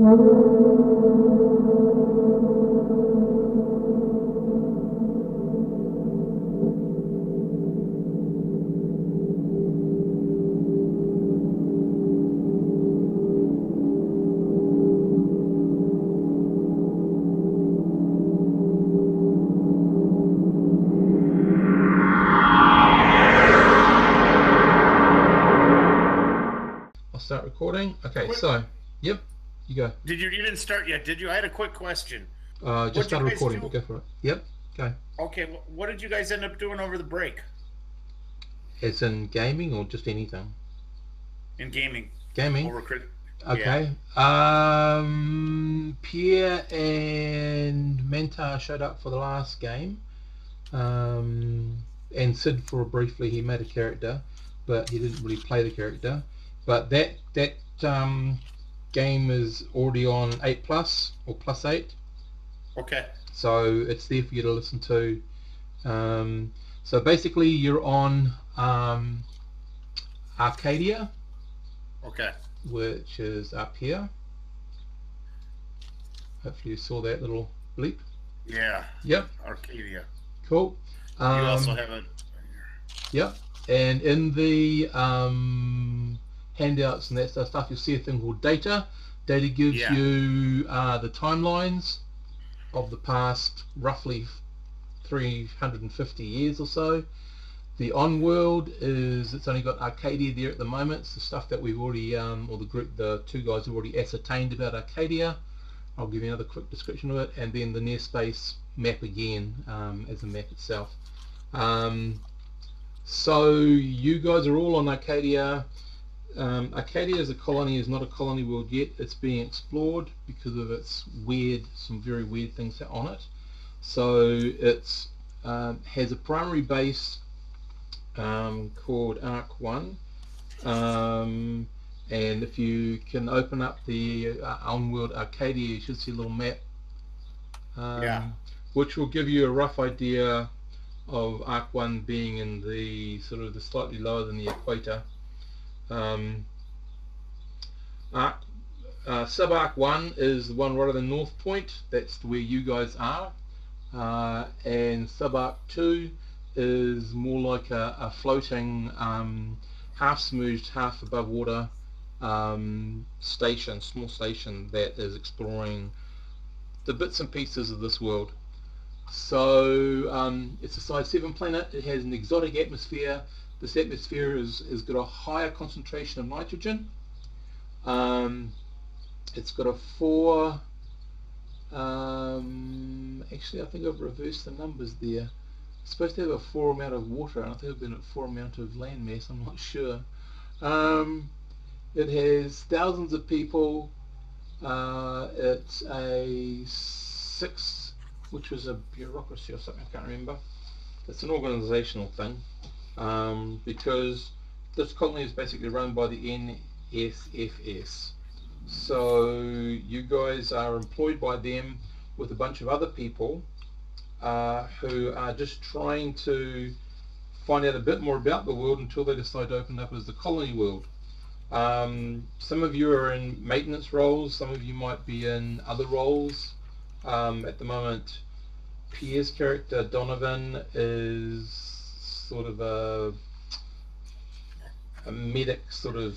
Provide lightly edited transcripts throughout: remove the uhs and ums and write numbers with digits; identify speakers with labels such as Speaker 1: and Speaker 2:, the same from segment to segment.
Speaker 1: Start recording. Okay, so yep, you go.
Speaker 2: You didn't start yet, did you? I had a quick question.
Speaker 1: Just started recording, but go for it. Yep, go.
Speaker 2: Okay, what did you guys end up doing over the break?
Speaker 1: As in gaming or just anything?
Speaker 2: In gaming.
Speaker 1: Gaming. Okay.
Speaker 2: Yeah.
Speaker 1: Pierre and Mentar showed up for the last game. And Sid for briefly he made a character, but he didn't really play the character. But that game is already on 8+ or +8.
Speaker 2: Okay.
Speaker 1: So it's there for you to listen to. So basically you're on Arcadia.
Speaker 2: Okay.
Speaker 1: Which is up here. Hopefully you saw that little bleep.
Speaker 2: Yeah.
Speaker 1: Yep.
Speaker 2: Arcadia.
Speaker 1: Cool.
Speaker 2: You also have a...
Speaker 1: Yep. And in the handouts and that stuff, you'll see a thing called data. Data gives you the timelines of the past roughly 350 years or so. The on-world is, it's only got Arcadia there at the moment. It's the stuff that we've already, or the two guys have already ascertained about Arcadia. I'll give you another quick description of it. And then the near space map again as a map itself. So you guys are all on Arcadia. Arcadia as a colony is not a colony world yet. It's being explored because of its some very weird things on it. So it's has a primary base called Arc 1, and if you can open up the on-world Arcadia, you should see a little map, which will give you a rough idea of Arc 1 being in the sort of the slightly lower than the equator. Sub-Arc 1 is the one right at the north point. That's where you guys are, and Sub-Arc 2 is more like a floating, half submerged, half above water small station that is exploring the bits and pieces of this world. So it's a size 7 planet. It has an exotic atmosphere. This atmosphere has got a higher concentration of nitrogen. It's got a 4, actually I think I've reversed the numbers there. It's supposed to have a 4 amount of water, and I think I've been at 4 amount of land mass, I'm not sure. It has thousands of people. It's a 6, which was a bureaucracy or something, I can't remember. It's an organizational thing, because this colony is basically run by the NSFS. So you guys are employed by them with a bunch of other people who are just trying to find out a bit more about the world until they decide to open up as the colony world. Some of you are in maintenance roles, some of you might be in other roles. At the moment, Pierre's character Donovan is sort of a medic sort of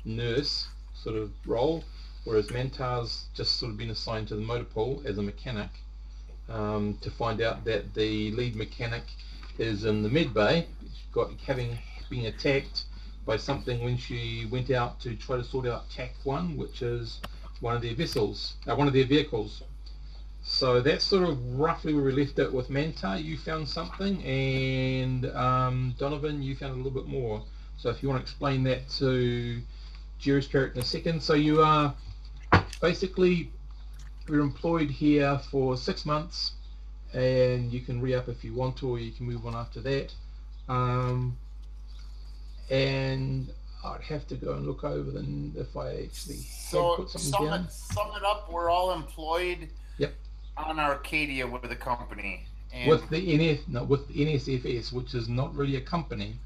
Speaker 1: nurse sort of role, whereas Mentar's just sort of been assigned to the motor pool as a mechanic, to find out that the lead mechanic is in the med bay, having been attacked by something when she went out to try to sort out TAC 1, which is one of their vehicles. So that's sort of roughly where we left it with Mentar. You found something, and Donovan, you found a little bit more. So if you want to explain that to Jerry's character in a second. So you are basically, we're employed here for 6 months, and you can re-up if you want to, or you can move on after that. And I'd have to go and look over them if I actually put something down.
Speaker 2: Sum it up, we're all employed on Arcadia with the company. And
Speaker 1: with the NSFS, which is not really a company.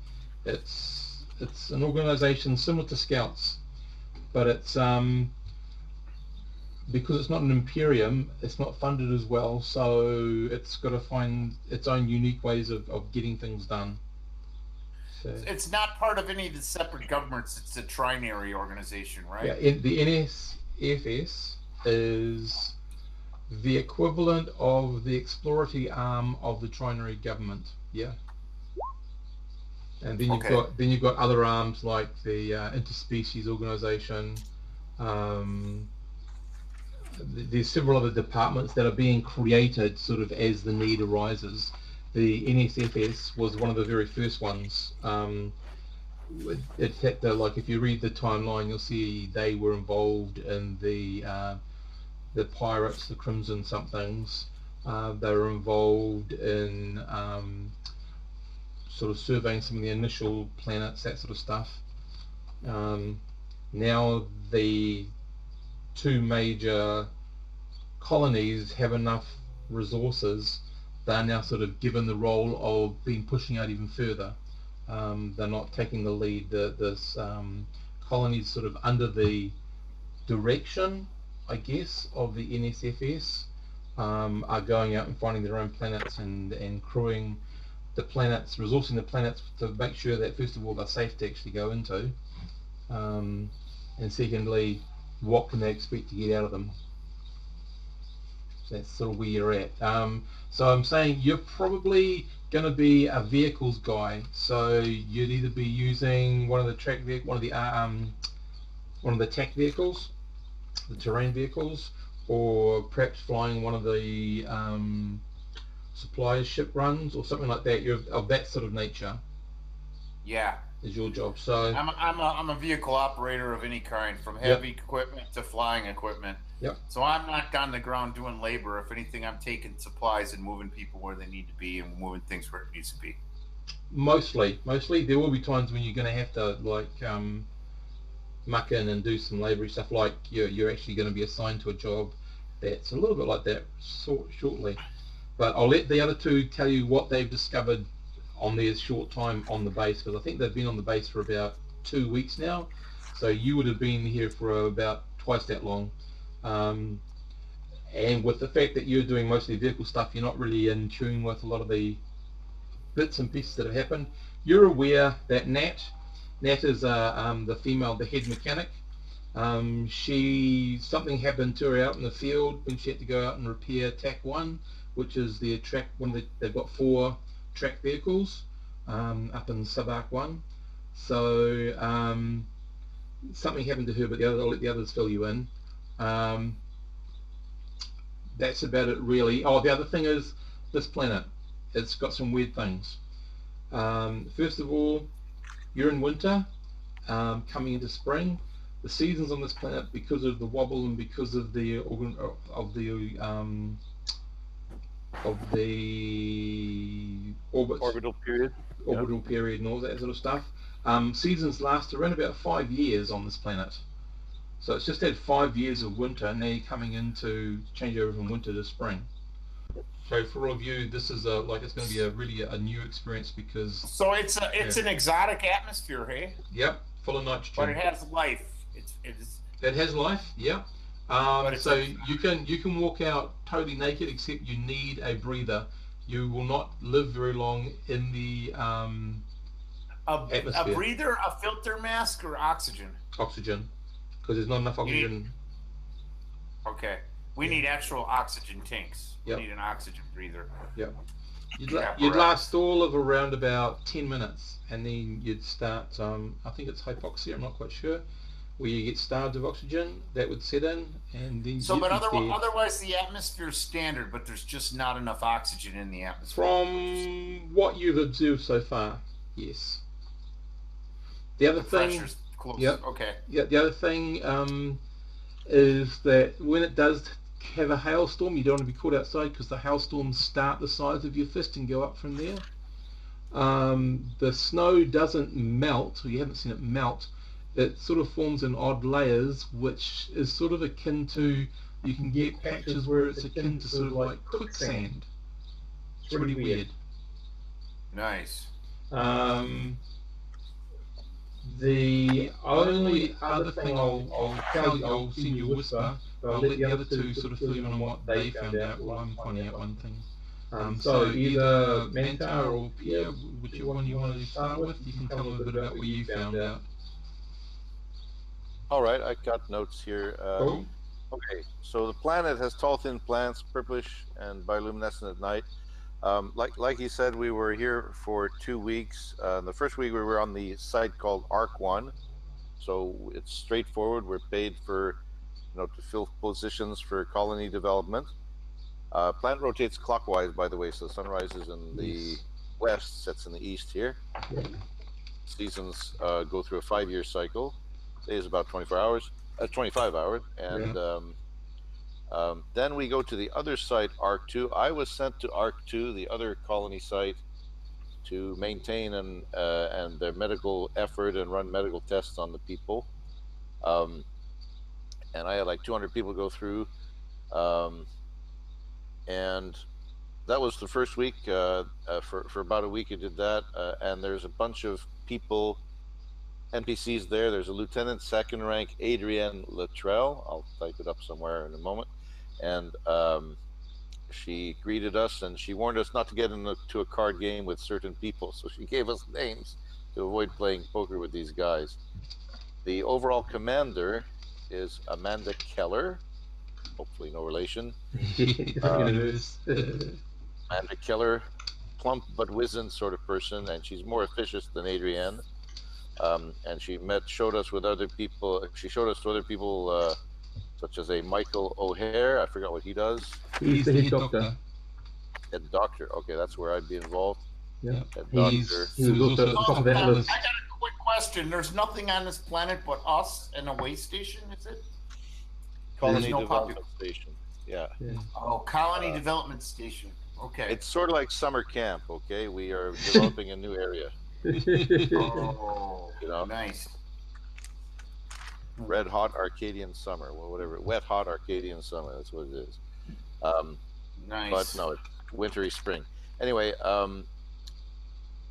Speaker 1: It's an organization similar to Scouts. but it's because it's not an Imperium, it's not funded as well, so it's got to find its own unique ways of getting things done. So,
Speaker 2: It's not part of any of the separate governments. It's a trinary organization, right?
Speaker 1: yeah, the NSFS is the equivalent of the exploratory arm of the trinary government. Yeah. And then you've got other arms like the interspecies organization. Um, there's several other departments that are being created sort of as the need arises. The NSFS was one of the very first ones. Like if you read the timeline, you'll see they were involved in the pirates, the Crimson somethings. They were involved in sort of surveying some of the initial planets, that sort of stuff. Now the two major colonies have enough resources. They're now sort of given the role of being pushing out even further. They're not taking the lead. This colonies sort of under the direction, I guess, of the NSFS are going out and finding their own planets and crewing the planets, resourcing the planets to make sure that first of all they're safe to actually go into, and secondly, what can they expect to get out of them. So that's sort of where you're at. So I'm saying you're probably going to be a vehicles guy. So you'd either be using one of the one of the tech vehicles, the terrain vehicles, or perhaps flying one of the supplier ship runs or something like that. You're of that sort of nature.
Speaker 2: Yeah,
Speaker 1: is your job. So
Speaker 2: I'm a vehicle operator of any kind, from heavy equipment to flying equipment.
Speaker 1: Yep.
Speaker 2: So I'm not on the ground doing labor. If anything, I'm taking supplies and moving people where they need to be and moving things where it needs to be.
Speaker 1: Mostly. There will be times when you're going to have to muck in and do some labor stuff. Like you're actually going to be assigned to a job that's a little bit like that shortly. But I'll let the other two tell you what they've discovered on their short time on the base, because I think they've been on the base for about 2 weeks now. So you would have been here for about twice that long. And with the fact that you're doing mostly vehicle stuff, you're not really in tune with a lot of the bits and pieces that have happened. You're aware that Nat is the female, the head mechanic. Something happened to her out in the field when she had to go out and repair TAC 1, which is their track. They've got 4 track vehicles up in Subarc 1. So something happened to her, but I'll let the others fill you in. That's about it, really. Oh, the other thing is this planet. It's got some weird things. First of all, you're in winter, coming into spring. The seasons on this planet, because of the wobble and because of the
Speaker 3: orbital period
Speaker 1: and all that sort of stuff, seasons last around about 5 years on this planet. So it's just had 5 years of winter, and now you're coming into changeover from winter to spring. So for all of you, this is it's going to be really a new experience, because
Speaker 2: so it's an exotic atmosphere, hey?
Speaker 1: Yep, full of nitrogen.
Speaker 2: But it has life.
Speaker 1: It has life. Yep. So you can walk out totally naked, except you need a breather. You will not live very long in the atmosphere.
Speaker 2: A breather, a filter mask, or oxygen?
Speaker 1: Oxygen, because there's not enough oxygen.
Speaker 2: Okay. We need actual oxygen tanks.
Speaker 1: Yep.
Speaker 2: We need an oxygen breather.
Speaker 1: Yep. You'd last all of around about 10 minutes, and then you'd start, I think it's hypoxia, I'm not quite sure, where you get starved of oxygen. That would set in, and then
Speaker 2: otherwise the atmosphere's standard, but there's just not enough oxygen in the atmosphere.
Speaker 1: From what you've observed so far, yes. The other thing,
Speaker 2: close.
Speaker 1: Yep.
Speaker 2: Okay.
Speaker 1: Yeah. The other thing is that when it does have a hailstorm, you don't want to be caught outside, because the hailstorms start the size of your fist and go up from there. The snow doesn't melt, or you haven't seen it melt. It sort of forms in odd layers, which is sort of akin to, you can get patches where it's akin to sort of like quicksand. It's really weird.
Speaker 2: Nice.
Speaker 1: The only other thing I'll tell you, I'll send you a whisper, but I'll let the other two sort of fill you in on what they found out while I'm finding out one thing. So either Mantar or Pierre, whichever one you want to start with, you can tell them a bit about what you found out.
Speaker 3: All right, I got notes here.
Speaker 1: Cool.
Speaker 3: Okay, so the planet has tall, thin plants, purplish and bioluminescent at night. Like you said, we were here for 2 weeks. The first week we were on the site called Arc 1. So it's straightforward. We're paid for, to fill positions for colony development. Planet rotates clockwise, by the way, so the sun rises in the west, sets in the east here.
Speaker 1: Yeah.
Speaker 3: Seasons go through a 5-year cycle. Day is about 25 hours, and then we go to the other site, Arc 2. I was sent to Arc 2, the other colony site, to maintain and their medical effort and run medical tests on the people. And I had like 200 people go through, and that was the first week. For about a week, I did that, and there's a bunch of people, NPCs there. There's a lieutenant, second rank, Adrienne Luttrell. I'll type it up somewhere in a moment. And she greeted us, and she warned us not to get into a card game with certain people. So she gave us names to avoid playing poker with these guys. The overall commander is Amanda Keller. Hopefully no relation. Amanda Keller, plump but wizened sort of person, and she's more officious than Adrienne. And she showed us with other people. She showed us to other people, such as a Michael O'Hare. I forgot what he does.
Speaker 1: He's the head doctor.
Speaker 3: Head doctor. Okay, that's where I'd be involved.
Speaker 1: Yeah.
Speaker 3: Head doctor.
Speaker 1: He was also at the top of that
Speaker 2: I
Speaker 1: list.
Speaker 2: got a quick question. There's nothing on this planet but us and a way station, is it?
Speaker 3: Colony
Speaker 2: no
Speaker 3: Development Station. Yeah.
Speaker 2: Oh, Colony Development Station. Okay.
Speaker 3: It's sort of like summer camp. Okay, we are developing a new area.
Speaker 2: Oh, nice.
Speaker 3: Red hot Arcadian summer, well, whatever. Wet hot Arcadian summer. That's what it is.
Speaker 2: Nice.
Speaker 3: But no, it's wintry spring. Anyway,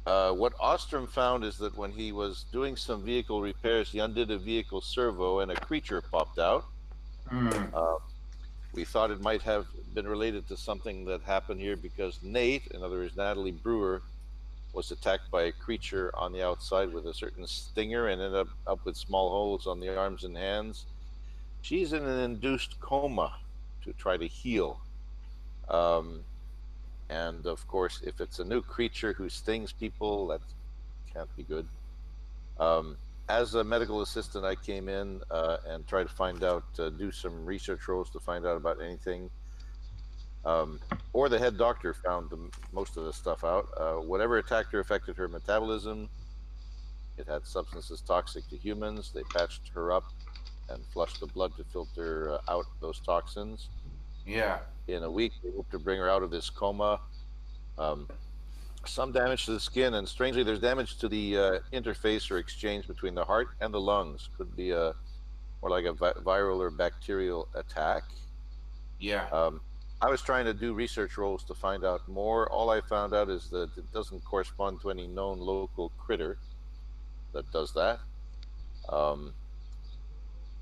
Speaker 3: what Ostrom found is that when he was doing some vehicle repairs, he undid a vehicle servo and a creature popped out. We thought it might have been related to something that happened here because Nate, in other words, Natalie Brewer, was attacked by a creature on the outside with a certain stinger and ended up with small holes on the arms and hands. She's in an induced coma to try to heal. And of course, if it's a new creature who stings people, that can't be good. As a medical assistant, I came in and tried to find out, do some research roles to find out about anything. Or the head doctor found most of the stuff out. Whatever attacked her affected her metabolism. It had substances toxic to humans. They patched her up and flushed the blood to filter out those toxins.
Speaker 2: Yeah.
Speaker 3: In a week, they hope to bring her out of this coma. Some damage to the skin, and strangely, there's damage to the interface or exchange between the heart and the lungs. Could be more like a viral or bacterial attack.
Speaker 2: Yeah.
Speaker 3: I was trying to do research roles to find out more. All I found out is that it doesn't correspond to any known local critter that does that.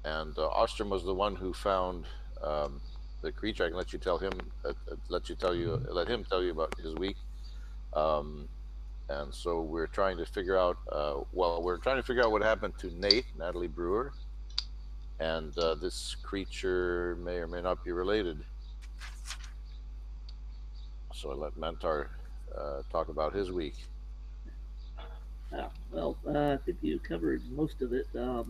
Speaker 3: And Ostrom was the one who found the creature. I can let him tell you about his week. And so we're trying to figure out. We're trying to figure out what happened to Nate, Natalie Brewer, and this creature may or may not be related. So I let Mantar talk about his week.
Speaker 4: I think you covered most of it. I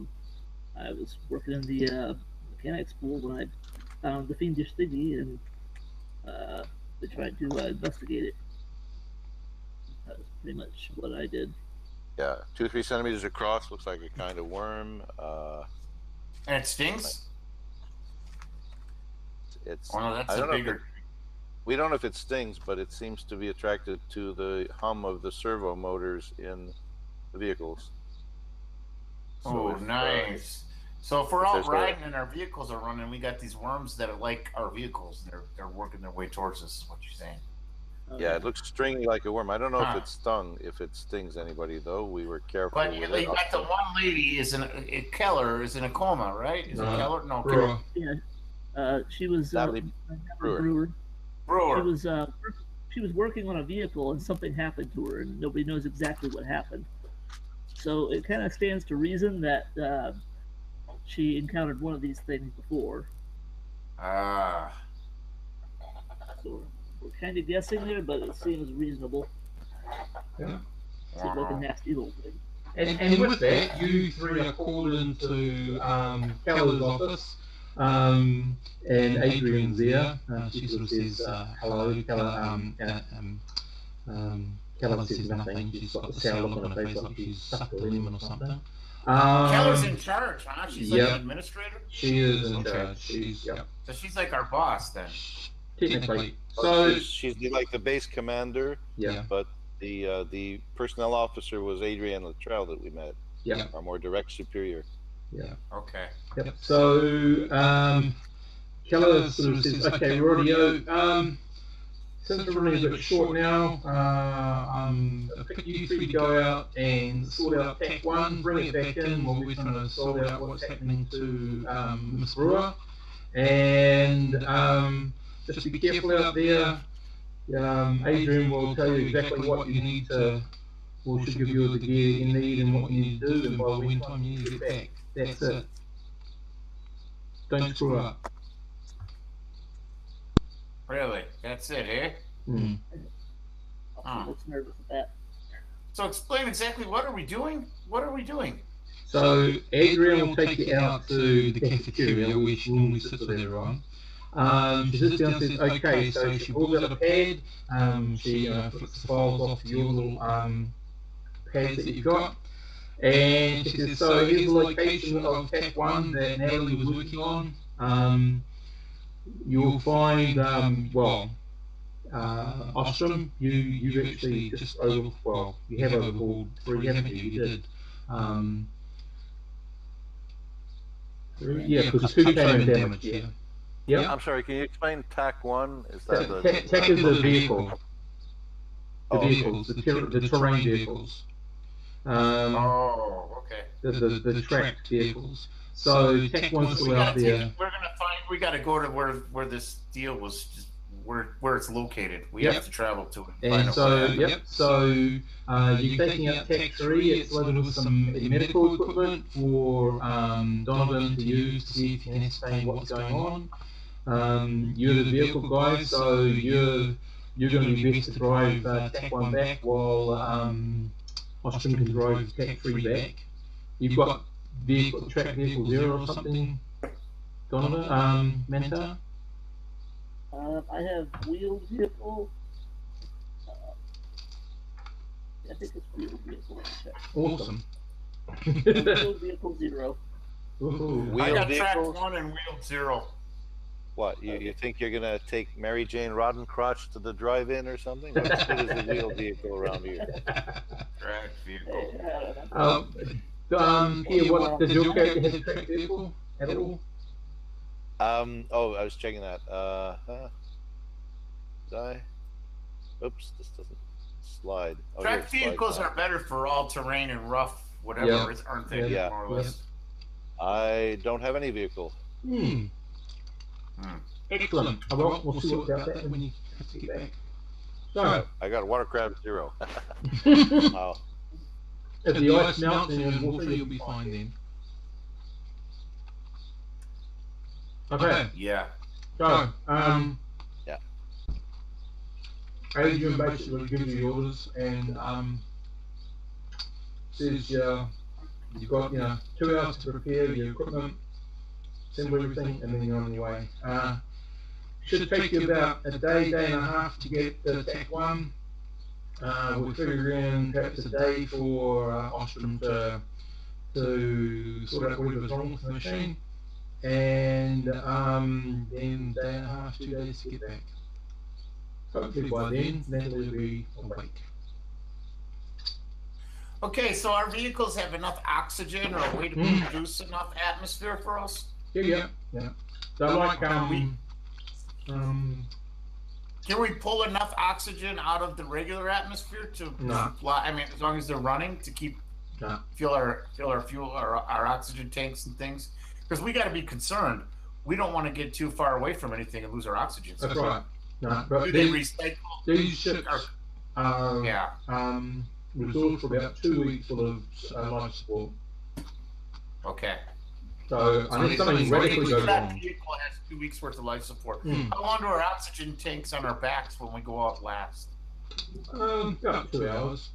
Speaker 4: was working in the mechanics pool when I found the fiendish thingy, and they tried to investigate it. That was pretty much what I did.
Speaker 3: Yeah, 2-3 centimeters across, looks like a kind of worm.
Speaker 2: And it stings?
Speaker 3: It's.
Speaker 2: Oh no, that's a bigger.
Speaker 3: We don't know if it stings, but it seems to be attracted to the hum of the servo motors in the vehicles.
Speaker 2: So nice. So if we're out riding and our vehicles are running, we got these worms that are like our vehicles. They're working their way towards us, is what you're saying.
Speaker 3: Yeah, it looks stringy like a worm. I don't know
Speaker 2: Huh.
Speaker 3: if it stung, if it stings anybody though. We were careful
Speaker 2: But
Speaker 3: with
Speaker 2: you
Speaker 3: it.
Speaker 2: got the one lady Keller is in a coma, right? Is it
Speaker 1: No.
Speaker 2: Keller? No,
Speaker 1: Brewer.
Speaker 4: Yeah, she was
Speaker 3: Natalie Brewer.
Speaker 4: Brewer.
Speaker 2: Brewer.
Speaker 4: She was working on a vehicle and something happened to her, and nobody knows exactly what happened. So it kind of stands to reason that she encountered one of these things before.
Speaker 2: Ah.
Speaker 4: So we're kind of guessing there, but it seems reasonable.
Speaker 1: Yeah.
Speaker 4: Seems like a nasty little thing.
Speaker 1: And with that, you three are called into Keller's office, and Adrian's there. She sort of says, hello, Keller. Keller says nothing. She's got the sour look on her face like she's stuck a lemon or something.
Speaker 2: Keller's in charge, huh? She's like
Speaker 1: Yep.
Speaker 2: an administrator?
Speaker 1: She is in charge. She's, yep.
Speaker 2: So she's like our boss then.
Speaker 1: Technically.
Speaker 3: So
Speaker 1: So,
Speaker 3: she's like the base commander,
Speaker 1: yeah.
Speaker 3: but the personnel officer was Adrienne Luttrell that we met,
Speaker 1: Yeah.
Speaker 3: our more direct superior.
Speaker 1: Yeah.
Speaker 2: Okay.
Speaker 1: Yep. So, Keller sort of says, okay, radio. Since we're running a bit short now, I'll pick you three to go out and sort out TAC 1, bring it back in while we're trying to sort out what's happening to Miss Brewer. And just be careful out there. Adrian will tell you exactly what you need to, or should give you the gear you need and what you need to do, and by when time you need to get back. That's it. Don't screw up.
Speaker 2: Really? That's it, eh?
Speaker 1: Mm.
Speaker 2: Huh.
Speaker 4: Looks nervous at that.
Speaker 2: So explain exactly what are we doing? What are we doing?
Speaker 1: So Adrian will take you out to the cafeteria where she normally sits with everyone. She sits down and says, okay, so she pulls out a pad, she flicks the files off your little pads that you've got, and she says, so here's the location of TAC 1 that Natalie was working on. You'll find, Ostrom, you've actually just you have overhauled 3, haven't you? You did. Yeah, because 2 came in damage, yeah. Yeah.
Speaker 3: I'm sorry, can you explain TAC 1? Is that the
Speaker 1: TAC is the vehicle. The
Speaker 3: Oh,
Speaker 1: vehicles, the terrain vehicles.
Speaker 2: Oh, okay.
Speaker 1: The tracked vehicles. So TAC 1's still out there.
Speaker 2: We gotta go to where this deal was, just where it's located. We
Speaker 1: Yep.
Speaker 2: have to travel to it.
Speaker 1: And so, yep, so you're taking out TAC 3, it's loaded with some medical equipment for Donovan to use to see if he can ascertain what's going on. You're the vehicle guy, so you're going to be best to drive TAC 1 back while Ostrom can drive TAC 3 back. You've got track vehicle 0 or something, Donovan, Manta?
Speaker 4: I have wheeled vehicle. I think it's wheeled vehicle.
Speaker 1: Awesome.
Speaker 4: Wheeled vehicle 0.
Speaker 1: Ooh.
Speaker 2: I got
Speaker 3: Wheeled
Speaker 2: track
Speaker 3: vehicles?
Speaker 2: 1 and wheel 0.
Speaker 3: What, you think you're gonna take Mary Jane Roddencrotch to the drive-in or something? What's good as a wheeled vehicle around here?
Speaker 2: Track vehicle.
Speaker 1: Here, what does your character have a track vehicle at all?
Speaker 3: Oh, I was checking that. Did I? Oops, this doesn't slide. Oh, here,
Speaker 2: Track
Speaker 3: it slides
Speaker 2: vehicles
Speaker 3: now.
Speaker 2: are better for all terrain and rough, whatever,
Speaker 1: Yeah.
Speaker 2: aren't they?
Speaker 3: Yeah.
Speaker 2: More or less.
Speaker 3: I don't have any vehicle.
Speaker 1: Excellent. Well, we'll see what's out there when you have to get back. So,
Speaker 3: I got watercraft 0. Wow.
Speaker 1: if the ice melts, then water, you'll be fine then. Okay,
Speaker 2: Yeah.
Speaker 1: so,
Speaker 3: Yeah.
Speaker 1: Adrian basically gives you the orders and says you've got 2 hours to prepare your equipment, assemble everything, and then you're on your way. Should take you about a day and a half to get to TAC 1. We're figuring perhaps a day for Ostrom to sort out whatever's wrong with the machine, and then day and a half, 2 days to get back. Hopefully by then, Natalie will be awake.
Speaker 2: Okay, so our vehicles have enough oxygen or a way to produce enough atmosphere for us?
Speaker 1: Yeah. They're like
Speaker 2: Can we pull enough oxygen out of the regular atmosphere to
Speaker 1: No.
Speaker 2: supply? I mean, as long as they're running to keep
Speaker 1: No.
Speaker 2: fill our fuel, our oxygen tanks and things, because we got to be concerned. We don't want to get too far away from anything and lose our oxygen.
Speaker 1: That's right. No, but
Speaker 2: Do they
Speaker 1: these
Speaker 2: recycle?
Speaker 1: ships are
Speaker 2: Yeah.
Speaker 1: resourced for about 2 weeks full of life support.
Speaker 2: Okay.
Speaker 1: So unless something radically goes
Speaker 2: That
Speaker 1: wrong.
Speaker 2: vehicle has 2 weeks worth of life support.
Speaker 1: Mm.
Speaker 2: How long do our oxygen tanks on our backs when we go out last?
Speaker 1: About 2 hours.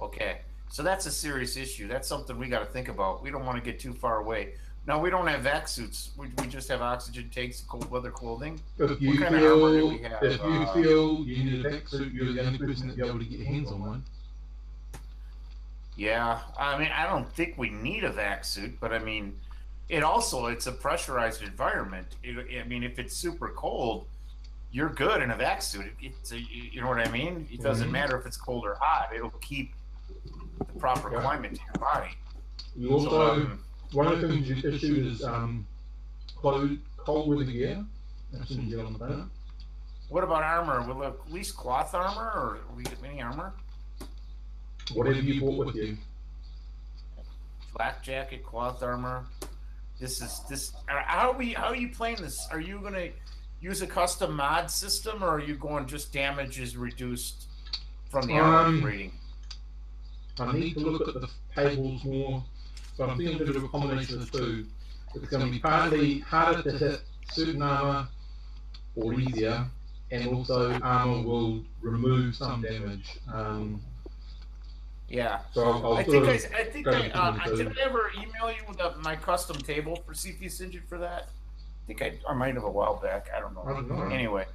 Speaker 2: Okay, so that's a serious issue. That's something we got to think about. We don't want to get too far away. No, we don't have vac suits. We just have oxygen tanks and cold weather clothing.
Speaker 1: If you
Speaker 2: What kind of armor do we
Speaker 1: feel
Speaker 2: have?
Speaker 1: if you feel you need a vac suit, you're the only person that'll be able to get your hands on one.
Speaker 2: Yeah, I mean, I don't think we need a vac suit, but I mean, it's a pressurized environment. I mean, if it's super cold, you're good in a vac suit. You know what I mean? It doesn't matter if it's cold or hot. It'll keep the proper climate to your body.
Speaker 1: You also, one of the things you issued is cold weather gear as soon as you get on the planet.
Speaker 2: What about armor? Will at least cloth armor, or will we get any armor?
Speaker 1: Whatever you brought with you.
Speaker 2: Flak jacket, cloth armor. How are you playing this? Are you gonna use a custom mod system, or are you going just damage is reduced from the armor rating?
Speaker 1: I need to look at the tables more, but I'm thinking to do a combination of the two. It's going to be partly harder to hit certain armor, or easier, and also armor will remove some damage.
Speaker 2: Yeah.
Speaker 1: So
Speaker 2: I think did I ever email you with my custom table for CPS Engine for that? I think I might have a while back. I don't know. Anyway,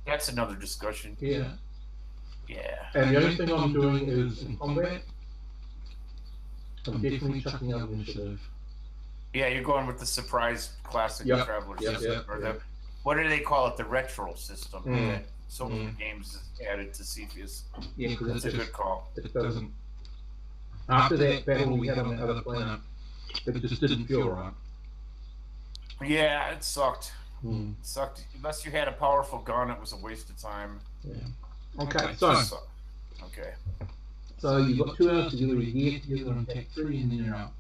Speaker 2: that's another discussion.
Speaker 1: Yeah.
Speaker 2: Yeah.
Speaker 1: And the only thing I'm doing is in combat, I'm definitely chucking out initiative.
Speaker 2: Yeah, you're going with the surprise classic traveler system, or what do they call it? The retro system. That so many games added to CPS.
Speaker 1: Yeah, because
Speaker 2: that's a good call.
Speaker 1: It doesn't. After that battle we had on the other planet, it just didn't feel right.
Speaker 2: Yeah, it sucked. It sucked. Unless you had a powerful gun, it was a waste of time.
Speaker 1: Yeah. Okay, so
Speaker 2: okay.
Speaker 1: So you've got 2 hours to get your gear together and take 3, and then you're out.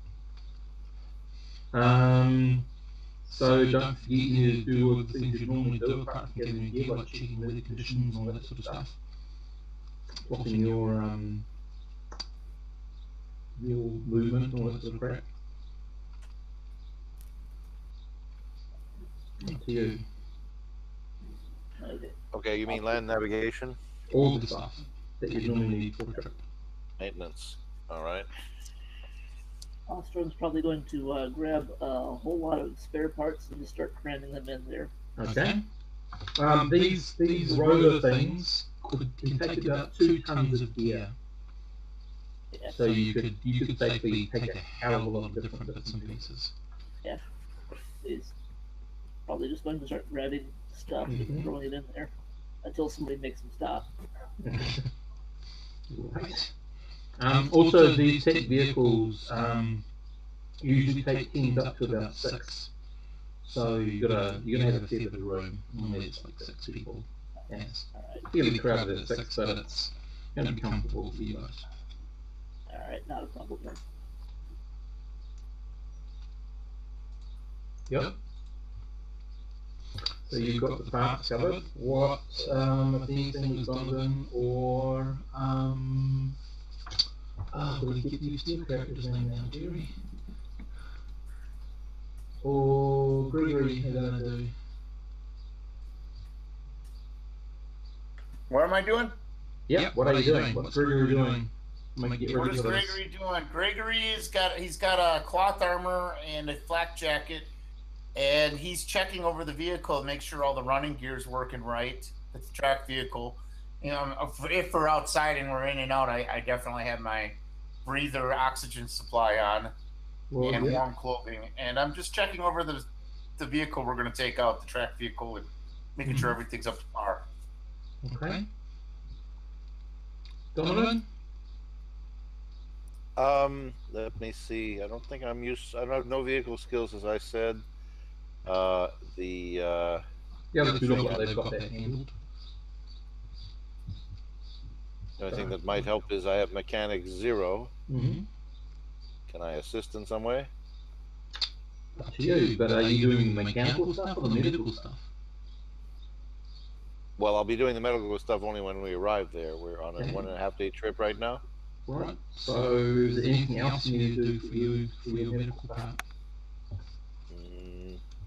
Speaker 1: So don't forget you do all the things you normally do apart from getting your gear, like checking weather conditions and all that sort of stuff. Watching your movement and all that sort of crap. To you.
Speaker 3: Okay, you mean land navigation?
Speaker 1: All the stuff that you normally need for a trip.
Speaker 3: Maintenance. All right.
Speaker 4: Ostrom's probably going to grab a whole lot of spare parts and just start cramming them in there.
Speaker 1: Okay. These rotor things can take about 2 tons of gear.
Speaker 4: Yeah.
Speaker 1: So you could safely take a hell of a lot of different bits and pieces.
Speaker 4: Yeah. He's probably just going to start grabbing stuff and throwing it in there until somebody makes him stop.
Speaker 1: Right. Also, these tech vehicles usually take teams up to about 6. So you're gonna have a fair bit of room. Normally it's like 6 people. Yes. Fairly crowded at 6, but it's gonna be comfortable for you guys.
Speaker 4: Alright, not a problem then.
Speaker 1: Yep. So you've got the parts covered. What if anything was Donovan or will you get the steel character's name now, Jerry? Or Gregory are gonna do?
Speaker 2: What am I doing?
Speaker 1: Yep. What are you doing? What's Gregory doing?
Speaker 2: What is Gregory doing? Gregory's got a cloth armor and a flak jacket, and he's checking over the vehicle to make sure all the running gear is working right. It's a track vehicle. You know, if we're outside and we're in and out, I definitely have my breather oxygen supply on and warm clothing, and I'm just checking over the vehicle we're going to take out, the track vehicle, and making sure everything's up to par.
Speaker 1: Okay. Donovan?
Speaker 3: Let me see. I don't think I don't have no vehicle skills, as I said.
Speaker 1: The other two look like they've got that handled.
Speaker 3: The only thing that might help is I have mechanic 0.
Speaker 1: Mm-hmm.
Speaker 3: Can I assist in some way?
Speaker 1: Up to you, but are you doing the mechanical stuff or the medical stuff?
Speaker 3: Well, I'll be doing the medical stuff only when we arrive there. We're on a
Speaker 1: Okay.
Speaker 3: 1.5 day trip right now.
Speaker 1: Right. So, is there anything else you need to do for your medical part?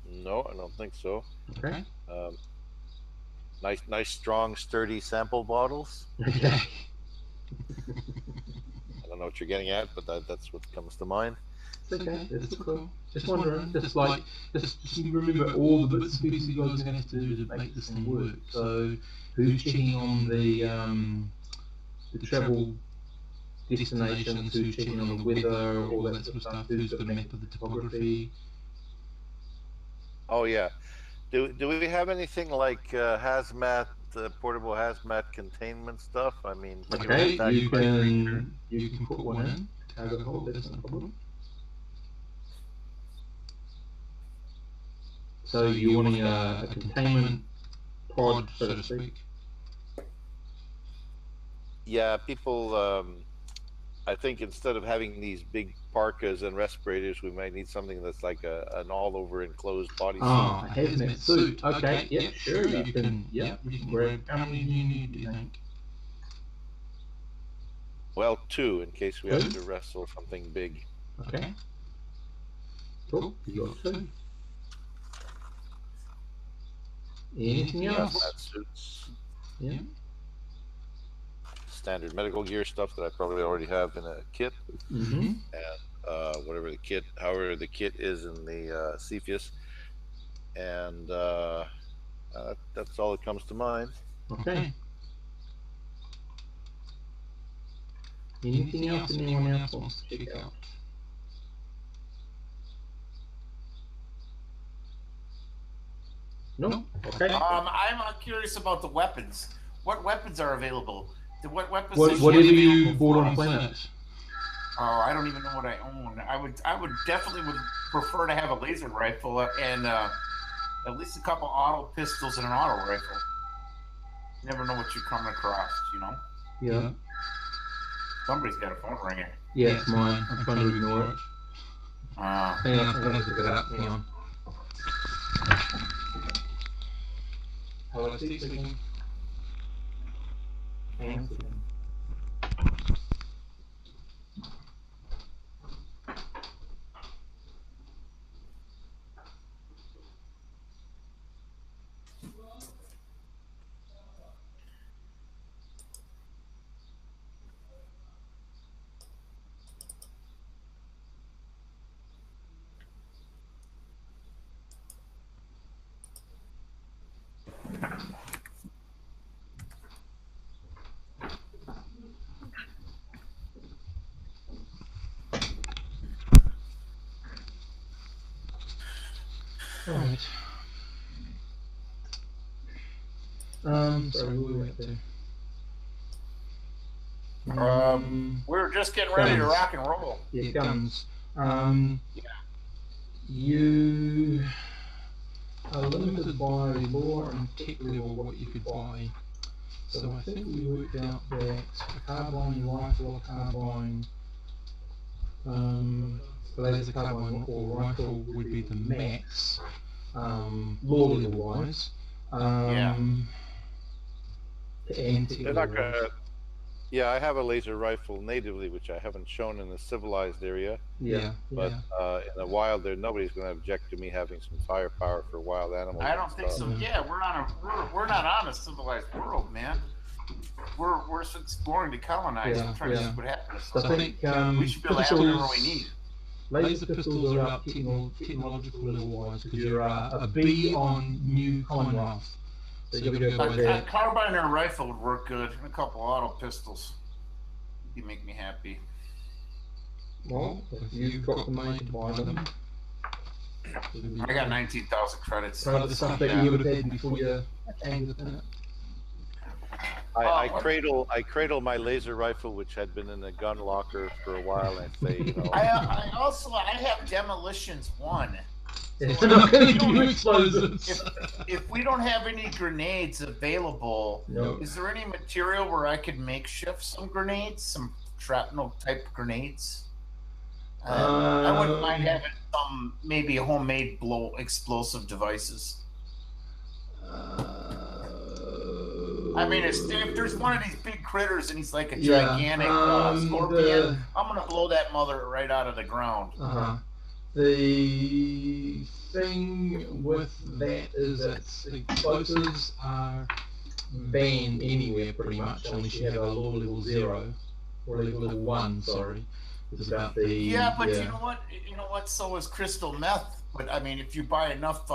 Speaker 3: No, I don't think so.
Speaker 1: Okay.
Speaker 3: Nice, strong, sturdy sample bottles.
Speaker 1: Okay.
Speaker 3: I don't know what you're getting at, but that's what comes to mind.
Speaker 1: It's okay. That's cool. Just wondering. Just remember all the bits and pieces you guys are going to have to do to make this thing work. So, who's checking on the travel destinations? Who's checking on the weather? All that sort of stuff. Who's got a map of the topography?
Speaker 3: Oh yeah. Do we have anything like hazmat, portable hazmat containment stuff? I mean,
Speaker 1: Okay, you can put one in. Cargo hold, that's no problem. So you're wanting a containment pod, so to speak.
Speaker 3: Yeah, people. I think instead of having these big parkas and respirators, we might need something that's like an all-over enclosed bodysuit.
Speaker 1: Oh, a hazmat suit. Okay, yeah, sure. You can grab. How many do you need, do you think?
Speaker 3: Well, 2 in case we have to wrestle something big.
Speaker 1: Okay. Cool. You got 2. Anything else?
Speaker 3: Hazmat suits.
Speaker 1: Yeah.
Speaker 3: Standard medical gear stuff that I probably already have in a kit,
Speaker 1: Mm-hmm.
Speaker 3: and however the kit is in the Cepheus, and that's all that comes to mind.
Speaker 1: Okay. Anything else anyone else wants to check out? No? Okay.
Speaker 2: I'm curious about the weapons. What weapons are available? What weapons?
Speaker 1: Whatever you bought on Planet.
Speaker 2: Oh, I don't even know what I own. I would definitely prefer to have a laser rifle and at least a couple auto pistols and an auto rifle. You never know what you're coming across, you know?
Speaker 1: Yeah.
Speaker 2: Somebody's got a phone ringing.
Speaker 1: Yeah, it's mine. I'm trying to ignore it. Hang on, I'm going to pick it up. Hang on. Hello, Steve speaking. Hang on a second. Alright. Sorry, where were we up to?
Speaker 2: We're just getting ready to rock and roll.
Speaker 1: Yeah, guns. You are limited by law and tech level what you could buy. So I think we worked out that a carbine rifle, a carbine, laser carbine or rifle would be the max, law level wise. And
Speaker 3: They're not gonna. Yeah, I have a laser rifle natively, which I haven't shown in a civilized area.
Speaker 1: Yeah.
Speaker 3: But in the wild, nobody's going to object to me having some firepower for wild animals.
Speaker 2: I don't think so. Yeah, we're not on a civilized world, man. We're exploring to colonize and try to see what happens.
Speaker 1: So I think
Speaker 2: we should be able to have whatever we need.
Speaker 1: Laser pistols are up technological level wise because you're a B on new Commonwealth. So you've got to go by
Speaker 2: A carbine or a rifle would work good, and a couple auto pistols. You make me happy.
Speaker 1: Well, if you've got the money to buy them.
Speaker 2: I got 19,000 credits.
Speaker 1: Part of the stuff that you would have had before you came to that.
Speaker 3: I cradle my laser rifle, which had been in a gun locker for a while, and say,
Speaker 2: I have Demolitions 1.
Speaker 1: It's
Speaker 2: So
Speaker 1: not going
Speaker 2: if
Speaker 1: to
Speaker 2: we
Speaker 1: do
Speaker 2: don't-
Speaker 1: explosives.
Speaker 2: If we don't have any grenades available,
Speaker 1: No.
Speaker 2: is there any material where I could makeshift some grenades, some shrapnel type grenades? I wouldn't mind having some maybe homemade blow explosive devices. I mean, if there's one of these big critters and he's like a gigantic scorpion, I'm gonna blow that mother right out of the ground.
Speaker 1: The thing with that is that explosives are banned anywhere pretty much, unless you have a law level 0 or level 1. Sorry, it's about the
Speaker 2: but you know what? You know what? So is crystal meth. But I mean, if you buy enough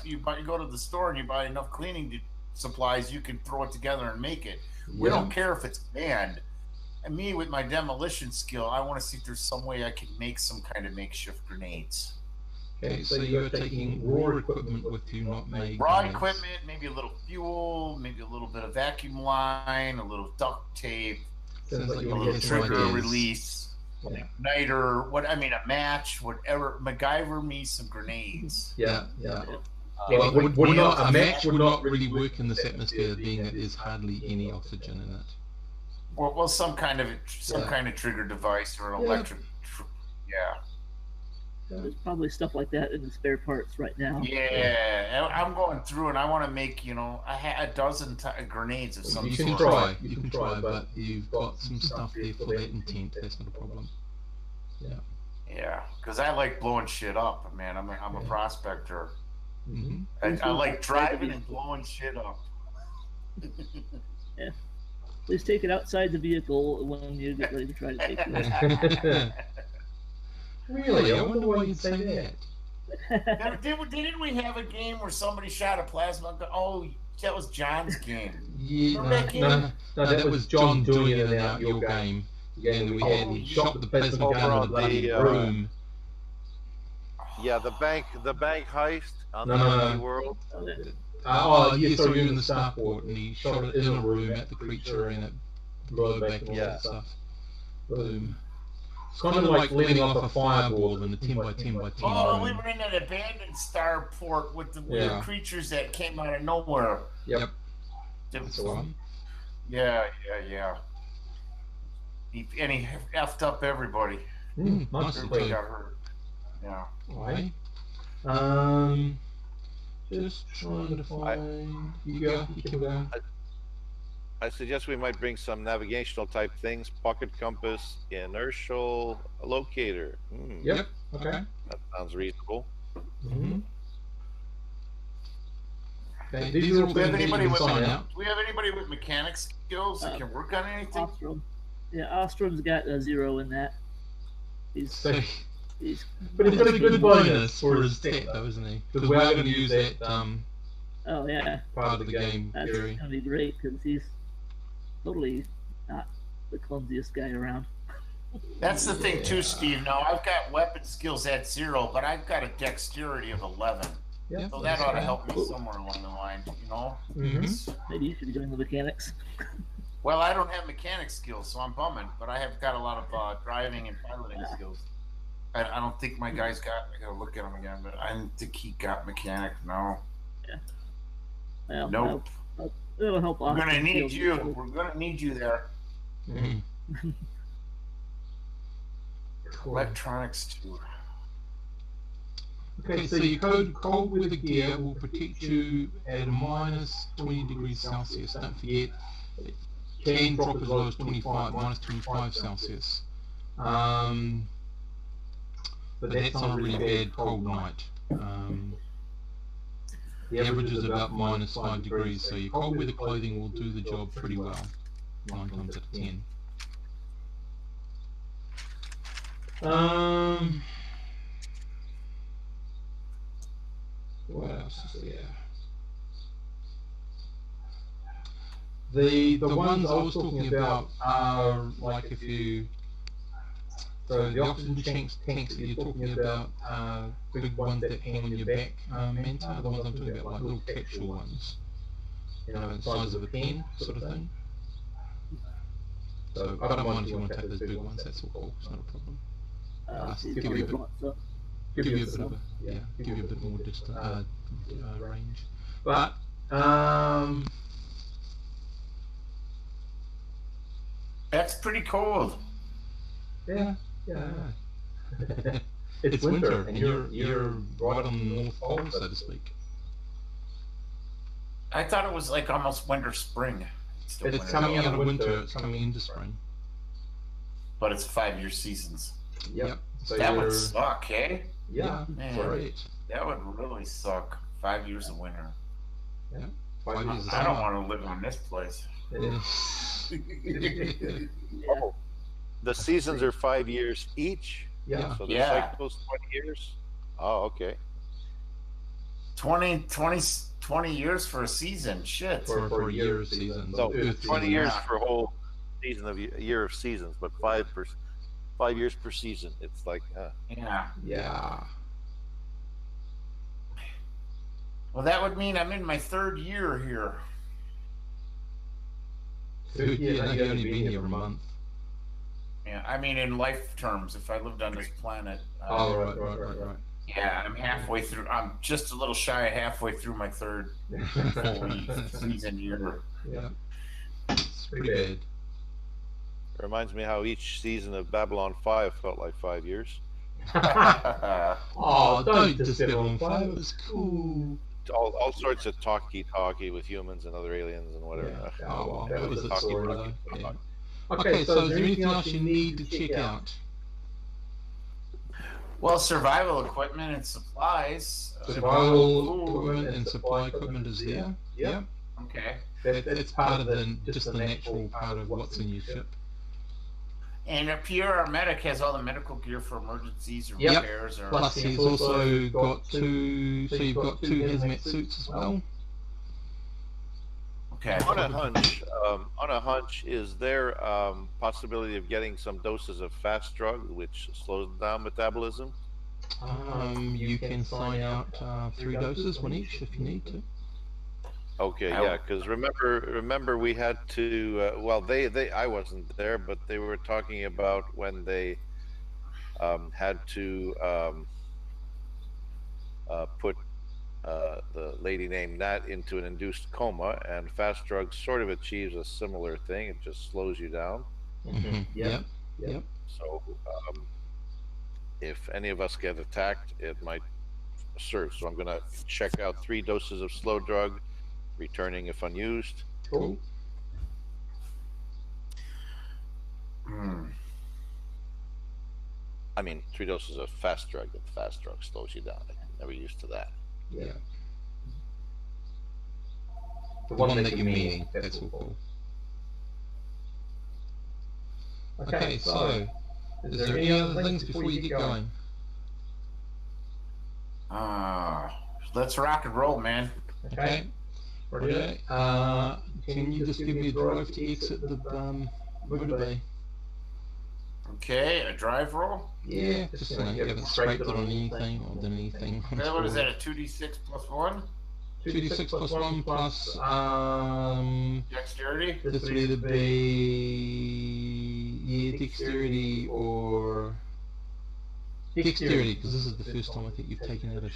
Speaker 2: you go to the store and you buy enough cleaning supplies, you can throw it together and make it. We don't care if it's banned. And me, with my demolition skill, I want to see if there's some way I can make some kind of makeshift grenades.
Speaker 1: Okay, so you're taking raw equipment with you, not made
Speaker 2: Raw
Speaker 1: grenades.
Speaker 2: equipment, maybe a little fuel, maybe a little bit of vacuum line, a little duct tape,
Speaker 1: Sounds like
Speaker 2: a
Speaker 1: you're
Speaker 2: little
Speaker 1: getting
Speaker 2: trigger
Speaker 1: ideas.
Speaker 2: release,
Speaker 1: Yeah.
Speaker 2: igniter, a match, whatever. MacGyver me some grenades.
Speaker 1: Yeah. Well, a match would not really work in this atmosphere, being that there's hardly any oxygen in it.
Speaker 2: Well, some kind of trigger device or an electric.
Speaker 4: There's probably stuff like that in the spare parts right now.
Speaker 2: Yeah, I'm going through and I want to make a dozen grenades of some
Speaker 1: You
Speaker 2: sort.
Speaker 1: can try, but you've got some stuff there for that intent. That's not a problem.
Speaker 2: Yeah, because I like blowing shit up, man. I'm a prospector. I like driving and blowing shit up.
Speaker 4: Please take it outside the vehicle when you get ready to try to take it.
Speaker 1: Really? I wonder why you'd say that.
Speaker 2: Didn't we have a game where somebody shot a plasma gun? Oh, that was John's game.
Speaker 1: Yeah,
Speaker 2: Remember that game?
Speaker 1: no, that was John doing it in your game. And we had shot the plasma gun with a bloody room.
Speaker 3: Yeah, the bank heist on the
Speaker 1: No.
Speaker 3: world.
Speaker 1: Yes, so you're in the starport, and he shot it in a room at the creature, and it blew back and all that stuff. Boom. It's kind of like letting off a fireball in a 10 by 10 by 10
Speaker 2: Oh, we
Speaker 1: room.
Speaker 2: were in an abandoned starport with the weird creatures that came out of nowhere.
Speaker 1: Yep. That's the one.
Speaker 2: Yeah. And he effed up everybody.
Speaker 1: Nice.
Speaker 2: Everybody got hurt. Yeah.
Speaker 1: Right. Just trying to find. You go. You can go.
Speaker 3: I suggest we might bring some navigational type things: pocket compass, inertial locator.
Speaker 1: Yep. Okay.
Speaker 3: That sounds reasonable.
Speaker 1: Okay, these are all
Speaker 2: Do we have
Speaker 1: things that you
Speaker 2: anybody
Speaker 1: can
Speaker 2: with
Speaker 1: sign out.
Speaker 2: Do we have anybody with mechanic skills that can work on anything?
Speaker 4: Ostrom. Yeah, Ostrom's got a 0 in that.
Speaker 1: So,
Speaker 4: He's
Speaker 1: but he's got a good bonus for his stat, though, isn't he? Because we are going to use that
Speaker 4: oh yeah,
Speaker 1: part of the game,
Speaker 4: that's
Speaker 1: Jerry.
Speaker 4: gonna be great because he's totally not the clumsiest guy around.
Speaker 2: That's the thing too, Steve. Now I've got weapon skills at 0, but I've got a dexterity of 11.
Speaker 1: Yeah,
Speaker 2: So that ought to help me somewhere along the line, you know?
Speaker 4: Maybe you should be doing the mechanics.
Speaker 2: Well, I don't have mechanic skills, so I'm bumming, but I have got a lot of driving and piloting skills. I don't think my guy's got, I gotta look at him again, but I don't think he got mechanic, no.
Speaker 4: Well,
Speaker 2: Nope.
Speaker 4: It'll help.
Speaker 2: We're gonna
Speaker 4: Ostrom
Speaker 2: need
Speaker 4: skills.
Speaker 2: you. We're gonna need you there. Electronics too.
Speaker 1: Okay, so your cold weather gear will protect you at minus 20 degrees Celsius. Don't forget, it can drop as low as minus 25 Celsius. But that's not a really bad cold night. The average is about minus 5 degrees, so your cold weather clothing will do the job pretty well, 9 times out of 10. What else is there? The ones I was talking about are like if you. So the oxygen tanks that you're talking about are big ones that hang on your back, Manta. The ones I'm talking about, like little capsule ones, you know, the size of a pen, sort of thing. So I don't mind if you want to take those big ones. That's all cool. It's not a problem.
Speaker 4: See
Speaker 1: give
Speaker 4: if
Speaker 1: you
Speaker 4: it wants up.
Speaker 1: give you a bit of give you a bit more distance range. But
Speaker 2: That's pretty cold.
Speaker 1: yeah. It's winter, and you're right on the North Pole, so to speak.
Speaker 2: I thought it was like almost winter spring. Still
Speaker 1: It's
Speaker 2: winter,
Speaker 1: coming out of winter. It's coming into spring.
Speaker 2: but it's 5-year seasons.
Speaker 1: Yep. So
Speaker 2: That would
Speaker 1: you're-
Speaker 2: suck, eh?
Speaker 1: Yeah.
Speaker 2: Man,
Speaker 1: Right.
Speaker 2: that would really suck. 5 years of winter.
Speaker 1: 5 years of
Speaker 2: I don't
Speaker 1: summer.
Speaker 2: want to live in this place.
Speaker 1: Yeah.
Speaker 3: Oh, the seasons are 5 years each.
Speaker 1: Yeah.
Speaker 3: So the
Speaker 2: Yeah.
Speaker 3: cycle's 20 years. Oh, okay.
Speaker 2: 20 years for a season. Shit.
Speaker 1: For a year of seasons.
Speaker 3: No,
Speaker 1: Earth
Speaker 3: 20
Speaker 1: seasons.
Speaker 3: years for a whole season of a year of seasons, but 5 years per season. It's like,
Speaker 2: Yeah.
Speaker 1: Yeah.
Speaker 2: Well, that would mean I'm in my 3rd year here.
Speaker 1: Dude, yeah, no, you've only been here a month.
Speaker 2: Yeah, I mean in life terms, if I lived on this planet.
Speaker 1: Oh, right.
Speaker 2: Yeah, I'm halfway through. I'm just a little shy of halfway through my 3rd full season year.
Speaker 1: Yeah. It's pretty bad.
Speaker 3: it reminds me how each season of Babylon 5 felt like 5 years.
Speaker 1: Oh, don't just get on fire. It was cool.
Speaker 3: All sorts of talkie with humans and other aliens and whatever.
Speaker 1: Yeah. Oh, well, that was the
Speaker 3: Talkie
Speaker 1: story,
Speaker 3: talkie.
Speaker 1: though. Yeah. Okay, so is there anything else you need to check out?
Speaker 2: Well, survival equipment and supplies.
Speaker 1: Survival equipment and supply equipment is there. Yeah.
Speaker 2: Okay.
Speaker 1: That's part of just the natural part of what's in your ship.
Speaker 2: And Pierre, our medic, has all the medical gear for emergencies or
Speaker 1: Yep.
Speaker 2: repairs. Or
Speaker 1: Plus, he's also got two. So you've got 2 hazmat suits as well.
Speaker 2: okay.
Speaker 3: On a hunch, is there possibility of getting some doses of fast drug, which slows down metabolism?
Speaker 1: You can sign out 3 doses, 1 each, if you need to.
Speaker 3: Okay, yeah, because remember we had to. Well, I wasn't there, but they were talking about when they had to put the lady named Nat into an induced coma, and fast drugs sort of achieves a similar thing. It just slows you down.
Speaker 1: Yep.
Speaker 3: So if any of us get attacked, it might serve. So I'm going to check out 3 doses of slow drug, returning if unused.
Speaker 1: Cool.
Speaker 3: I mean, 3 doses of fast drug, and fast drug slows you down. I'm never used to that.
Speaker 1: Yeah. The one that you're meaning, that's all cool. Okay, so, is there any other things before you get going?
Speaker 2: Let's rock and roll, man.
Speaker 1: Okay. Okay. Can you just give me a drive to exit the motor bay?
Speaker 2: Okay, a drive roll.
Speaker 1: Yeah, just you haven't scraped it on anything or done anything.
Speaker 2: Okay, what is that? A 2d6 plus 1?
Speaker 1: 2d6 plus 1 plus
Speaker 2: Dexterity.
Speaker 1: this would either be dexterity or dexterity, because this is the first time I think you've taken out a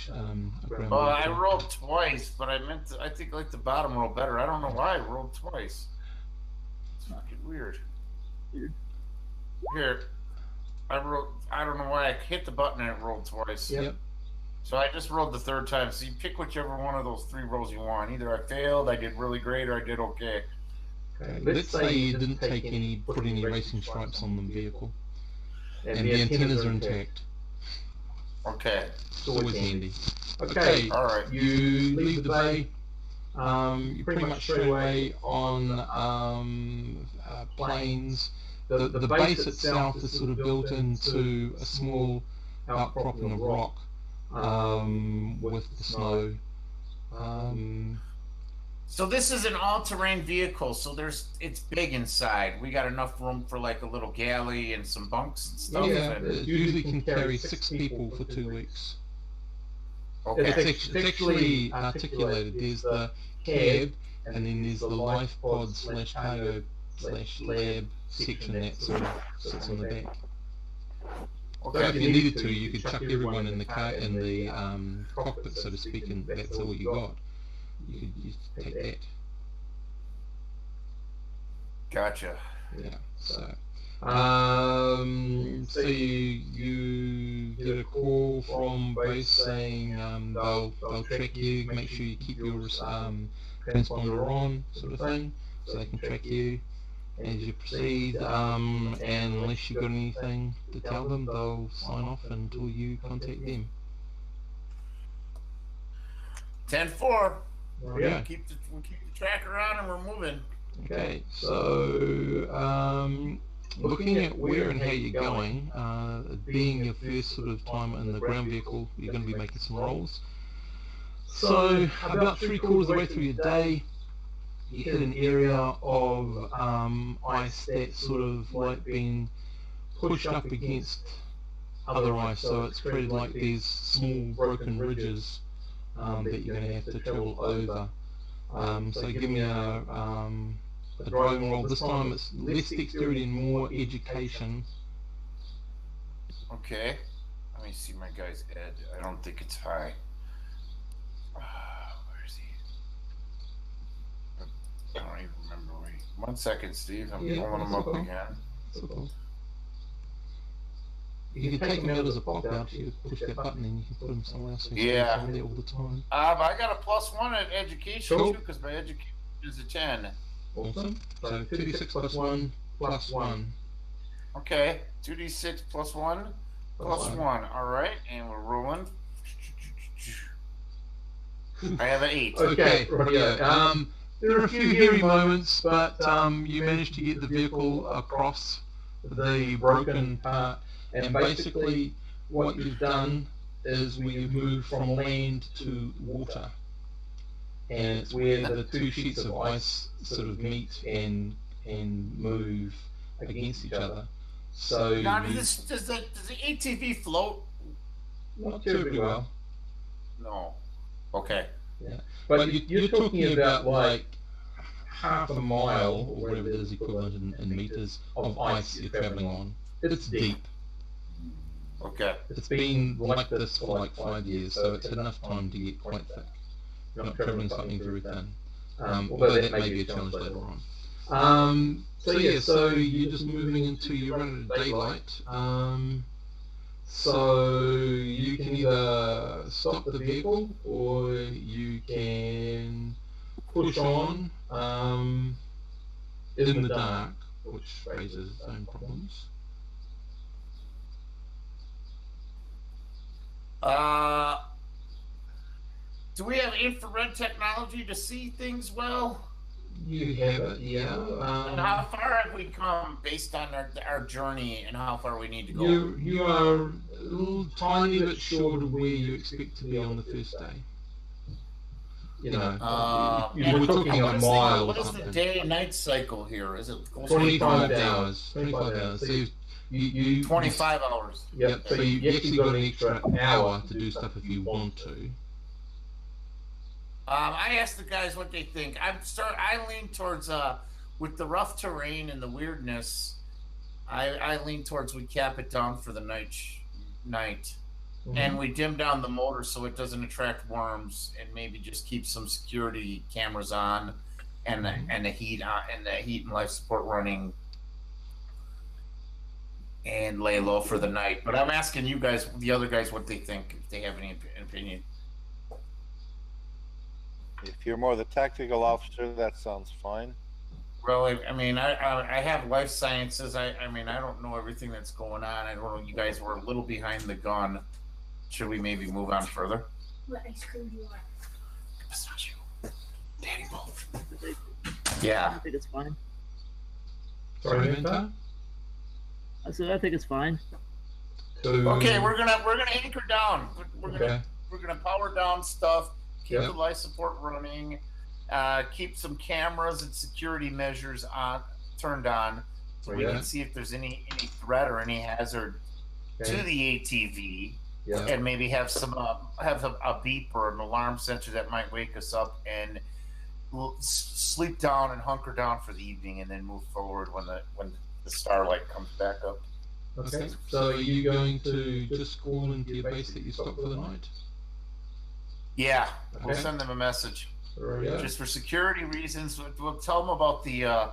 Speaker 1: ground.
Speaker 2: Well, I
Speaker 1: vehicle.
Speaker 2: rolled twice, but I think I like the bottom roll better. I don't know why I rolled twice. It's fucking weird. Here, I don't know why I hit the button and it rolled twice.
Speaker 1: Yep.
Speaker 2: So I just rolled the 3rd time. So you pick whichever one of those 3 rolls you want. Either I failed, I did really great, or I did okay.
Speaker 1: Okay. Let's say you didn't put any racing stripes on the vehicle, and the antennas are intact.
Speaker 2: Okay.
Speaker 1: It's always handy. Okay.
Speaker 2: All right.
Speaker 1: You leave the bay. You're pretty much straight away on plains. The base itself is sort of built into a small outcropping of rock with the snow.
Speaker 2: So this is an all-terrain vehicle. So it's big inside. We got enough room for like a little galley and some bunks and stuff.
Speaker 1: Yeah, it usually can carry 6 people for 2 weeks.
Speaker 2: Okay.
Speaker 1: It's actually articulated. There's the cab, and then there's the life pod / cargo / lab section that sort of sits on the back. But if you needed to, you could chuck everyone in the car, in the cockpit, so to speak, and that's all you got. You could just take that.
Speaker 2: Gotcha.
Speaker 1: Yeah. So you get a call from base saying they'll track you, make sure you keep your transponder on, sort of thing, so they can track you as you proceed. And unless you've got anything to tell them, they'll sign off until you contact them.
Speaker 2: 10-4.
Speaker 1: Yeah.
Speaker 2: Keep the tracker on and we're moving.
Speaker 1: Okay, so looking at where and how you're going, being your first sort of time in the ground vehicle, you're going to be making some rolls. So about 3/4 of the way through your day, you hit an area of ice that's sort of like being pushed up against other ice, so it's created like these small broken ridges that you're going to have to travel over. So give me a driving roll. This time it's less dexterity and more education.
Speaker 2: Okay. Let me see my guy's ed. I don't think it's high. Where is he? I don't even remember where he... 1 second, Steve. I'm pulling him up again.
Speaker 1: Okay. You can take him out as a pop-out. You push that button and you can put him somewhere else. So
Speaker 2: Yeah.
Speaker 1: on there all the time.
Speaker 2: But I got a +1 at education
Speaker 1: Cool.
Speaker 2: too, because my education is a 10.
Speaker 1: Awesome. So 2d6 plus 1 plus 1.
Speaker 2: Okay. 2d6 plus 1 plus 1. All right, and we're rolling. I have an 8.
Speaker 1: Okay. Yeah. There are a few hairy moments, but you managed to get the vehicle across the broken part. And basically, what you've done is we've moved from land to water, and it's where the two sheets of ice sort of meet and move against each other. So
Speaker 2: Now, does the ATV float?
Speaker 1: not terribly well.
Speaker 2: No. Okay.
Speaker 1: Yeah, but you're talking about like half a mile or whatever it is equivalent in meters of ice you're traveling on. It's deep.
Speaker 2: Okay.
Speaker 1: It's been like this for like 5 years, so it's had enough time to get quite thick. You're not travelling something very thin. Although that may be a challenge later on. So you're just moving into your run of daylight. So you can either stop the vehicle or you can push on in the dark, which raises its own problems.
Speaker 2: Do we have infrared technology to see things well?
Speaker 1: You have it, yeah.
Speaker 2: And how far have we come based on our journey and how far we need to go?
Speaker 1: You are a little tiny bit short of where you expect to be on the first day. You know, we're talking a mile or
Speaker 2: what is
Speaker 1: something.
Speaker 2: the day and night cycle here? Is it
Speaker 1: 25 hours. 25 hours. So you
Speaker 2: 25 hours.
Speaker 1: Yep. So you actually got an extra hour to do stuff if you want to.
Speaker 2: I asked the guys what they think. I lean towards with the rough terrain and the weirdness. I lean towards we cap it down for the night, mm-hmm. And we dim down the motor so it doesn't attract worms, and maybe just keep some security cameras on, and the heat on, and the heat and life support running, and lay low for the night. But I'm asking you guys, the other guys, what they think, if they have any opinion.
Speaker 3: If you're more the tactical officer, that sounds fine.
Speaker 2: Well, I mean, I have life sciences. I mean, I don't know everything that's going on. I don't know. You guys were a little behind the gun. Should we maybe move on further?
Speaker 5: What ice cream do you want?
Speaker 2: It's not you. Daddy both.
Speaker 4: I
Speaker 2: Yeah.
Speaker 4: think it's fine.
Speaker 1: Sorry, Minta?
Speaker 4: I said I think it's fine.
Speaker 2: Okay, we're gonna anchor down. We're gonna power down stuff. Keep the life support running. Keep some cameras and security measures turned on, so we can see if there's any threat or any hazard to the ATV.
Speaker 1: Yeah.
Speaker 2: And maybe have some have a beep or an alarm sensor that might wake us up, and we'll sleep down and hunker down for the evening, and then move forward when the starlight comes back up.
Speaker 1: Okay. So are you going to just call into your base that you stopped for the night?
Speaker 2: Yeah, we'll
Speaker 1: Okay.
Speaker 2: send them a message.
Speaker 1: Rightio.
Speaker 2: Just for security reasons, we'll tell them about the.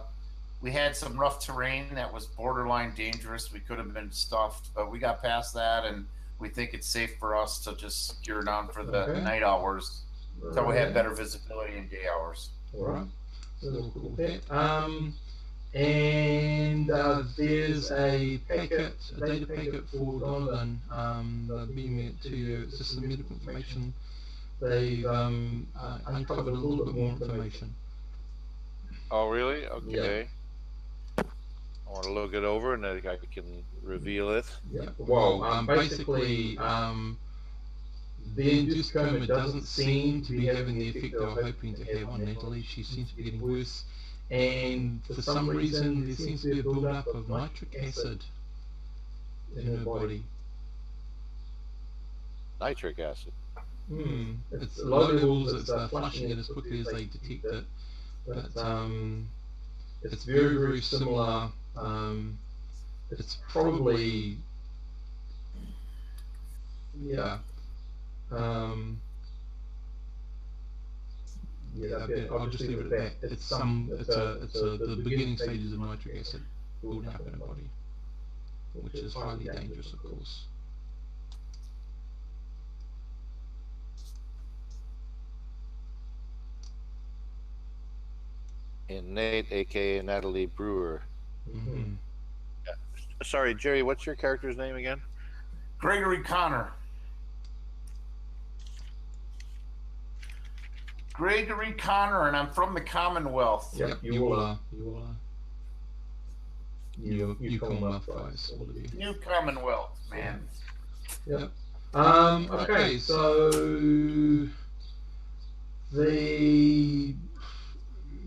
Speaker 2: We had some rough terrain that was borderline dangerous. We could have been stuffed, but we got past that, and we think it's safe for us to just secure down for the
Speaker 1: Okay.
Speaker 2: night hours until we have
Speaker 1: Rightio.
Speaker 2: better visibility in day hours.
Speaker 1: All right. So we'll cool with that. And there's a packet, a data packet for Donovan. They'll beam it to you. It's just some medical information. They've uncovered a little bit more information.
Speaker 3: Oh, really? Okay. I want to look it over and then I can reveal it.
Speaker 1: Yeah. Well, basically, the induced coma doesn't seem to be having the effect they were hoping to have on Natalie. She seems to be getting worse. And for some reason, there seems to be a build-up of nitric acid in her body.
Speaker 3: Nitric acid.
Speaker 1: It's low levels. It's flushing it as quickly as they detect it. But it's very, very similar. It's probably, yeah. I'll just leave it at that. It's the beginning stages of nitric acid building up in her body, which is highly dangerous, of course.
Speaker 3: And Nate, aka Natalie Brewer.
Speaker 1: Mm-hmm.
Speaker 3: Sorry, Jerry, what's your character's name again?
Speaker 2: Gregory Connor. Gregory Connor, and I'm from the Commonwealth.
Speaker 1: Yep, you all are. You Commonwealth guys, all of you.
Speaker 2: New Commonwealth, man.
Speaker 1: Yep. Okay, so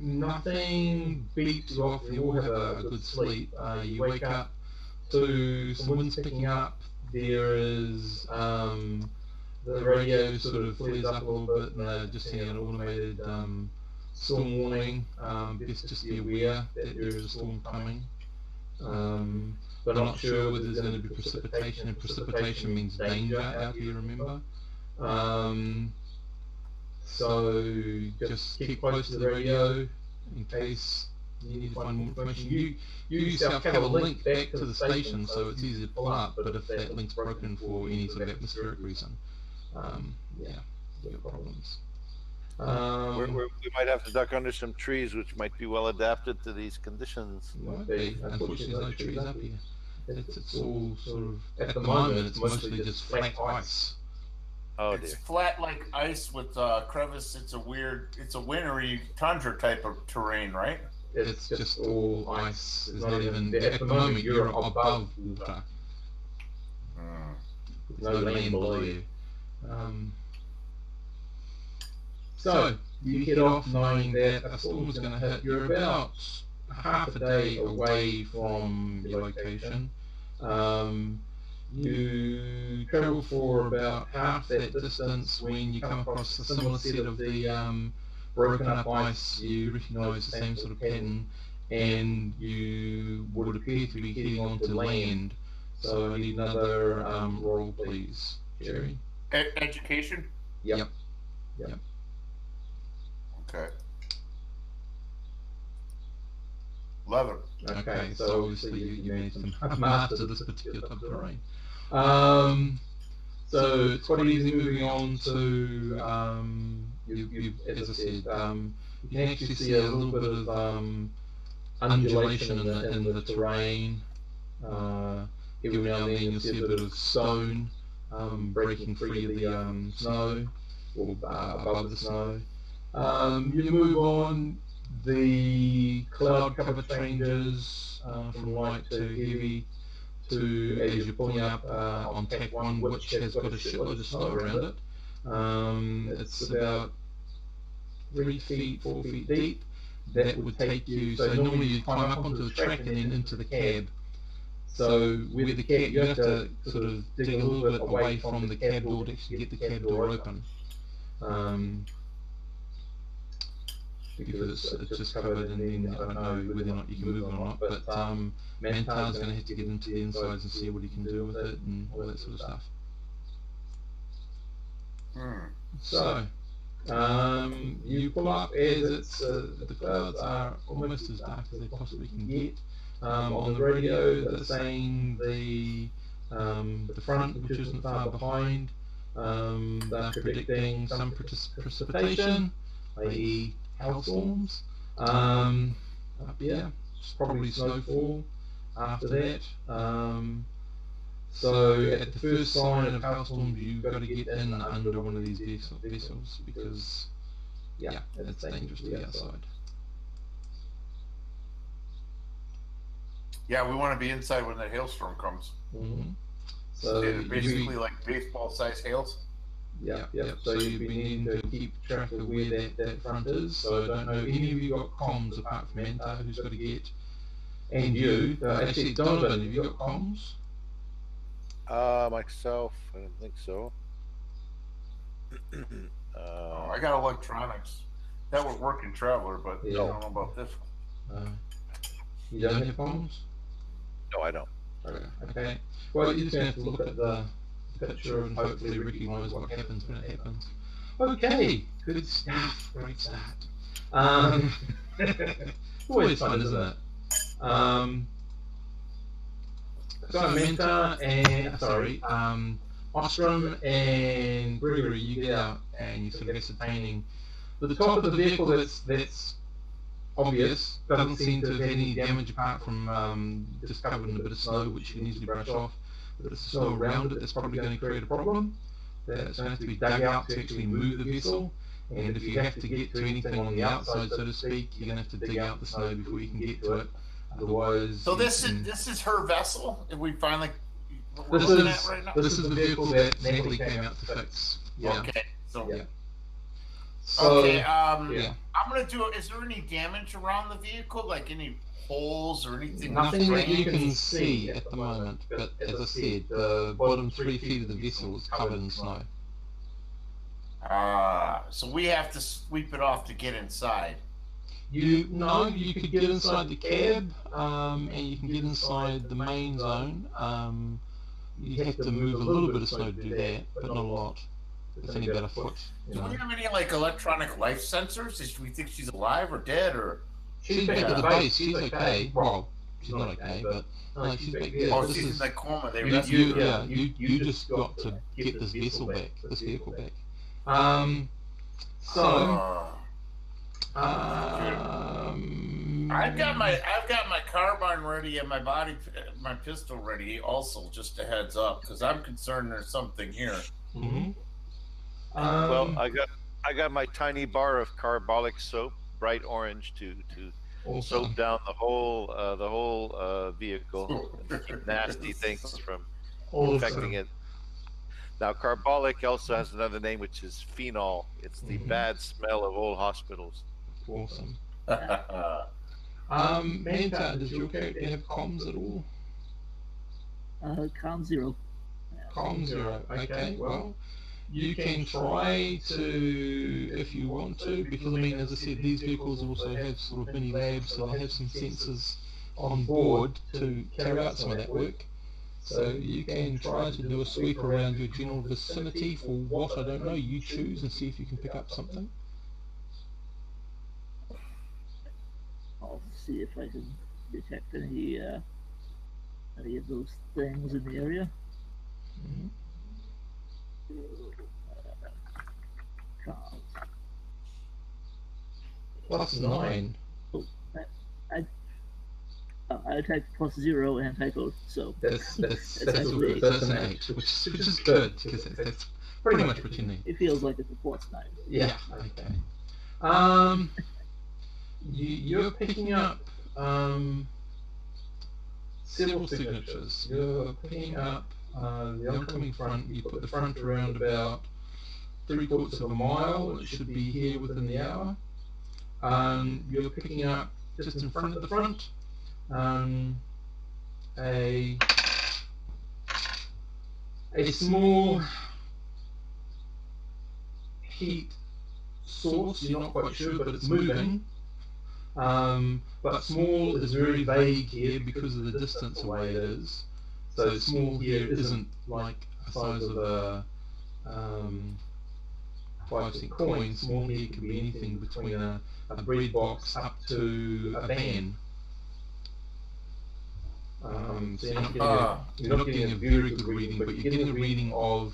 Speaker 1: nothing beats you off. You all have a good sleep. You wake up to some winds picking up. There is the radio sort of flares up a little bit, and they're just sending an automated storm warning. Best just be aware that there is a storm coming. But not sure whether there's going to be precipitation, and precipitation means danger out here, remember? So just keep close to the radio in case you need to find more information. You yourself have a link back to the station, so it's easy to pull up, but if that link's broken for any sort of atmospheric reason, yeah, you've got problems.
Speaker 3: We might have to duck under some trees, which might be well adapted to these conditions.
Speaker 1: Might be. Unfortunately, there's no trees up here. It's all sort of, at the moment, it's mostly just flat ice.
Speaker 3: Oh
Speaker 2: It's
Speaker 3: dear.
Speaker 2: flat like ice with crevice. It's a wintry tundra type of terrain, right?
Speaker 1: It's just all ice. There's not even, at the moment, you're above water. There's no land below you. So, you head off knowing that a storm is going to hit. You're about half a day away from your location. You travel for about half that distance when you come across a similar set of the broken up ice. You recognise the same sort of pattern, and you would appear to be heading onto land. So I need another roll, please, Jerry.
Speaker 2: Education?
Speaker 1: Yep.
Speaker 2: Okay. 11.
Speaker 1: Okay, so obviously you managed to master this particular type of terrain. So it's quite easy moving on to, as I said, you can actually see a little bit of undulation in the terrain. Every now and then you'll see a bit of stone breaking free of the snow, or above the snow. You move on, the cloud cover changes from light to heavy to, as you're pulling up on tack 1, which has got a shitload of snow around it. It's about 3 feet, 4 feet deep. That would take you, so normally you climb up onto the track and then into the cab. So where the cab, you have to sort of dig a little bit away from the cab door to actually get the cab door open. because it's just covered, and then I don't know whether or not you can move it or not. But Mantar's going to have to get into the insides and see what he can do with it and all that sort of stuff. So, you pull up as it's the clouds are almost as dark as they possibly can get. On the radio, they're saying the front, which isn't far behind, they're predicting some precipitation, i.e. hailstorms. Up here, probably snowfall after that. So at the first sign of hailstorms, you've got to get in under one of these vessels because, yeah, it's dangerous to be outside.
Speaker 2: Yeah, we want to be inside when the hailstorm comes.
Speaker 1: So
Speaker 2: basically like baseball-sized hails.
Speaker 1: Yeah. So you've been needing to keep track of where that front is. So I don't know, any of you got comms apart from Mantar, who's got to get, and you. Actually, Donovan, have you got comms?
Speaker 3: Myself, I don't think so.
Speaker 2: I got electronics. That would work in Traveler, but I don't know about this one.
Speaker 1: You don't have comms?
Speaker 3: No, I don't.
Speaker 1: Okay. Well, you're just going to have to look at the picture and hopefully recognise what happens when it happens. Okay, good start, great start. Always fun, isn't it? So Mantar and Ostrom and Gregory, you get out and you're sort of ascertaining the top of the vehicle that's obvious, doesn't seem to have had any damage apart from just covered in a bit of snow, which you can easily brush off. But it's the snow around it that's probably going to create a problem. That's going to have to be dug out to actually move the vessel. And if you have to get to anything on the outside, so to speak, you're going to have to dig out the snow before you can get to it. Otherwise,
Speaker 2: so this is her vessel. If we finally,
Speaker 1: this is the vehicle that Natalie came out to fix. Yeah.
Speaker 2: Okay. So.
Speaker 1: Yeah. So,
Speaker 2: okay. I'm gonna do. Is there any damage around the vehicle, like any holes or anything?
Speaker 1: Nothing that you can see at the moment. But as I said, the bottom 3 feet of the vessel is covered in snow.
Speaker 2: So we have to sweep it off to get inside.
Speaker 1: You could get inside the cab, and you can get inside the main zone. You have to move a little bit of snow to do that, but not a lot. It's only about a foot.
Speaker 2: Do we have any like electronic life sensors? Do we think she's alive or dead or?
Speaker 1: She's back at the base. She's okay. Well, she's not okay, but she's back there.
Speaker 2: Oh, she's in the coma.
Speaker 1: You just got to get this vehicle back. This vehicle back.
Speaker 2: I've got my carbine ready and my pistol ready. Also, just a heads up, because I'm concerned there's something here.
Speaker 3: Well, I got my tiny bar of carbolic soap, bright orange, to soap down the whole vehicle and keep nasty things from infecting it. Now, carbolic also has another name, which is phenol. It's the bad smell of old hospitals.
Speaker 1: Awesome. Mantar, does your character have comms at all?
Speaker 4: Comm 0.
Speaker 1: Comm 0. Okay, well, you can try to, if you want to, because I mean, as I said, these vehicles also have sort of mini labs, so they have some sensors on board to carry out some of that work. So you can try to do a sweep around your general vicinity for what, I don't know, you choose and see if you can pick up something.
Speaker 4: I'll see if I can detect any of those things in the area.
Speaker 1: +9.
Speaker 4: Oh, I attacked +0 and typoed, so
Speaker 1: that's all good. That's an 8, which is good because that's pretty much what you need.
Speaker 4: It feels like it's a +9.
Speaker 1: Yeah. Okay. You're picking up several signatures. You're picking up the oncoming front. You put the front around about 3/4 of a mile. It should be here within the hour. You're picking up just in front of the front a small heat source, you're not quite sure, but it's moving. But small is very vague here because of the distance away it is. So small here isn't like the size of a 5-cent coin. Small here could be anything between a bread box up to a van. So you're not getting a very good reading, but you're getting a reading of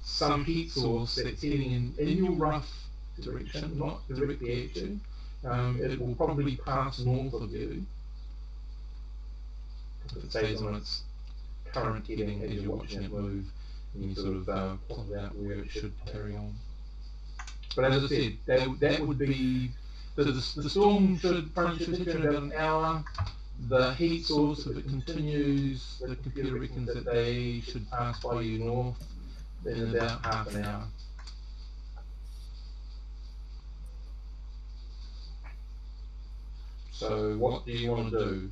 Speaker 1: some heat source that's heading in your rough direction, not directly at you. It will probably pass north of you if it stays on its current heading as you're watching it move, and you sort of plot it out where it should carry on. But as I said, that would be, so the storm should hit you in about an hour. The heat source, if it continues, the computer reckons that they should pass by you north in about half an hour. So what do you want to do?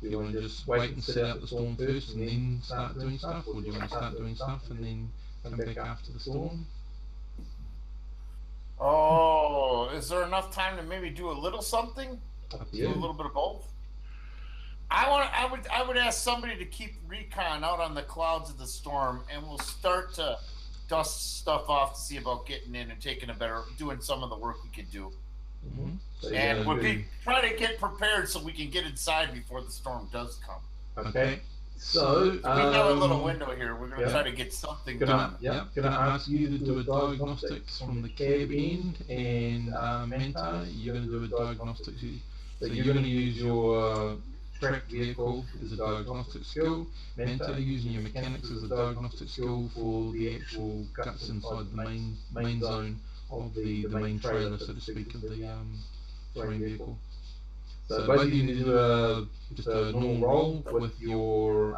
Speaker 1: Do you want to just wait and set out the storm first and then start doing stuff, or do you want to start doing stuff and then come back after the storm?
Speaker 2: Oh, is there enough time to maybe do a little something? Do a little bit of both? I would ask somebody to keep recon out on the clouds of the storm, and we'll start to dust stuff off to see about getting in and doing some of the work we could do.
Speaker 1: Mm-hmm. So
Speaker 2: and we'll try to get prepared so we can get inside before the storm does come.
Speaker 1: Okay. So
Speaker 2: we have a little window here. We're going to try to get something done.
Speaker 1: Going to ask you to do a diagnostics from the cab end, and Manta, you're going to do a diagnostics. So you're going to use your tracked vehicle as a diagnostic skill. Manta using your mechanics as a diagnostic skill for the actual guts inside the main zone of the main trailer, so to speak, of the terrain vehicle. So both of you need to do just a normal roll with your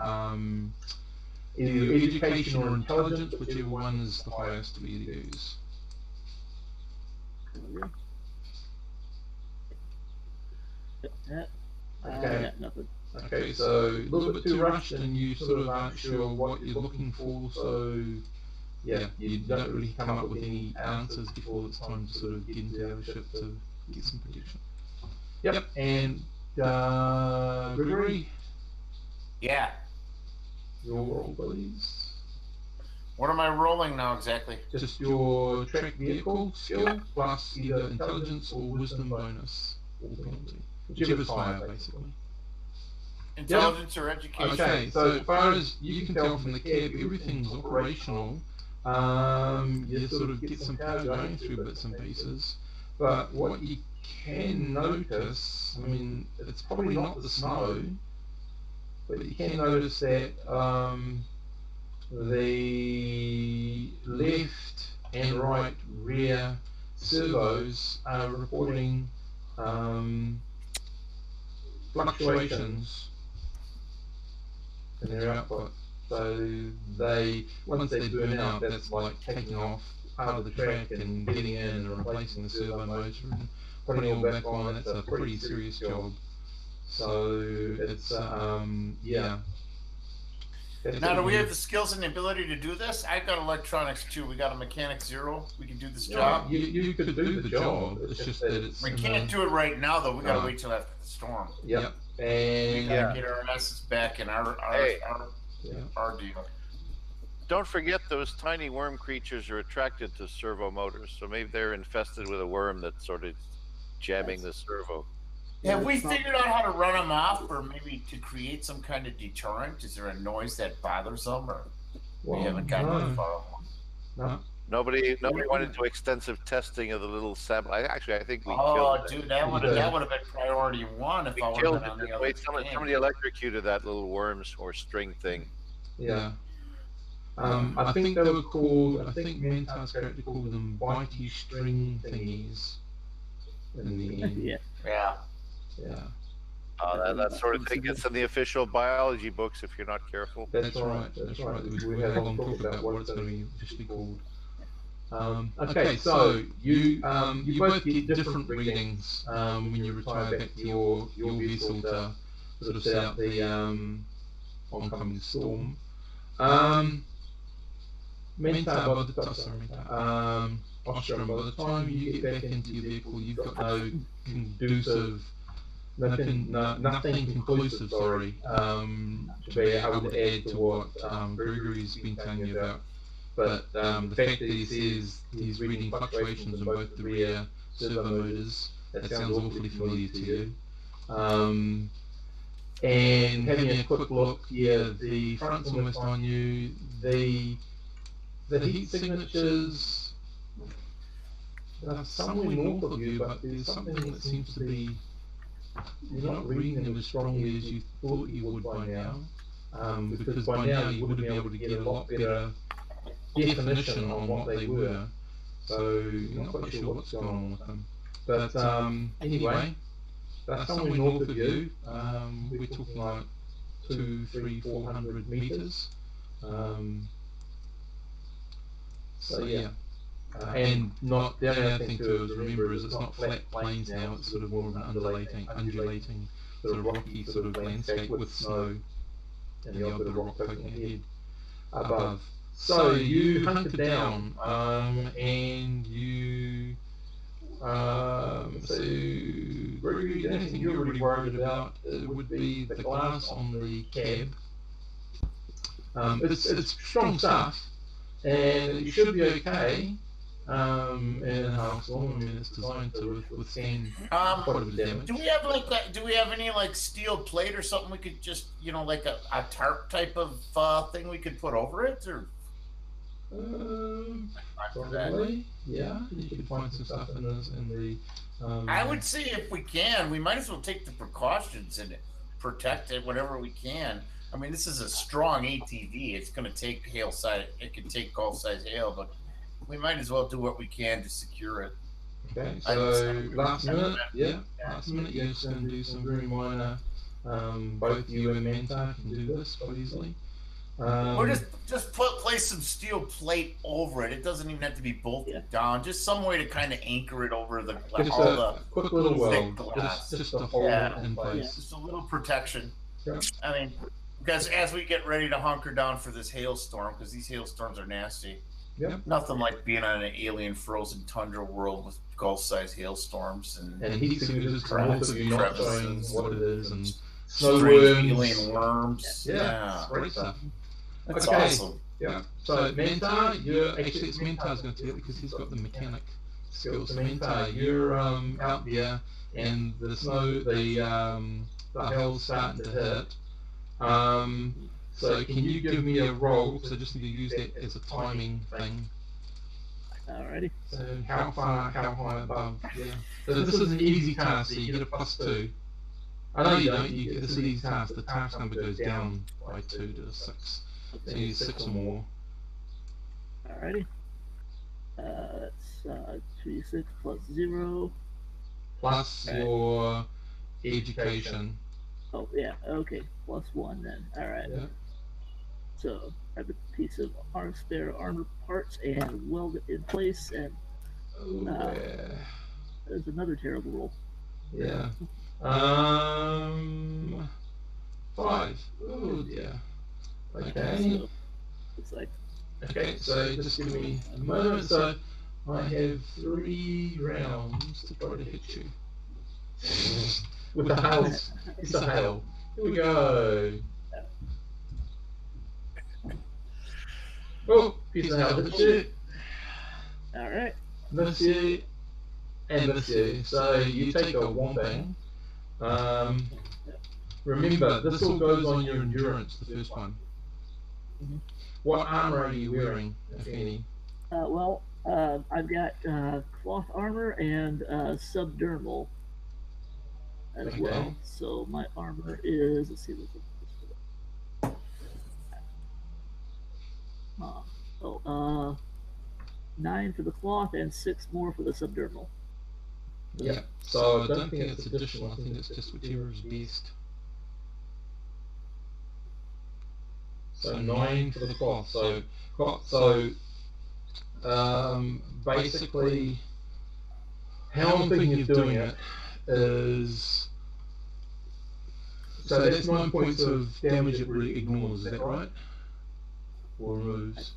Speaker 1: either your education or intelligence, whichever one is the highest for you to use. Okay. Okay, so a little bit too rushed, and you sort of aren't sure what you're looking for, so yeah, you don't really come up with any answers before it's time to sort of get into the other ship to get some protection. Yep, and Gregory?
Speaker 2: Yeah.
Speaker 1: Your roll, please.
Speaker 2: What am I rolling now exactly?
Speaker 1: Just your track vehicle skill plus either intelligence or wisdom bonus or penalty. Whichever's higher, basically.
Speaker 2: Intelligence or education?
Speaker 1: Okay, so as far as you can tell from the cab, everything's operational. You sort of get some power going through bits and pieces. But what you can notice, I mean, it's probably not the snow, but you can notice that the left and right rear servos are reporting fluctuations in their output. So once they burn out, that's like taking off part of the track and getting in and replacing the servo motor and putting it all back on. That's a pretty serious job. So it's yeah.
Speaker 2: Now, do we have the skills and the ability to do this? I've got electronics too. We got a mechanic 0. We can do this job.
Speaker 1: You could do the job. It's just that it's.
Speaker 2: We can't do it right now, though. We gotta wait till after the storm.
Speaker 1: Yep. And
Speaker 2: we gotta get our asses back in our deal.
Speaker 3: Don't forget, those tiny worm creatures are attracted to servo motors, so maybe they're infested with a worm that's sort of jamming the servo.
Speaker 2: Have we figured out how to run them off, or maybe to create some kind of deterrent? Is there a noise that bothers them, or we haven't gotten far?
Speaker 1: No.
Speaker 3: Nobody went into extensive testing of the little sample. I think we killed
Speaker 2: Oh, dude, that would have been priority 1 if I would have been on the other team.
Speaker 3: Somebody electrocuted that little worms or string thing.
Speaker 1: Yeah. I think they were called, I think Mantar's character called them bitey string thingies in the end.
Speaker 2: Yeah.
Speaker 3: That sort of thing gets in the official biology books if you're not careful.
Speaker 1: That's right. We had a long talk about what it's going to be officially called. Okay, so you both get different readings when you retire back to your vessel to sort of set out the oncoming storm. Ostrom, by the time you get back into your vehicle, you've got no conducive, nothing conclusive, sorry, to be able to add to what Gregory's been telling you about. But the fact that he says he's reading fluctuations in both the rear servo motors, that sounds awfully familiar to you. And having a quick look, yeah, the front's almost on you. The heat signatures are somewhere north of you, but there's something that seems to be, you're not reading them as strongly as you thought you would by now. Because by now you would have been able to get a lot better definition on what they were. So you're not quite sure what's going on with them. But anyway, they're somewhere north of you. We're talking like 200, 300, 400 meters. So yeah, and not the only other thing to remember is it's not flat plains now. It's sort of more of an undulating, sort of rocky sort of landscape with snow and the odd bit of rock poking ahead above. So you hunker down, and you. So Gregory, the only thing you're really worried about would be the glass on the cab. It's strong stuff, and it should be okay in a hailstorm. I mean, it's designed to withstand quite a bit of damage.
Speaker 2: Do we have like that? Do we have any like steel plate or something we could just, like a tarp type of thing we could put over it, or?
Speaker 1: Probably, yeah. You could find some stuff in the.
Speaker 2: I would say if we can, we might as well take the precautions and protect it whatever we can. I mean, this is a strong ATV. It's going to take hail size. It can take golf size hail, but we might as well do what we can to secure it.
Speaker 1: Okay, so last minute, last minute you're just going to do some very minor. Both you and Manta can do this quite easily.
Speaker 2: Or just place some steel plate over it. It doesn't even have to be bolted down. Just some way to kind of anchor it over the
Speaker 1: quick little weld,
Speaker 2: glass.
Speaker 1: Just to hold it in place.
Speaker 2: Yeah, just a little protection.
Speaker 1: Yeah.
Speaker 2: I mean, because as we get ready to hunker down for this hailstorm, because these hailstorms are nasty.
Speaker 1: Yep.
Speaker 2: Nothing like being on an alien frozen tundra world with golf-sized hailstorms and
Speaker 1: heat signatures north of you not showing what it is, and
Speaker 2: snow
Speaker 1: worms,
Speaker 2: alien worms.
Speaker 1: Yeah. Great stuff.
Speaker 2: That's
Speaker 1: okay.
Speaker 2: awesome.
Speaker 1: Yeah. So Manta, it's Manta's going to do it because he's got the mechanic skills. So Manta, you're out there, and the snow, the hail's starting to hit. So can you give me a roll? So I just need to use that as a timing thing.
Speaker 4: Alrighty.
Speaker 1: So how high above? Yeah. So this is an easy task. So you get a +2. I know you don't. You get this easy task. The task number goes down by 2 to 6. So you need 6 or more.
Speaker 4: Alrighty. That's 2d6 plus 0.
Speaker 1: Plus your education.
Speaker 4: Oh, yeah, okay. Plus 1 then. Alright.
Speaker 1: Yeah.
Speaker 4: So, grab a piece of spare armor parts and weld it in place, and there's another terrible roll.
Speaker 1: Yeah. 5. Oh, yeah. Okay.
Speaker 4: So, it's like...
Speaker 1: Okay, so just give me a moment. So I have 3 rounds to try to hit you. With the hail. It's a hail. Here we go. Oh, piece of hail hits you.
Speaker 4: Alright.
Speaker 1: Miss you. And miss you. So you take a whomping. Remember, this all goes on your endurance, the first one.
Speaker 4: Mm-hmm.
Speaker 1: What armor are you wearing, if any?
Speaker 4: I've got cloth armor and subdermal as well. So my armor is, let's see what's this. 9 for the cloth and 6 more for the subdermal.
Speaker 1: Yeah. So I don't think it's additional. I think it's just whichever is best. So 9 for the cloth. So basically, how I'm thinking of doing it is, so that's 9 points of damage it ignores. Is that right? Or removes?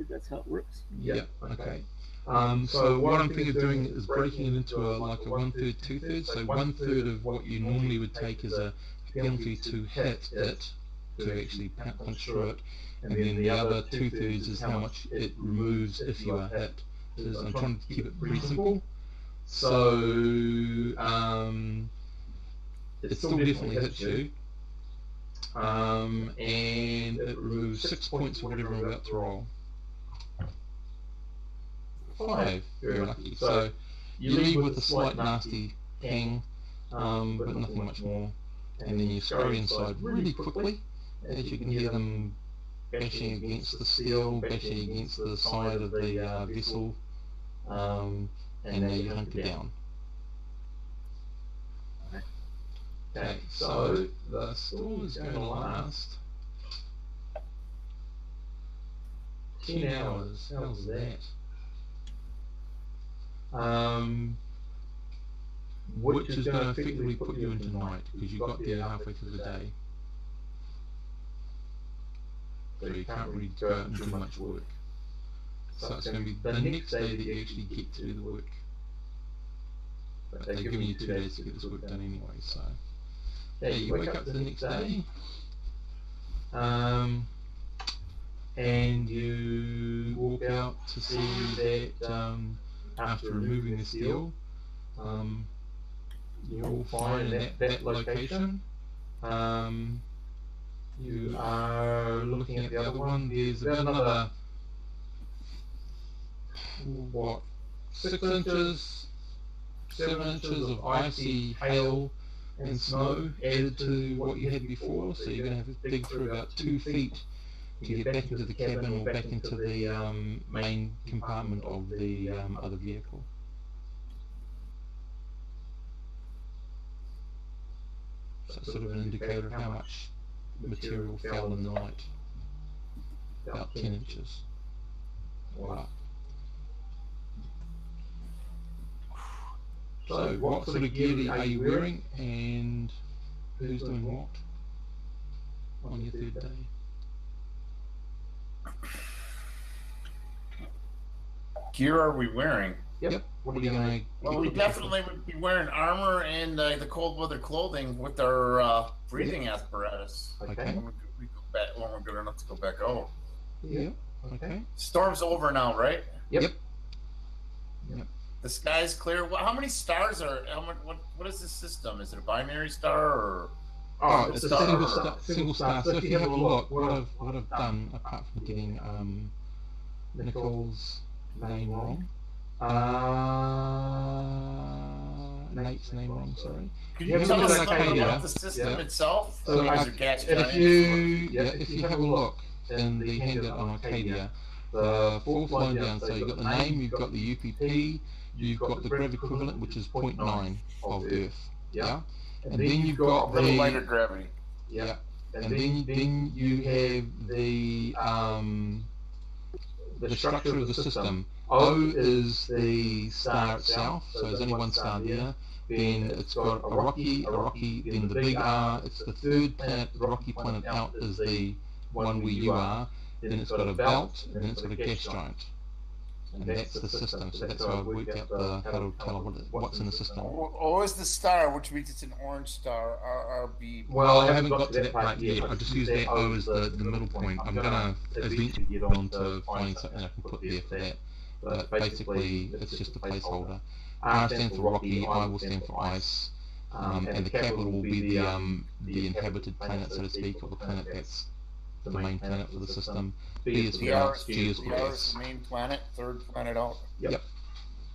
Speaker 4: That's how it works.
Speaker 1: Yeah. Okay. So what I'm thinking of doing is breaking it into like a 1/3, 2/3. So 1/3 of what you normally would take as a penalty to hit it, to actually punch through it, and then the other 2/3 is how much it removes if you are hit. So I'm trying to keep it pretty simple. So it still definitely hits you, and it removes 6 points for whatever I'm about to roll. 5, very lucky. So you leave with a slight nasty ping, but nothing much more. And then you scurry inside really quickly, as you can hear them bashing against the steel, bashing against the side of the vessel, and now you hunker down. Okay, so the storm is going to last 10 hours. How's that? Which is going to effectively put you into night, because you got there halfway through the day. So you can't really go out and do much work. So it's going to be the next day that you actually get to do the work. But they've given you 2 days to get this work done anyway, so... Yeah, you wake up the next day, and you walk out to see that after removing the steel, you're all fine in that location. You are looking at the other one. There's about another, what, 6 inches, 7 inches of icy hail and snow added to what you had before, so you're going to have to dig through about 2 feet to get back into the cabin or back into the main compartment of the other vehicle. So it's sort of an indicator of how much material fell in the night. About 10 inches. Wow. So what sort of gear are you wearing, and who's doing what on your 3rd day?
Speaker 2: Gear are we wearing?
Speaker 1: Yep. What are you going to...
Speaker 2: Well, we definitely would be wearing armor and the cold weather clothing with our breathing apparatus.
Speaker 1: Okay.
Speaker 2: When we're good enough to go back out.
Speaker 1: Yeah. Okay.
Speaker 2: Storm's over now, right?
Speaker 1: Yep.
Speaker 2: The sky's clear. How many stars are? What is this system? Is it a binary star or?
Speaker 1: Oh, it's a single star. So if you have a look, what I've done, apart from getting Nicole's name wrong, Nate's name wrong, sorry.
Speaker 2: Can you tell us something about the system itself?
Speaker 1: So if you have a look in the handout on Arcadia, the 4th line down, so you've got the name, you've got the UPP, you've got the grav equivalent, which is 0.9 of Earth. Yeah. And then you've got
Speaker 2: a little lighter gravity.
Speaker 1: Yeah. And then you have the structure of the system. O is the star itself, so there's only 1 star there. Then it's got a rocky, then the big R, it's the 3rd planet, the rocky planet out is the one where you are. Then it's got a belt, and then it's got a gas giant. And that's the system, so that's how I worked out how to tell what's in the system.
Speaker 2: O is the star, which means it's an orange star, RRB.
Speaker 1: Well, I haven't got to that part yet. I just used that O as the middle point. I'm going to eventually get on to finding something I can put there for that. But basically, it's just a placeholder. R stands for rocky, I will stand for ice, and the capital will be the inhabited planet, so to speak, or the planet that's the main planet for the system. B is for gas, G is for
Speaker 2: BR
Speaker 1: gas.
Speaker 2: is the main planet, 3rd planet out.
Speaker 1: Yep.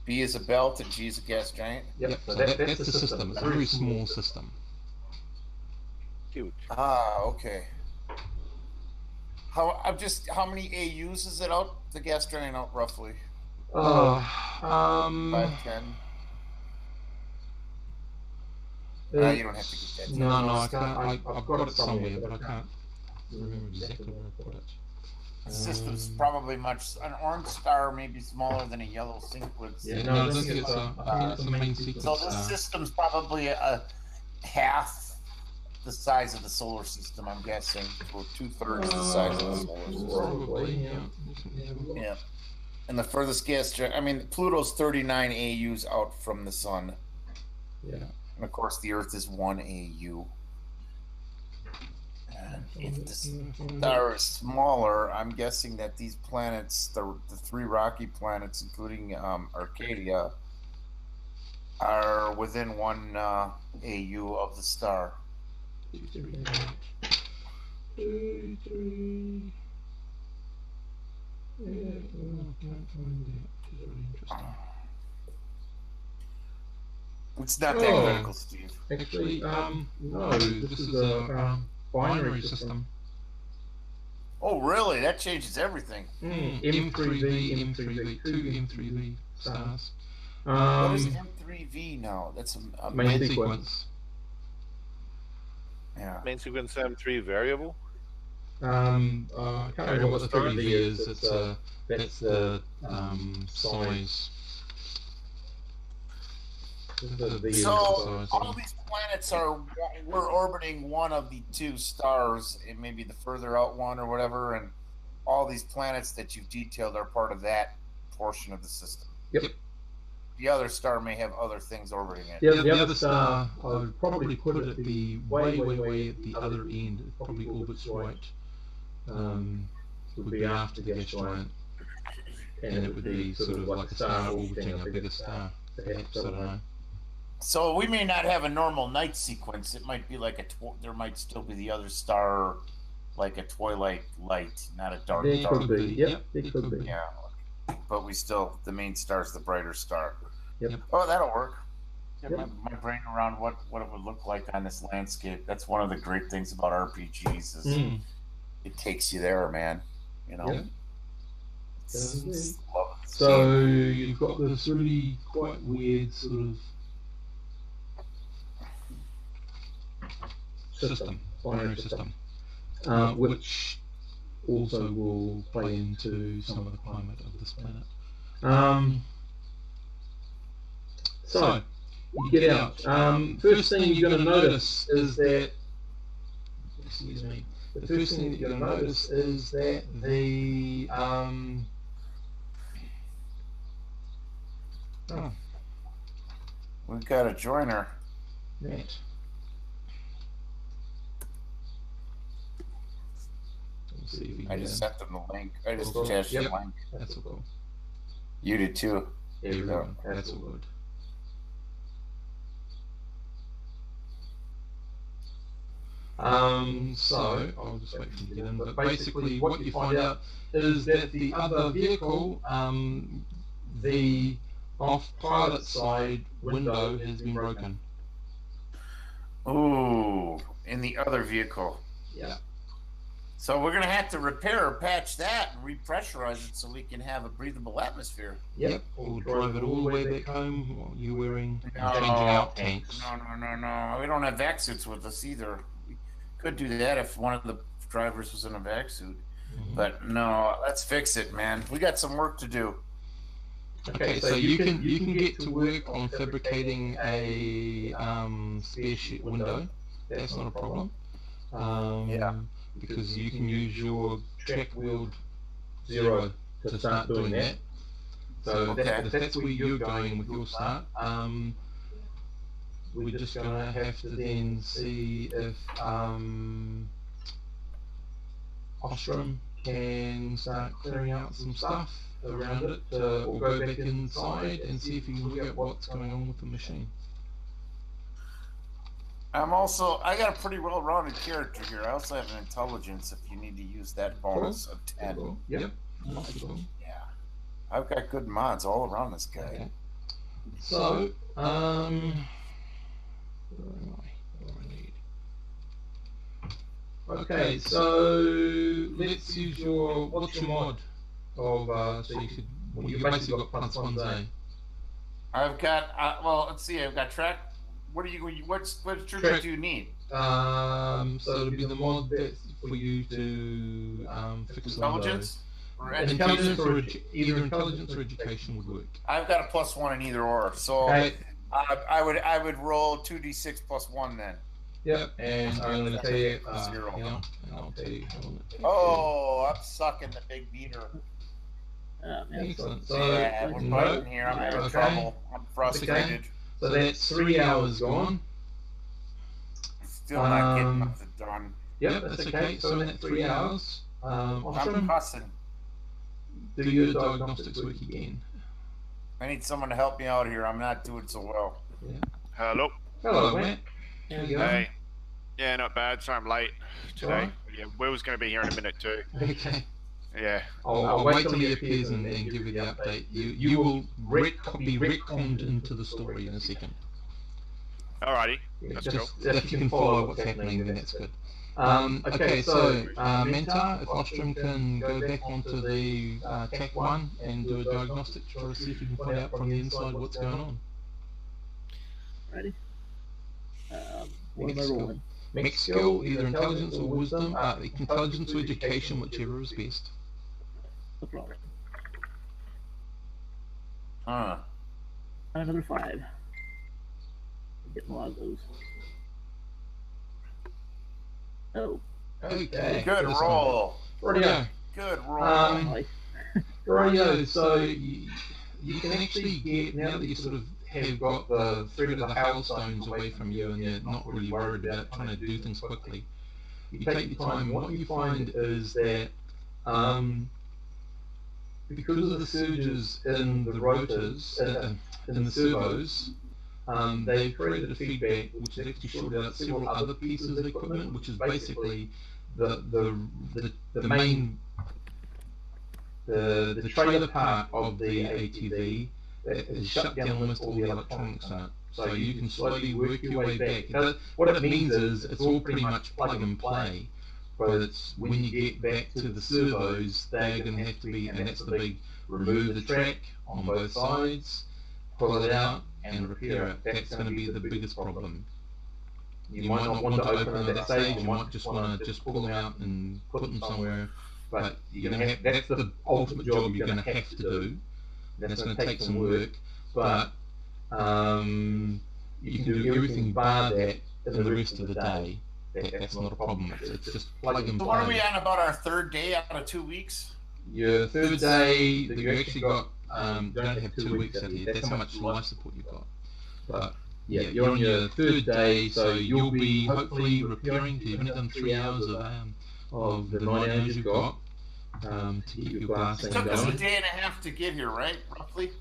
Speaker 2: B is a belt, and G is a gas giant.
Speaker 1: Yep. So that's the system. It's a very small system.
Speaker 3: Huge.
Speaker 2: Okay. How many AUs is it out? The gas giant out roughly. 5, 10. You don't have to get that.
Speaker 1: No, I can't. I've got it somewhere, but I can't remember exactly where I put it.
Speaker 2: The system's probably an orange star, maybe smaller than a yellow sequence.
Speaker 1: Yeah, no, I think it's a main sequence.
Speaker 2: So this system's probably a half the size of the solar system, I'm guessing, or 2/3 the size of the solar system.
Speaker 1: Probably, yeah.
Speaker 2: Yeah. And the furthest gas jet, I mean, Pluto's 39 AUs out from the sun.
Speaker 1: Yeah.
Speaker 2: And of course, the Earth is 1 AU. And if the star is smaller, I'm guessing that these planets, the 3 rocky planets, including Arcadia, are within 1 AU of the star.
Speaker 1: 2, 3. Yeah, I can't find it. Which is really interesting.
Speaker 2: It's not that critical, Steve.
Speaker 1: Actually, no, this is a binary system.
Speaker 2: Oh, really? That changes everything.
Speaker 1: M3V, M3V, 2 M3V stars.
Speaker 2: What is M3V now? That's a
Speaker 1: main sequence.
Speaker 2: Yeah.
Speaker 3: Main sequence M3 variable.
Speaker 1: I can't remember what the 3V is. It's that's the size.
Speaker 2: So all these planets we're orbiting one of the 2 stars, and maybe the further out one or whatever, and all these planets that you've detailed are part of that portion of the system.
Speaker 1: Yep.
Speaker 2: The other star may have other things orbiting it.
Speaker 1: The other star, I would probably put it at the way at the other end. It probably orbits right. Would be after the gas giant, and it would be sort of like a star orbiting a bigger star. Perhaps, I don't know.
Speaker 2: So we may not have a normal night sequence. It might be like there might still be the other star, like a twilight light, not a dark
Speaker 1: There
Speaker 2: star.
Speaker 1: could be. Yep, there could be.
Speaker 2: Yeah, but the main star's the brighter star.
Speaker 1: Yep.
Speaker 2: Oh, that'll work. Get my brain around what it would look like on this landscape. That's one of the great things about RPGs is it takes you there, man. You know.
Speaker 1: Yep.
Speaker 2: Love it.
Speaker 1: So you've got this really quite weird sort of binary system, which also will play into some of the climate of this planet. So you get out. First thing you're going to notice is that, excuse me, the first thing that you're going to notice is that the
Speaker 2: we've got a joiner.
Speaker 1: Matt.
Speaker 2: I just sent them the link. I just attached the link.
Speaker 1: That's all cool.
Speaker 2: You did too.
Speaker 1: Everyone. That's all good. So I'll just wait for you to get in. But basically, what you find out is that the other vehicle, the off-pilot side window has been broken.
Speaker 2: Ooh, in the other vehicle.
Speaker 1: Yeah.
Speaker 2: So we're gonna have to repair or patch that and repressurize it so we can have a breathable atmosphere.
Speaker 1: Yep. Or drive it all the way back home while you're wearing changing out tanks.
Speaker 2: No. We don't have vac suits with us either. We could do that if one of the drivers was in a vac suit. But no, let's fix it, man. We got some work to do.
Speaker 1: Okay, so you can get to work on fabricating a spare sheet window. That's not a problem. Because you can use your track wheel 0 to start doing that. So if that's where you're going with your start, we're just going to have to then see if Ostrom can start clearing out some stuff around it, or go back inside and see if you can look at what's going on with the machine.
Speaker 2: I got a pretty well-rounded character here. I also have an intelligence if you need to use that bonus of 10.
Speaker 1: Cool. Yep. Cool.
Speaker 2: Yeah. I've got good mods all around this guy.
Speaker 1: Okay. So, where am I? What do I need? Okay, so let's use what's your mod of, so you basically got +1A.
Speaker 2: I've got, well, let's see, I've got track. What trick do you need?
Speaker 1: So it'll be the mod that's for you to fix
Speaker 2: intelligence?
Speaker 1: Intelligence or either intelligence or education would work.
Speaker 2: I've got a +1 in either or, so
Speaker 1: okay.
Speaker 2: I would roll 2d6 +1 then.
Speaker 1: Yep, and I'm going to tell you 0. I'll tell you.
Speaker 2: Oh, I'm sucking the big beater.
Speaker 4: Man,
Speaker 1: Excellent.
Speaker 4: so-
Speaker 1: So,
Speaker 2: Yeah, we're
Speaker 1: no,
Speaker 2: fighting here. I'm having
Speaker 1: okay.
Speaker 2: trouble. I'm frustrated.
Speaker 1: So that's 3 hours gone.
Speaker 2: Still not getting nothing done.
Speaker 1: Yep, that's okay. So in that 3 hours,
Speaker 2: I'm
Speaker 1: Ostrom,
Speaker 2: cussing.
Speaker 1: do your diagnostics work again.
Speaker 2: I need someone to help me out here. I'm not doing so well.
Speaker 5: Hello.
Speaker 1: Hello, Matt. How you going?
Speaker 5: Hey. Yeah, not bad. Sorry I'm late today.
Speaker 1: Alright.
Speaker 5: Yeah, Will's going to be here in a minute too.
Speaker 1: Okay.
Speaker 5: Yeah.
Speaker 1: I'll wait till he appears and give you the update. You will be retconned into the story in a second.
Speaker 5: Alrighty. That's cool.
Speaker 1: Just if you can follow what's happening, then that's good. Okay, so Mentor, if Ostrom can go back onto the TAC 1 and do a diagnostic to try to see if you can find out from the inside what's going on.
Speaker 4: Righty. What am I rolling?
Speaker 1: Mix skill, either intelligence or wisdom, intelligence or education, whichever is best.
Speaker 4: No problem.
Speaker 2: Huh.
Speaker 4: Another 5. I'm getting a lot of those. Oh.
Speaker 1: Okay.
Speaker 2: Good roll.
Speaker 1: Rightio.
Speaker 2: Good roll.
Speaker 1: Rightio, so you can actually get, now that you sort of have got the threat of the hailstones away from you and you're not really worried about trying to do things quickly, you take your time. What you find is that because of the surges in the rotors, in the servos, they've created a feedback which has actually shorted out several other pieces of equipment, which is basically the main the trailer part of the ATV that has shut down almost all the electronics in it. So you can slowly work your way back. What it means is it's all pretty much plug and play, but it's when you get back to the servos, they're going to have to be, and that's the big remove the track on both sides, pull it out and repair it. That's going to be the biggest problem. You might not want to open it at that stage, you might just want to just pull them out and put them somewhere, but you're going to have, that's the ultimate job you're going to have to do. That's going to take some work, but you can do everything bar that in the rest of the day. That's not a problem. It's just plug and play.
Speaker 2: So what are we on about our 3rd day out of 2 weeks?
Speaker 1: Your 3rd day that you actually got, you don't have 2 weeks out here. That's how much life support you've got. But yeah, you're on your 3rd day, so you'll be hopefully repairing. You've only done 3 hours of the 9 hours you've got to get your glass thing
Speaker 2: It took us a
Speaker 1: going.
Speaker 2: day and a half to get here, right? Roughly?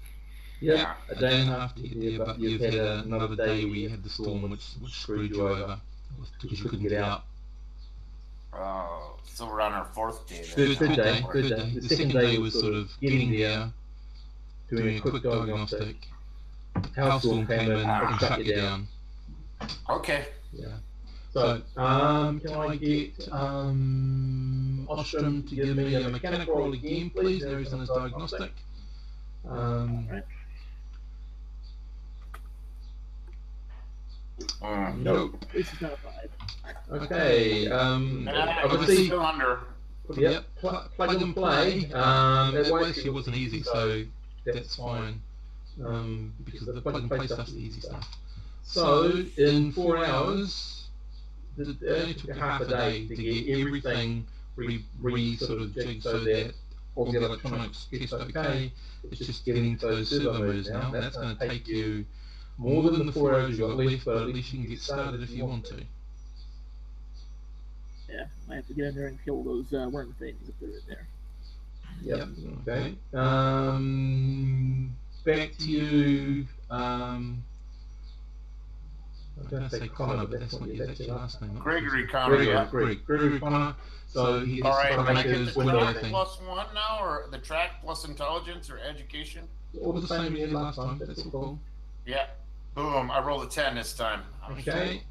Speaker 1: Yeah, a day and a half to get there, but you've had another day where you had the storm which screwed you over because you couldn't get out.
Speaker 2: Oh, so we're on our 4th day then.
Speaker 1: Third day. The second day was sort of getting there, doing a quick diagnostic. Hailstorm came in and shut you down.
Speaker 2: Okay.
Speaker 1: Yeah. So, can I get Ostrom to give me a mechanic roll again, please? Now he's on his diagnostic.
Speaker 4: Right.
Speaker 1: Nope.
Speaker 4: This is not a 5.
Speaker 1: Okay.
Speaker 2: Obviously, still under.
Speaker 1: Yep. Plug and play. That one actually wasn't easy, so that's fine. Because the plug and play stuff's the easy stuff. So in 4 hours, it only took half a day to get everything re sort of jigged so that all the electronics test okay. It's just getting to those servo modes now. That's going to take you more than the 4 hours you got left, but at least you can get started if you want to.
Speaker 4: Yeah, I have to get in there and kill those worm things if they're in there.
Speaker 1: Yep. Okay. Back to you. I'm going to say Connor, but that's not your last name.
Speaker 2: Gregory Connor, yeah.
Speaker 1: Gregory Connor. So he
Speaker 2: All right,
Speaker 1: has
Speaker 2: can
Speaker 1: to
Speaker 2: I
Speaker 1: make
Speaker 2: get
Speaker 1: his
Speaker 2: the
Speaker 1: window
Speaker 2: track
Speaker 1: thing.
Speaker 2: +1 now, or the track plus intelligence or education?
Speaker 1: All the same as you did last time. That's cool.
Speaker 2: Yeah. Boom, I rolled a 10 this time.
Speaker 1: Okay.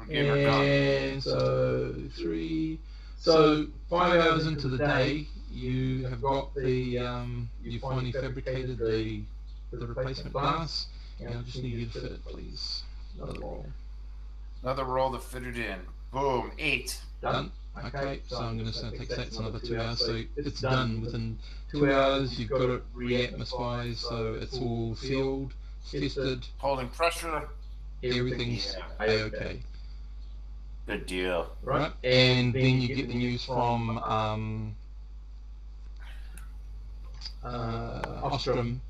Speaker 2: I'm getting her done.
Speaker 1: And so 3. So 5 hours into the day, you have got the you finally fabricated the replacement glass. And I just need you to fit it, please. Another roll.
Speaker 2: Another roll to fit it in. Boom, 8.
Speaker 1: Done. Okay, so I'm going to take that another 2 hours. So it's done within 2 hours. You've got it re-atmosphized, so it's all sealed, tested.
Speaker 2: Holding pressure.
Speaker 1: Everything's a-okay.
Speaker 2: Good deal.
Speaker 1: Right, and then you get the news from Ostrom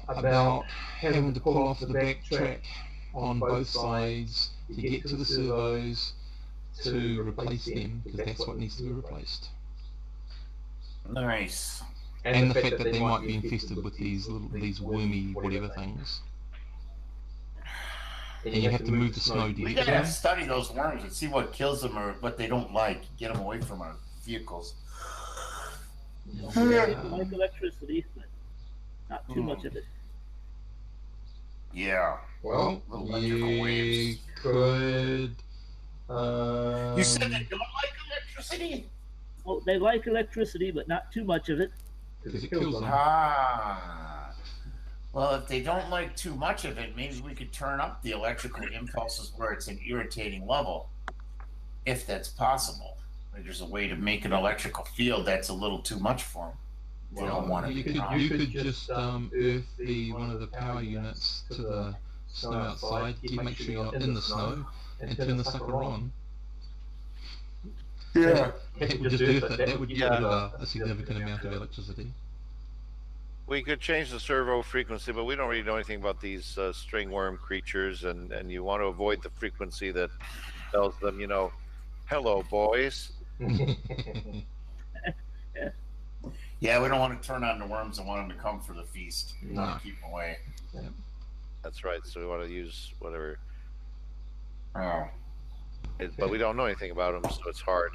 Speaker 1: about having to pull off the back track on both sides to get to the servos to replace them, because that's what needs to be replaced.
Speaker 2: Nice.
Speaker 1: And the fact that they might be infested with these wormy whatever things. And you have to move the snow to
Speaker 2: We
Speaker 1: get
Speaker 2: gotta
Speaker 1: them.
Speaker 2: study those worms and see what kills them or what they don't like. Get them away from our vehicles.
Speaker 4: They like electricity, but not too much of it.
Speaker 2: Yeah.
Speaker 1: Well,
Speaker 2: Little electrical
Speaker 1: you
Speaker 2: waves.
Speaker 1: could.
Speaker 2: You said they don't like electricity?
Speaker 4: Oh, they like electricity, but not too much of it.
Speaker 1: Because it kills them.
Speaker 2: Ah. Well, if they don't like too much of it, maybe we could turn up the electrical impulses where it's an irritating level, if that's possible. Like there's a way to make an electrical field that's a little too much for them. They don't want it.
Speaker 1: You could just earth one of the power units to the snow outside. Make sure you're not in the snow, and turn the sucker on.
Speaker 2: Yeah.
Speaker 1: That would just earth it. That would give you a significant amount of electricity.
Speaker 3: We could change the servo frequency, but we don't really know anything about these string worm creatures, and you want to avoid the frequency that tells them, you know, hello, boys.
Speaker 2: Yeah, we don't want to turn on the worms and want them to come for the feast. We
Speaker 1: No.
Speaker 2: want to keep them away.
Speaker 3: That's right. So we want to use whatever,
Speaker 2: Oh.
Speaker 3: but we don't know anything about them, so it's hard.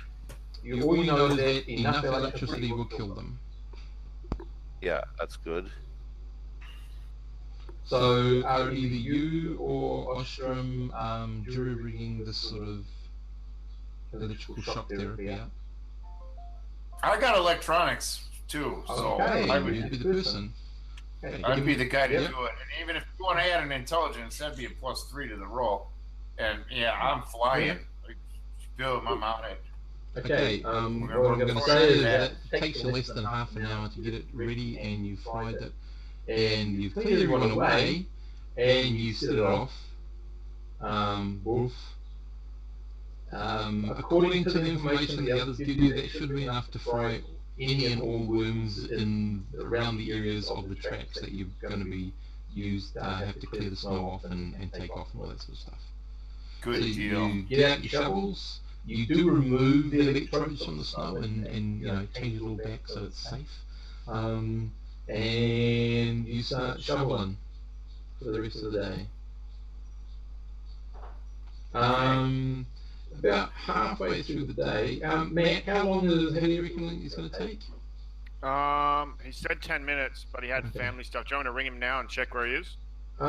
Speaker 1: All you know is that enough electricity will kill them.
Speaker 3: Yeah, that's good.
Speaker 1: So are either you or Ostrom jury-rigging this sort of electrical shock therapy out?
Speaker 2: I got electronics too, so
Speaker 1: Okay,
Speaker 2: I would,
Speaker 1: you'd be the person.
Speaker 2: I'd be the guy to
Speaker 1: Yeah.
Speaker 2: do it. And even if you want to add an intelligence, that'd be a +3 to the roll. And yeah, I'm flying. Boom, I'm on it.
Speaker 1: Okay, what I'm going to say is that it takes you less than half an hour to get it ready, and you've fried it, and you've cleared everyone away, and you set it off. Wolf. According to the information the others give you, that should be enough to fry any and all worms in around the areas of the tracks that you're going to be have to clear the snow off and take off and all that sort of stuff.
Speaker 2: Good
Speaker 1: So
Speaker 2: deal.
Speaker 1: you get out your shovels. You do remove the electrodes from the snow and you know, change it all back so it's safe. And you start shoveling for the rest of the day. About halfway through the day, Matt, how long do you reckon it's going to take?
Speaker 5: He said 10 minutes, but he had family stuff. Do you want me to ring him now and check where he is?
Speaker 1: No,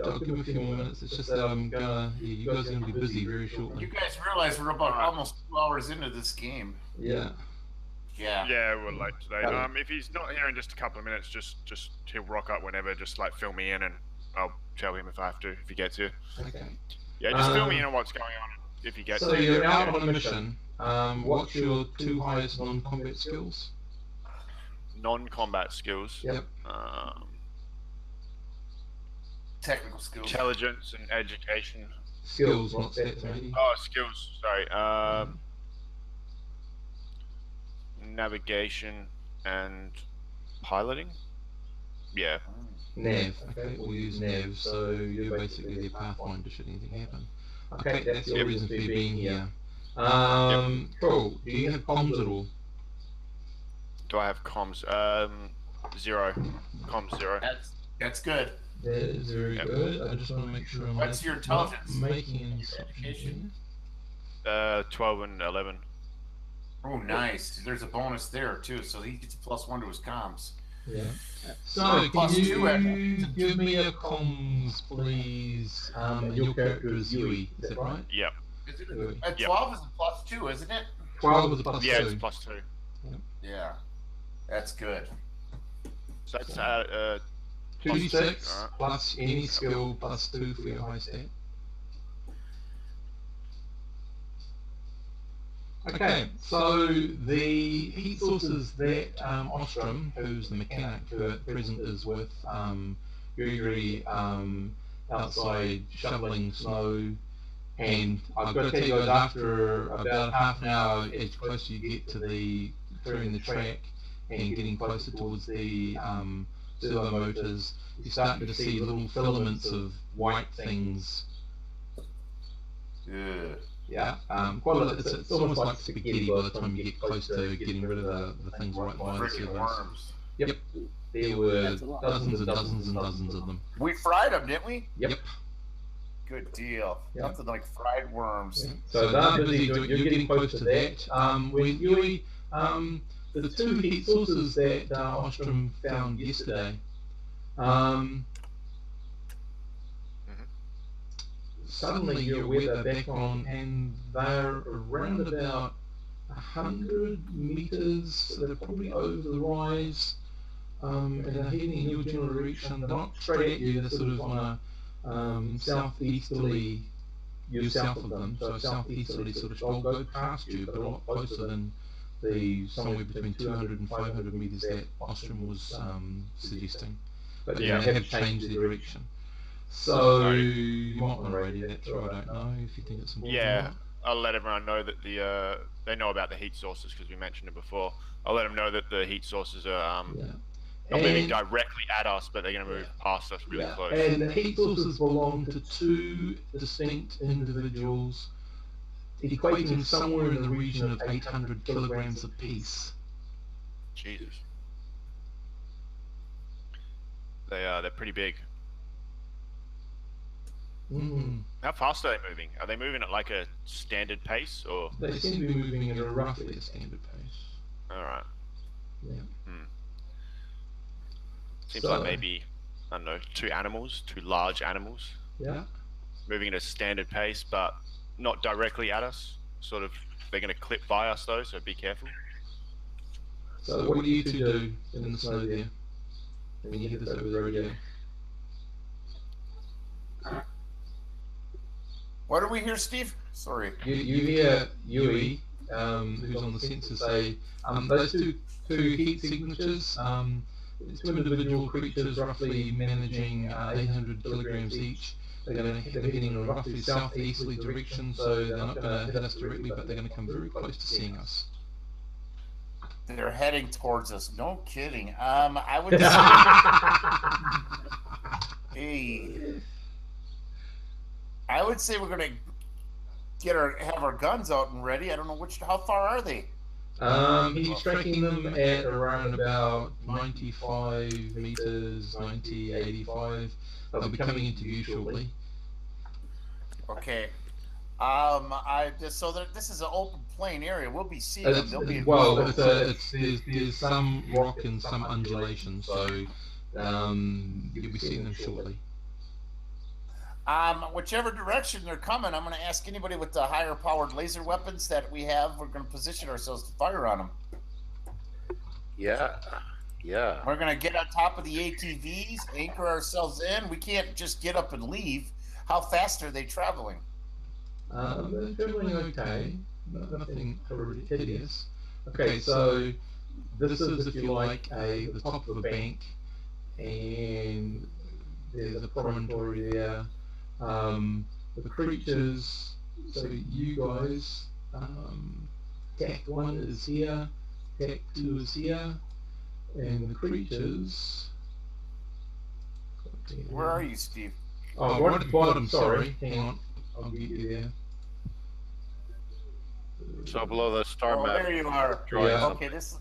Speaker 1: I'll give him a few more minutes. It's just that I'm gonna. Yeah, you guys are gonna be busy very shortly.
Speaker 2: You guys realize we're about almost 2 hours into this game.
Speaker 1: Yeah.
Speaker 2: Yeah.
Speaker 5: Yeah, we're late today. If he's not here in just a couple of minutes, just he'll rock up whenever. Just like fill me in, and I'll tell him if I have to. If he gets here.
Speaker 1: Okay.
Speaker 5: Yeah, just fill me in on what's going on. If he gets
Speaker 1: So
Speaker 5: here.
Speaker 1: you're out on a mission. What's your 2 highest non-combat skills?
Speaker 5: Non-combat skills.
Speaker 1: Yep.
Speaker 2: Technical skills.
Speaker 5: Intelligence and education.
Speaker 1: Skills, not stats, matey.
Speaker 5: Oh, skills. Sorry. Navigation and piloting. Yeah.
Speaker 1: Nav. Okay, we'll use Nav. So you're basically the pathfinder should anything happen. Okay, that's your reason for you being here. Cool. Do you have comms at all?
Speaker 5: Do I have comms? 0. Comms 0.
Speaker 2: That's good.
Speaker 1: That is very good. I just want to make sure I'm
Speaker 2: What's your intelligence?
Speaker 1: making any
Speaker 2: Your education?
Speaker 5: 12 and 11.
Speaker 2: Oh, nice. There's a bonus there too, so he gets a +1 to his comms.
Speaker 1: Yeah. So,
Speaker 2: Plus
Speaker 1: can
Speaker 2: 2
Speaker 1: you give me a comms, please? And your character is Yui, is that right?
Speaker 5: Yep.
Speaker 2: Is it
Speaker 1: Yui.
Speaker 2: a 12 is a +2, isn't it?
Speaker 1: 12 is a plus
Speaker 5: Yeah,
Speaker 1: 2.
Speaker 5: it's +2.
Speaker 2: Yeah. That's good.
Speaker 5: So that's
Speaker 1: 2d6
Speaker 5: Alright.
Speaker 1: plus any skill plus 2 for your high stat. Okay, so the heat sources that Ostrom, who's the mechanic who at present is with Gregory outside shoveling snow, and I've got to tell you guys, after about half an hour, as close as you get to the clearing the track, and getting closer towards the servo motors, you're starting to see little filaments of white things. Yeah, quite a lot. It's almost like spaghetti by the time you get close to getting rid of the things right behind the servos.
Speaker 2: Worms.
Speaker 1: Yep, there were dozens and dozens and dozens of them.
Speaker 2: We fried them, didn't we?
Speaker 1: Yep.
Speaker 2: Good deal.
Speaker 1: Yep.
Speaker 2: Nothing like fried worms.
Speaker 1: Yeah. So they're busy doing, you're getting close to that. When Yui, the two heat sources that Ostrom found yesterday, suddenly you're aware they're back on, and they're around about 100 meters. They're probably over the rise, and they're heading in your general direction. They're not straight at you. They're sort of on a southeasterly. You're south of them, so southeasterly sort of. I'll go past you, but a lot closer than the somewhere between 200 and 500 meters that Ostrom was suggesting. But they have changed their direction. So you might want to radio that through. I don't know if you think it's important.
Speaker 5: Yeah, I'll let everyone know that they know about the heat sources because we mentioned it before. I'll let them know that the heat sources are not moving directly at us, but they're going to move past us really close.
Speaker 1: And the heat sources belong to two distinct individuals, equating somewhere in the region of 800 kilograms apiece.
Speaker 5: Jesus. They're pretty big. How fast are they moving? Are they moving at like a standard pace, or?
Speaker 1: They seem to be moving at a roughly a standard pace.
Speaker 5: All right.
Speaker 1: Yeah.
Speaker 5: Seems like maybe, I don't know, two large animals.
Speaker 1: Yeah.
Speaker 5: Moving at a standard pace, but not directly at us. Sort of, they're going to clip by us though, so be careful.
Speaker 1: So what do you two do in the snow there? I mean, you hear this over the radio.
Speaker 2: What do we hear, Steve? Sorry.
Speaker 1: You hear Yui, who's on the sensor, say those two heat signatures, two individual creatures roughly managing 800 kilograms each. They're heading in a roughly southeasterly direction, so they're not going to hit us directly, but they're going to come very close to seeing us.
Speaker 2: They're heading towards us. No kidding. I would say, I would say we're gonna have our guns out and ready. I don't know how far are they?
Speaker 1: He's tracking them at around about 95 meters, 90, 85. They'll be coming into view shortly.
Speaker 2: Okay. So this is an open plain area. We'll be seeing them.
Speaker 1: There's some rock and some undulation, so you'll be seeing them shortly.
Speaker 2: Whichever direction they're coming, I'm going to ask anybody with the higher powered laser weapons that we have. We're going to position ourselves to fire on them.
Speaker 3: Yeah.
Speaker 2: We're going to get on top of the ATVs, anchor ourselves in. We can't just get up and leave. How fast are they traveling?
Speaker 1: They're traveling okay, nothing hideous. Okay, so this is, if you like, the top of a bank, and there's a promontory there. The creatures, so you guys, Tac 1 is here, Tac 2 is here, and the creatures...
Speaker 2: Where are you, Steve?
Speaker 1: Oh, right at the bottom, sorry, hang on. I'll get you there.
Speaker 3: So below the star map.
Speaker 2: There you are.
Speaker 1: Yeah.
Speaker 2: Okay, this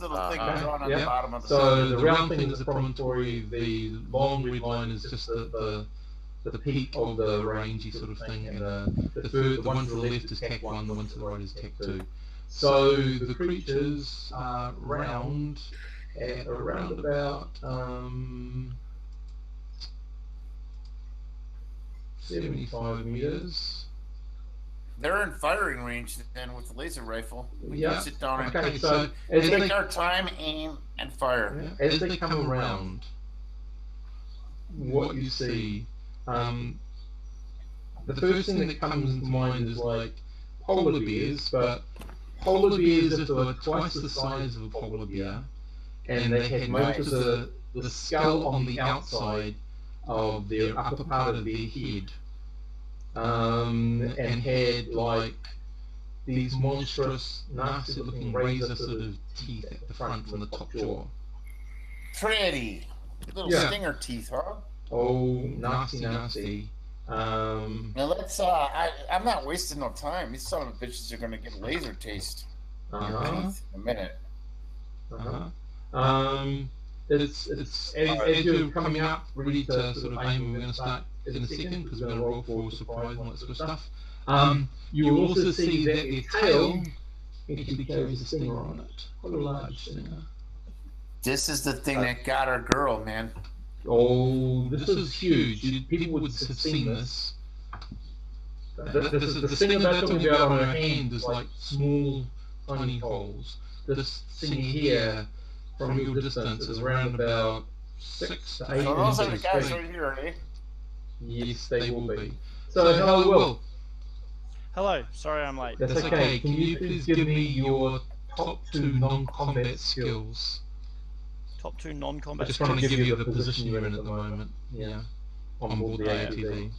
Speaker 2: little thing drawn on the bottom of the
Speaker 1: So the round thing is the promontory, the long red line is just the peak of the rangey sort of thing, and the one to the left is Tac 1, the one to the right is Tac 2. So the creatures are round at around about 75 meters.
Speaker 2: They're in firing range then with the laser rifle. We
Speaker 1: Yeah.
Speaker 2: can sit down and
Speaker 1: Okay, so as
Speaker 2: take our time, aim, and fire.
Speaker 1: as they come around, what you see, the first thing that comes into mind is like polar bears, but polar bears, if they were twice the size of a polar bear, and they had most of the skull on the outside of their upper part of their head, and had like these monstrous, nasty-looking razor sort of teeth at the front from the top jaw.
Speaker 2: Pretty. Little stinger teeth, huh?
Speaker 1: Oh, nasty.
Speaker 2: Now let's, I'm not wasting no time. These son of bitches are gonna get laser taste. Teeth in a minute.
Speaker 1: It's as you're coming up, ready to sort of aim, we're going to start in a second because we're going to roll for surprise and all that sort of stuff. You will also see that their tail actually carries a stinger on it, quite a large stinger.
Speaker 2: This is the thing that got our girl, man.
Speaker 1: Oh, this is huge. People would have seen this. The stinger they're talking about on her hand is like small, tiny holes. This thing here, from your distance, is around about 6 to 8 inches.
Speaker 2: So those are the guys right here, eh?
Speaker 1: Yes, they will be. So, hello, Will.
Speaker 6: Hello, sorry I'm late.
Speaker 1: That's okay. Can you please give me your top 2 non-combat skills?
Speaker 6: Top 2 non-combat.
Speaker 1: I'm just trying to give you the position you're in at the moment. Yeah. On board the ATV.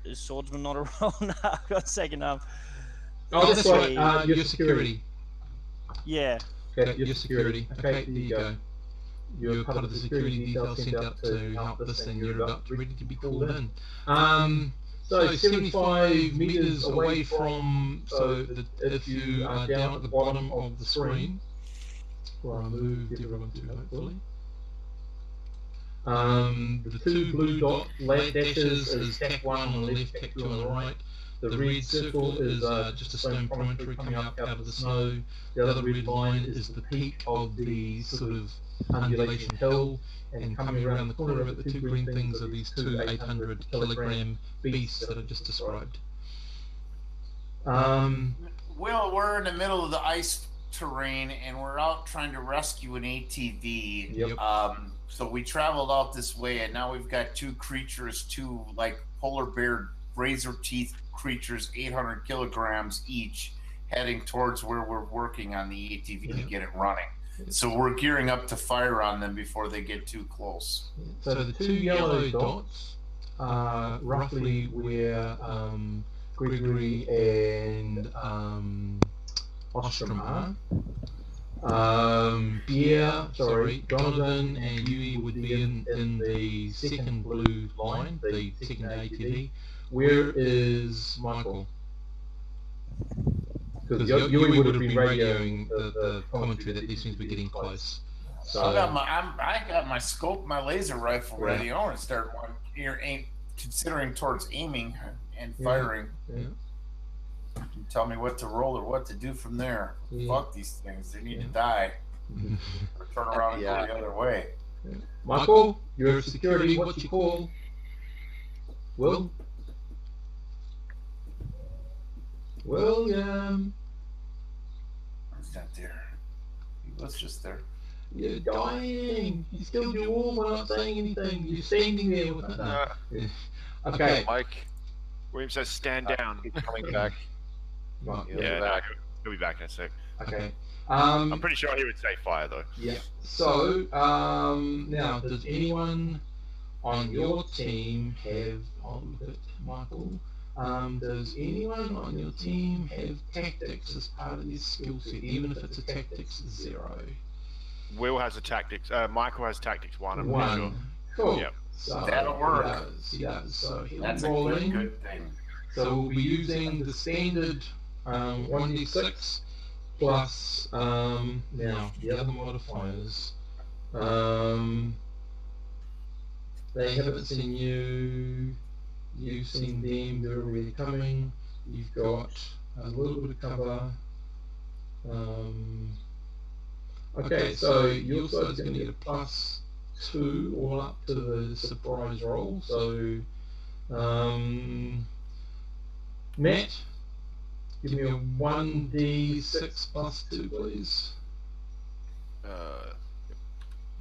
Speaker 6: Is swordsman not a roll? No, I've got a second.
Speaker 1: Oh, that's right. Your security.
Speaker 6: Yeah.
Speaker 1: Okay, your security. Okay, there you go. You're part of the security detail sent out to help this, and you're about ready to be called in. So 75 meters away from, if you are down at the bottom of the screen, where I moved everyone to hopefully. The 2 blue dot dashes is TAC 1 on the left, TAC 2 on the right. The red circle is just a stone promontory coming up out of the snow. The other red line is the peak of the sort of undulation hill, and coming around the corner of it, the 2 green things are these 2 800-kilogram beasts that I just described.
Speaker 2: Will, we're in the middle of the ice terrain, and we're out trying to rescue an ATV.
Speaker 1: Yep.
Speaker 2: So we traveled out this way, and now we've got 2 creatures, 2 like polar bear razor teeth creatures, 800 kilograms each, heading towards where we're working on the ATV to get it running. So we're gearing up to fire on them before they get too close.
Speaker 1: So the 2 yellow dots are roughly where Gregory and Ostrom are. Jonathan and Yui would be in the second blue line, the second ATV. Where is Michael? Because Yui would have been radioing the commentary that these things were getting close. So
Speaker 2: I got my scope, my laser rifle ready. I want to start considering towards aiming and firing.
Speaker 1: Yeah.
Speaker 2: You tell me what to roll or what to do from there. Fuck these things. They need to die. Or turn around and go the other way.
Speaker 1: Yeah. Michael, your security, what's your call? Will? William.
Speaker 2: He's not there. He was just there.
Speaker 1: You're dying. You killed your wall by not saying anything. You're standing there with it. Okay.
Speaker 3: Mike.
Speaker 5: William says stand down.
Speaker 3: He's coming back.
Speaker 1: Right.
Speaker 5: Yeah, no, he'll be back in a sec.
Speaker 1: Okay.
Speaker 5: I'm pretty sure he would say fire though.
Speaker 1: Yeah. So, now, does anyone on your team have, I'll look at Michael, does anyone on your team have tactics as part of this skill set, even if it's a tactics 0?
Speaker 5: Will has a tactics, Michael has tactics 1, I'm pretty sure.
Speaker 1: Cool.
Speaker 5: Yep.
Speaker 1: So
Speaker 2: that'll work.
Speaker 1: He does. So he'll
Speaker 2: That's a
Speaker 1: roll in.
Speaker 2: good thing.
Speaker 1: So we'll be using the standard 1d6 plus now the other modifiers. They haven't seen you. You've seen them. They're already coming. You've got a little bit of cover. Okay, so your side's going to get a +2 all up to the surprise roll. So, Matt, give me a 1d6 +2, please.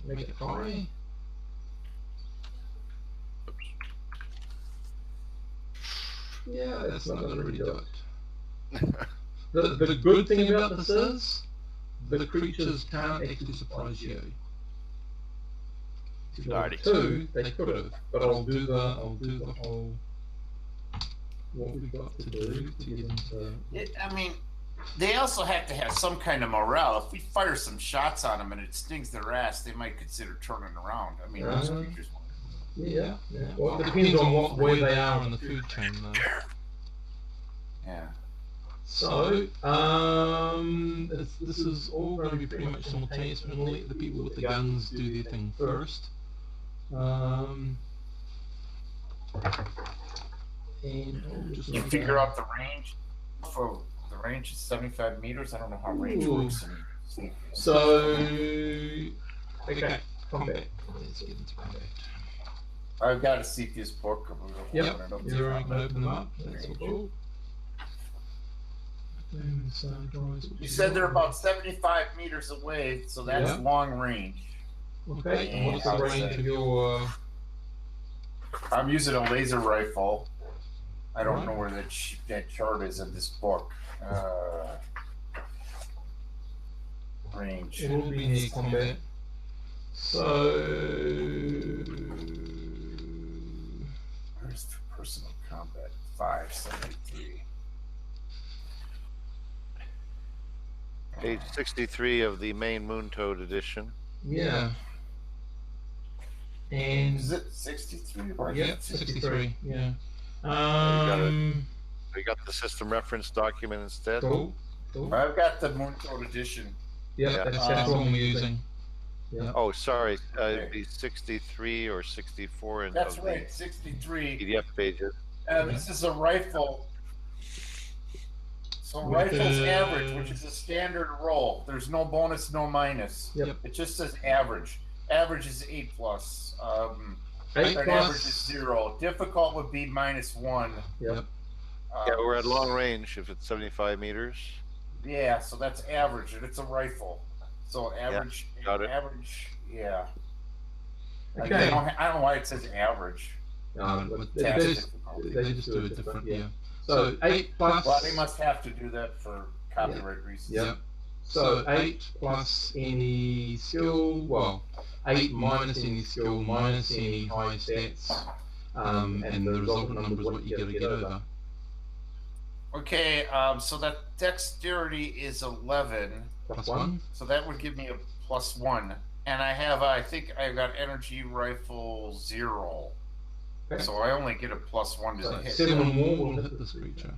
Speaker 1: Make it high. Yeah, that's not going to really do it. The good thing about this is, the creatures can't actually surprise you. If you rolled 2, they could have, but I'll do the whole what we've got to do to get into that.
Speaker 2: I mean, they also have to have some kind of morale. If we fire some shots on them and it stings their ass, they might consider turning around. I mean, those creatures.
Speaker 1: Yeah. Well, it depends on where they are in the food chain, though.
Speaker 2: Yeah.
Speaker 1: So, this is all going to be pretty much simultaneous. We're going to let the people with the guns do their thing first. And I'll just
Speaker 2: You figure out the range. For the range is 75 meters. I don't know how range works.
Speaker 1: So, okay, combat. Let's get into combat.
Speaker 2: I've got a Cepheus book.
Speaker 1: Yep, you're going to open them up. That's all cool.
Speaker 2: You said they're about 75 meters away, so that's long range.
Speaker 1: Okay, and what's the range of your...
Speaker 2: I'm using a laser rifle. I don't know where that chart is in this book. Range.
Speaker 1: It will be near combat. So...
Speaker 2: Where's the personal combat? 573.
Speaker 3: Page 63 of the main Moon Toad edition.
Speaker 1: Yeah. And
Speaker 2: is it 63?
Speaker 1: Yeah, 63. Yeah.
Speaker 3: We got the system reference document instead.
Speaker 1: Cool.
Speaker 2: I've got the Moon Toad edition.
Speaker 1: Yeah, that's what I'm using.
Speaker 3: Yeah. Oh, sorry. It'd be 63 or 64 in
Speaker 2: That's right, 63
Speaker 3: PDF pages.
Speaker 2: This is a rifle. So rifle's average, which is a standard roll. There's no bonus, no minus.
Speaker 1: Yep.
Speaker 2: It just says average. Average is 8+.
Speaker 1: 8+.
Speaker 2: Average is 0. Difficult would be -1.
Speaker 1: Yep.
Speaker 3: Yeah, we're at long range if it's 75 meters.
Speaker 2: Yeah, so that's average, and it's a rifle. So average,
Speaker 3: got it.
Speaker 2: average, yeah.
Speaker 1: Okay.
Speaker 2: I don't know why it says average.
Speaker 1: They just do it different, yeah. So 8+.
Speaker 2: Well, they must have to do that for copyright reasons.
Speaker 1: Yep. So 8 plus any skill, well, 8 minus any skill, minus any high stats, and the resultant number is what you gotta get over.
Speaker 2: Okay, so that dexterity is 11.
Speaker 1: +1.
Speaker 2: So that would give me a +1. And I have, I think I've got energy rifle 0.
Speaker 1: Okay.
Speaker 2: So I only get a +1 to
Speaker 1: So
Speaker 2: hit.
Speaker 1: 7 more will hit this creature.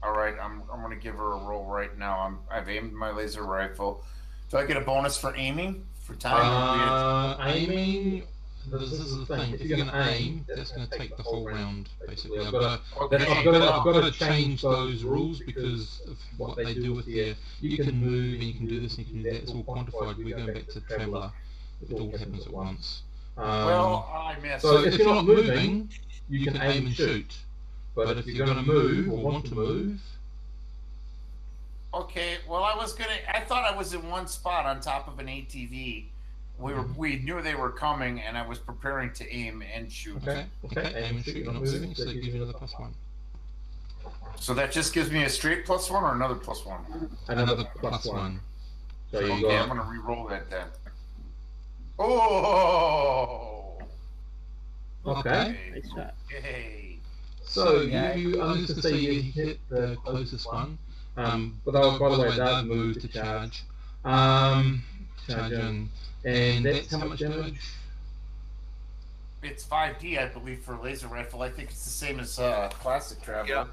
Speaker 2: All right, I'm going to give her a roll right now. I've aimed my laser rifle. Do I get a bonus for aiming? For time?
Speaker 1: Aiming, this is the thing. If you're going to aim, that's going to take the whole round, basically. I've got to change those rules because of what they do with their... You can move and you can do this and you can do that. It's all quantified. We're going back to Traveller. It all happens at once.
Speaker 2: Well, I missed.
Speaker 1: So if you're not moving, you can aim and shoot. But if you're going to move or want to move...
Speaker 2: Okay, well, I thought I was in one spot on top of an ATV. We knew they were coming, and I was preparing to aim and shoot.
Speaker 1: Okay, aim and shoot. You're not moving, so that gives you another +1.
Speaker 2: So that just gives me a straight +1 or another +1?
Speaker 1: Another +1. So you
Speaker 2: okay, I'm going to re-roll that then. Oh!
Speaker 1: Okay.
Speaker 4: Nice shot.
Speaker 2: Hey.
Speaker 1: So you, I'm just going to say you hit the closest one. But by the way, they've moved to charge. Charge in. And that's how much damage?
Speaker 2: It's 5D, I believe, for a laser rifle. I think it's the same as classic Traveller.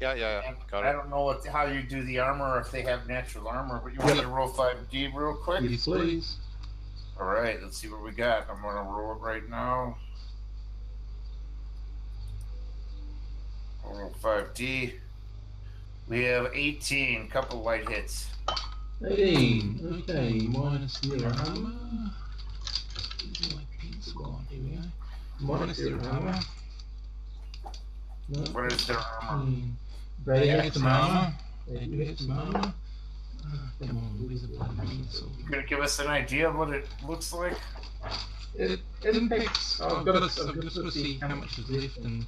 Speaker 3: Yeah. Got it.
Speaker 2: I don't know how you do the armor or if they have natural armor, but you want to roll 5D real quick?
Speaker 1: Yes, please.
Speaker 2: All right, let's see what we got. I'm going to roll it right now. I'll roll 5D. We have 18, couple light hits.
Speaker 1: 18. Okay, minus their armor. Here we go. Minus their armor. No.
Speaker 2: What is their armor?
Speaker 1: They have some armor. They do have some armor. Come on, where's the bloody pencil?
Speaker 2: You gonna give us an idea of what it looks like?
Speaker 1: It impacts. I've got to see how much is left and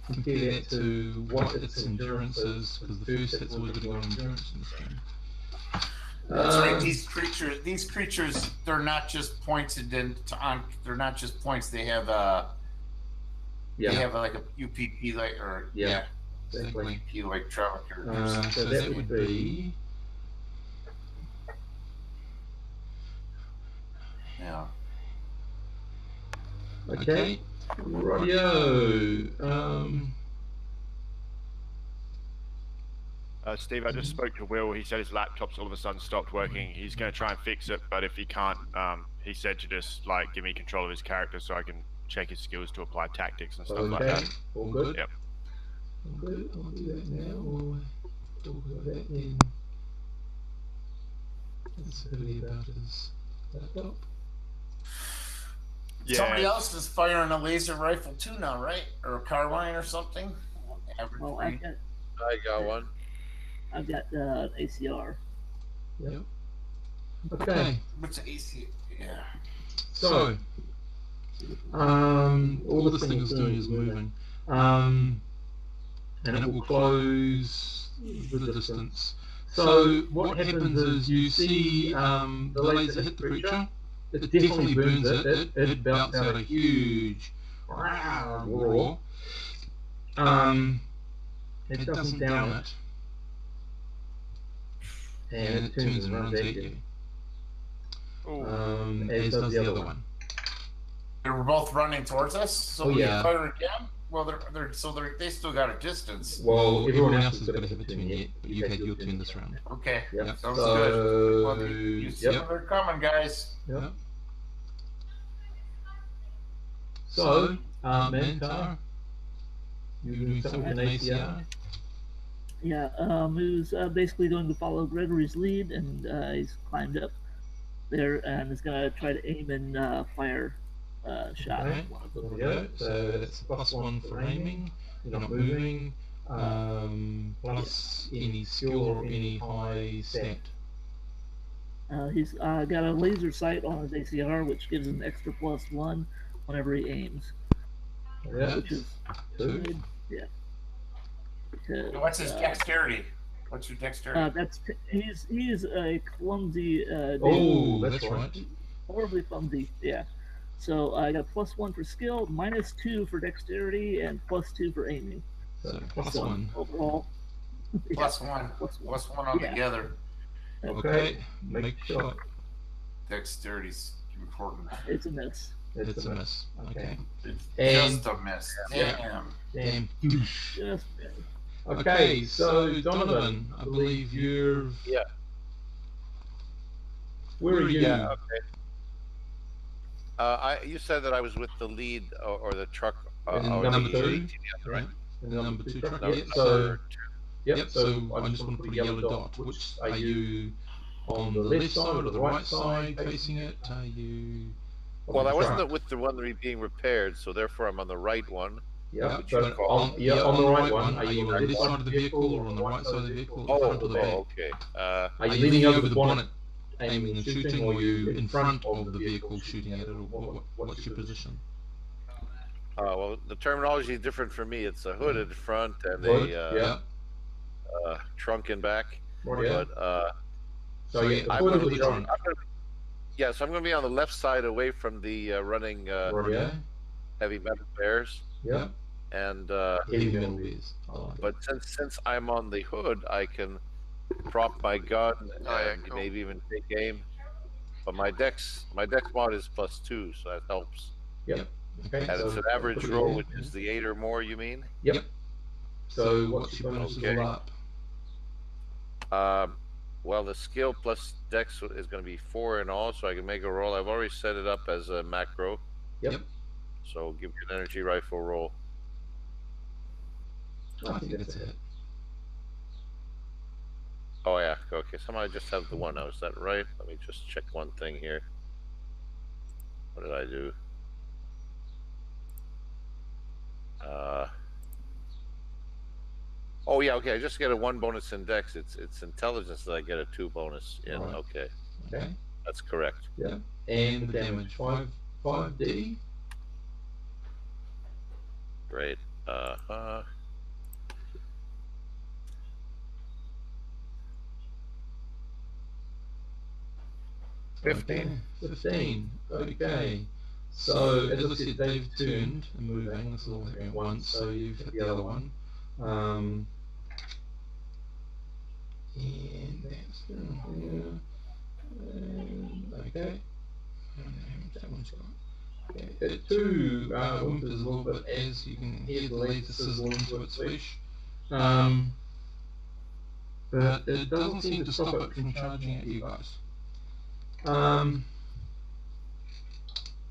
Speaker 1: compare that to what its endurance is, because the first hit's always going to go on endurance in this game.
Speaker 2: That's right. These creatures, they're not just points. They're not just points. They have They have like a UPP like or
Speaker 1: exactly.
Speaker 2: UPP like truck or
Speaker 1: So that would be
Speaker 2: yeah.
Speaker 1: okay. Radio.
Speaker 5: Steve, I just spoke to Will. He said his laptop's all of a sudden stopped working. He's going to try and fix it, but if he can't, he said to just like give me control of his character so I can check his skills to apply tactics and stuff like that.
Speaker 1: All good.
Speaker 5: Yep.
Speaker 1: All good. I'll do that now. We'll talk about that then. That's really about his laptop.
Speaker 5: Yeah.
Speaker 2: Somebody else is firing a laser rifle too now, right? Or a carbine or something?
Speaker 4: Well,
Speaker 3: I got one.
Speaker 4: I've got ACR.
Speaker 1: Yep. Okay.
Speaker 2: What's the AC? Yeah.
Speaker 1: So, all this thing is doing is moving, and it will close the distance. So what happens is you see the laser hit the creature. It definitely burns it. It belts out a huge roar. It doesn't down it, and it turns and runs at you. As does the other one.
Speaker 2: They were both running towards us, so we fire again. Well, they still got a distance.
Speaker 1: Well, everyone else has got to have a turn yet, but you've had your turn this round.
Speaker 2: Okay,
Speaker 1: Yep.
Speaker 2: sounds good. Well, you see them, they're coming, guys.
Speaker 1: Yep. So, Mantar, you're doing something with an ACR?
Speaker 4: Yeah, who's basically going to follow Gregory's lead, and he's climbed up there and is going to try to aim and fire shot.
Speaker 1: Okay. There we go. So that's +1 for aiming. You're not moving. Plus any skill or any high stat.
Speaker 4: He's got a laser sight on his ACR, which gives him extra +1 whenever he aims.
Speaker 1: Yeah.
Speaker 4: Which is
Speaker 1: 2.
Speaker 4: good. Yeah. Because,
Speaker 2: what's his dexterity? What's your dexterity?
Speaker 4: He's a clumsy.
Speaker 1: Oh, that's right.
Speaker 4: Horribly clumsy. Yeah. So I got +1 for skill, -2 for dexterity, and +2 for aiming.
Speaker 1: So +1
Speaker 4: overall.
Speaker 2: +1. +1 altogether.
Speaker 1: Okay. Make sure.
Speaker 2: Dexterity's important.
Speaker 4: It's a miss.
Speaker 1: It's a miss. Okay.
Speaker 2: It's
Speaker 1: And
Speaker 2: just a miss.
Speaker 1: Damn.
Speaker 4: Just
Speaker 1: Okay, so Donovan, I believe you're.
Speaker 3: Yeah.
Speaker 1: Where are you?
Speaker 3: Yeah. Okay. You said that I was with the lead or the truck.
Speaker 1: In
Speaker 3: or
Speaker 1: number
Speaker 3: the
Speaker 1: 2,
Speaker 3: 18, right?
Speaker 1: In the number 2 truck.
Speaker 3: Number,
Speaker 1: Yeah. So.
Speaker 3: number
Speaker 1: So I just want to put a yellow dot. Which are you on the left side or the right side facing it? Are you?
Speaker 3: Well, I wasn't with the one being repaired, so therefore I'm on the right one.
Speaker 1: Yeah,
Speaker 3: Which you
Speaker 1: but
Speaker 3: call-
Speaker 1: on the right one, are you on the left side of the vehicle or on the right side of the vehicle, the front or the back?
Speaker 3: Okay.
Speaker 1: Are you leaning over the bonnet, aiming and shooting, or are you in front of the vehicle shooting at it, or what's your position?
Speaker 3: Well, the terminology is different for me. It's a hooded front and
Speaker 1: Hood,
Speaker 3: trunk in back.
Speaker 1: Right,
Speaker 3: But
Speaker 1: So yeah, the
Speaker 3: I'm
Speaker 1: hood
Speaker 3: gonna
Speaker 1: of the
Speaker 3: be,
Speaker 1: trunk.
Speaker 3: so I'm going to be on the left side away from the running
Speaker 1: Yeah.
Speaker 3: heavy metal bears.
Speaker 1: Yeah.
Speaker 3: And
Speaker 1: Heavy metal beers.
Speaker 3: but since I'm on the hood, I can prop my gun and
Speaker 5: cool.
Speaker 3: maybe even take aim. But my dex mod is +2, so that helps.
Speaker 1: Yep. Okay.
Speaker 3: And
Speaker 1: So
Speaker 3: it's an average
Speaker 1: put it
Speaker 3: roll,
Speaker 1: there,
Speaker 3: which
Speaker 1: yeah.
Speaker 3: is the 8 or more. You mean?
Speaker 1: Yep. So what's your bonuses
Speaker 3: Okay.
Speaker 1: all up?
Speaker 3: Well, the skill plus dex is going to be 4 in all, so I can make a roll. I've already set it up as a macro.
Speaker 1: Yep.
Speaker 3: So give me an energy rifle roll.
Speaker 1: I think that's it.
Speaker 3: Oh yeah, okay. Somehow I just have the one now. Is that right? Let me just check one thing here. What did I do? Oh yeah, okay. I just get a 1 bonus in dex. It's intelligence that I get a 2 bonus in.
Speaker 1: Right.
Speaker 3: Okay,
Speaker 1: Okay.
Speaker 3: that's correct.
Speaker 1: Yeah. And the damage 5d.
Speaker 3: Great. 15.
Speaker 1: Okay. 15. Okay. So as I said, they've turned and moving. This is all happening at once. So you've hit the other one, and that's down here. And, okay. And that one's got. Okay. It too whimpers a little bit as you can hear the laser sizzle into its flesh. But it doesn't seem to stop it from charging at you guys.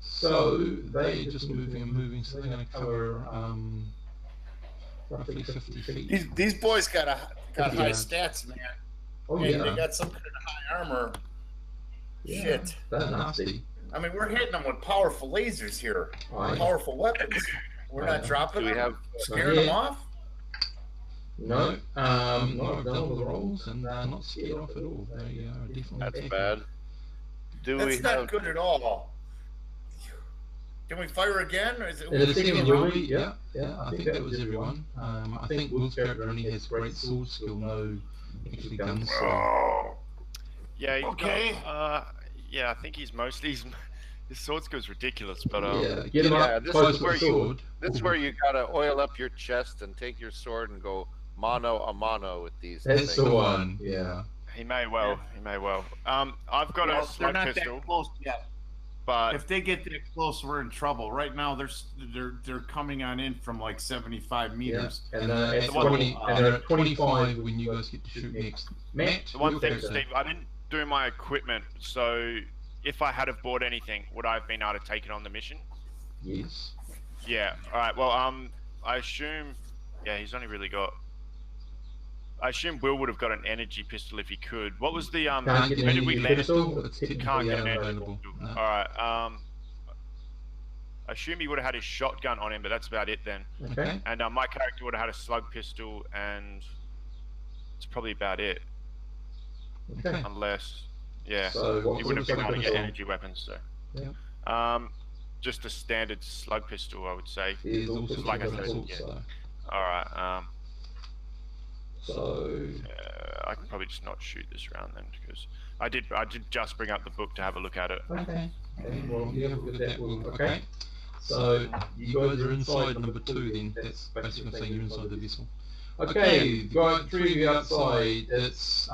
Speaker 1: So they're just moving and moving, so they're going to cover roughly 50 feet.
Speaker 2: These boys got high
Speaker 1: Yeah.
Speaker 2: stats, man.
Speaker 1: Oh
Speaker 2: Hey,
Speaker 1: yeah,
Speaker 2: they got some kind of high armor.
Speaker 1: yeah.
Speaker 2: Shit.
Speaker 1: That's nasty.
Speaker 2: I mean, we're hitting them with powerful lasers here,
Speaker 1: Right.
Speaker 2: powerful weapons. We're not dropping
Speaker 3: Do we
Speaker 2: them,
Speaker 3: have-
Speaker 2: scaring them off.
Speaker 1: No, not I've done all the rolls, and not scared off at all. They are definitely
Speaker 3: That's
Speaker 1: attacking.
Speaker 3: bad. Do
Speaker 2: That's
Speaker 3: we
Speaker 2: not
Speaker 3: have?
Speaker 2: good at all. Can we fire again? Or is it?
Speaker 1: The second Yuri, yeah, I think that was everyone. I think Will's character only has great sword skill, no actually guns. So.
Speaker 2: Oh.
Speaker 5: Yeah.
Speaker 2: Okay.
Speaker 5: Yeah, I think he's mostly his sword skill's ridiculous, but
Speaker 1: Yeah, get him
Speaker 3: Yeah,
Speaker 1: up
Speaker 3: this
Speaker 1: close
Speaker 3: is
Speaker 1: to
Speaker 3: where
Speaker 1: the
Speaker 3: you-
Speaker 1: sword.
Speaker 3: This is where you gotta oil up your chest and take your sword and go mano a mano with these
Speaker 1: That's
Speaker 3: things.
Speaker 1: the one. Yeah.
Speaker 5: he may well. He may well. I've got
Speaker 2: Well,
Speaker 5: a
Speaker 2: they're
Speaker 5: slug
Speaker 2: not
Speaker 5: pistol,
Speaker 2: that close yet.
Speaker 5: but
Speaker 2: If they get that close, we're in trouble. Right now, they're coming on in from like 75
Speaker 1: Yeah,
Speaker 2: meters.
Speaker 1: and at
Speaker 5: The one-
Speaker 1: 20, and they're at 25 when you guys get to shoot next. Matt,
Speaker 5: the one
Speaker 1: your
Speaker 5: thing,
Speaker 1: character.
Speaker 5: Steve, I didn't do my equipment, so if I had have bought anything, would I have been able to take it on the mission?
Speaker 1: Yes.
Speaker 5: Yeah. All right. Well, I assume. Yeah, he's only really got. I assume Will would have got an energy pistol if he could. What was the
Speaker 1: Can't get
Speaker 5: Where
Speaker 1: an
Speaker 5: did we
Speaker 1: energy
Speaker 5: land?
Speaker 1: pistol. It's
Speaker 5: Can't
Speaker 1: technically
Speaker 5: get an energy
Speaker 1: unavailable.
Speaker 5: pistol.
Speaker 1: No.
Speaker 5: All right. I assume he would have had his shotgun on him, but that's about it then.
Speaker 1: Okay.
Speaker 5: And my character would have had a slug pistol, and it's probably about it,
Speaker 1: Okay.
Speaker 5: unless. Yeah.
Speaker 1: So
Speaker 5: He
Speaker 1: what
Speaker 5: wouldn't have been able to get
Speaker 1: pistol?
Speaker 5: energy weapons, so.
Speaker 1: Yeah.
Speaker 5: Just a standard slug pistol, I would say.
Speaker 1: There's all sorts
Speaker 5: Like I
Speaker 1: of
Speaker 5: said,
Speaker 1: pistols,
Speaker 5: yeah.
Speaker 1: so.
Speaker 5: All right.
Speaker 1: So
Speaker 5: I can probably just not shoot this round then, because I did just bring up the book to have a look at it.
Speaker 1: okay. Well, you have a look at that. Will. Okay. So you guys are inside number 2 then. That's basically saying you're inside the vessel. Okay, guys, 3 of you outside. It's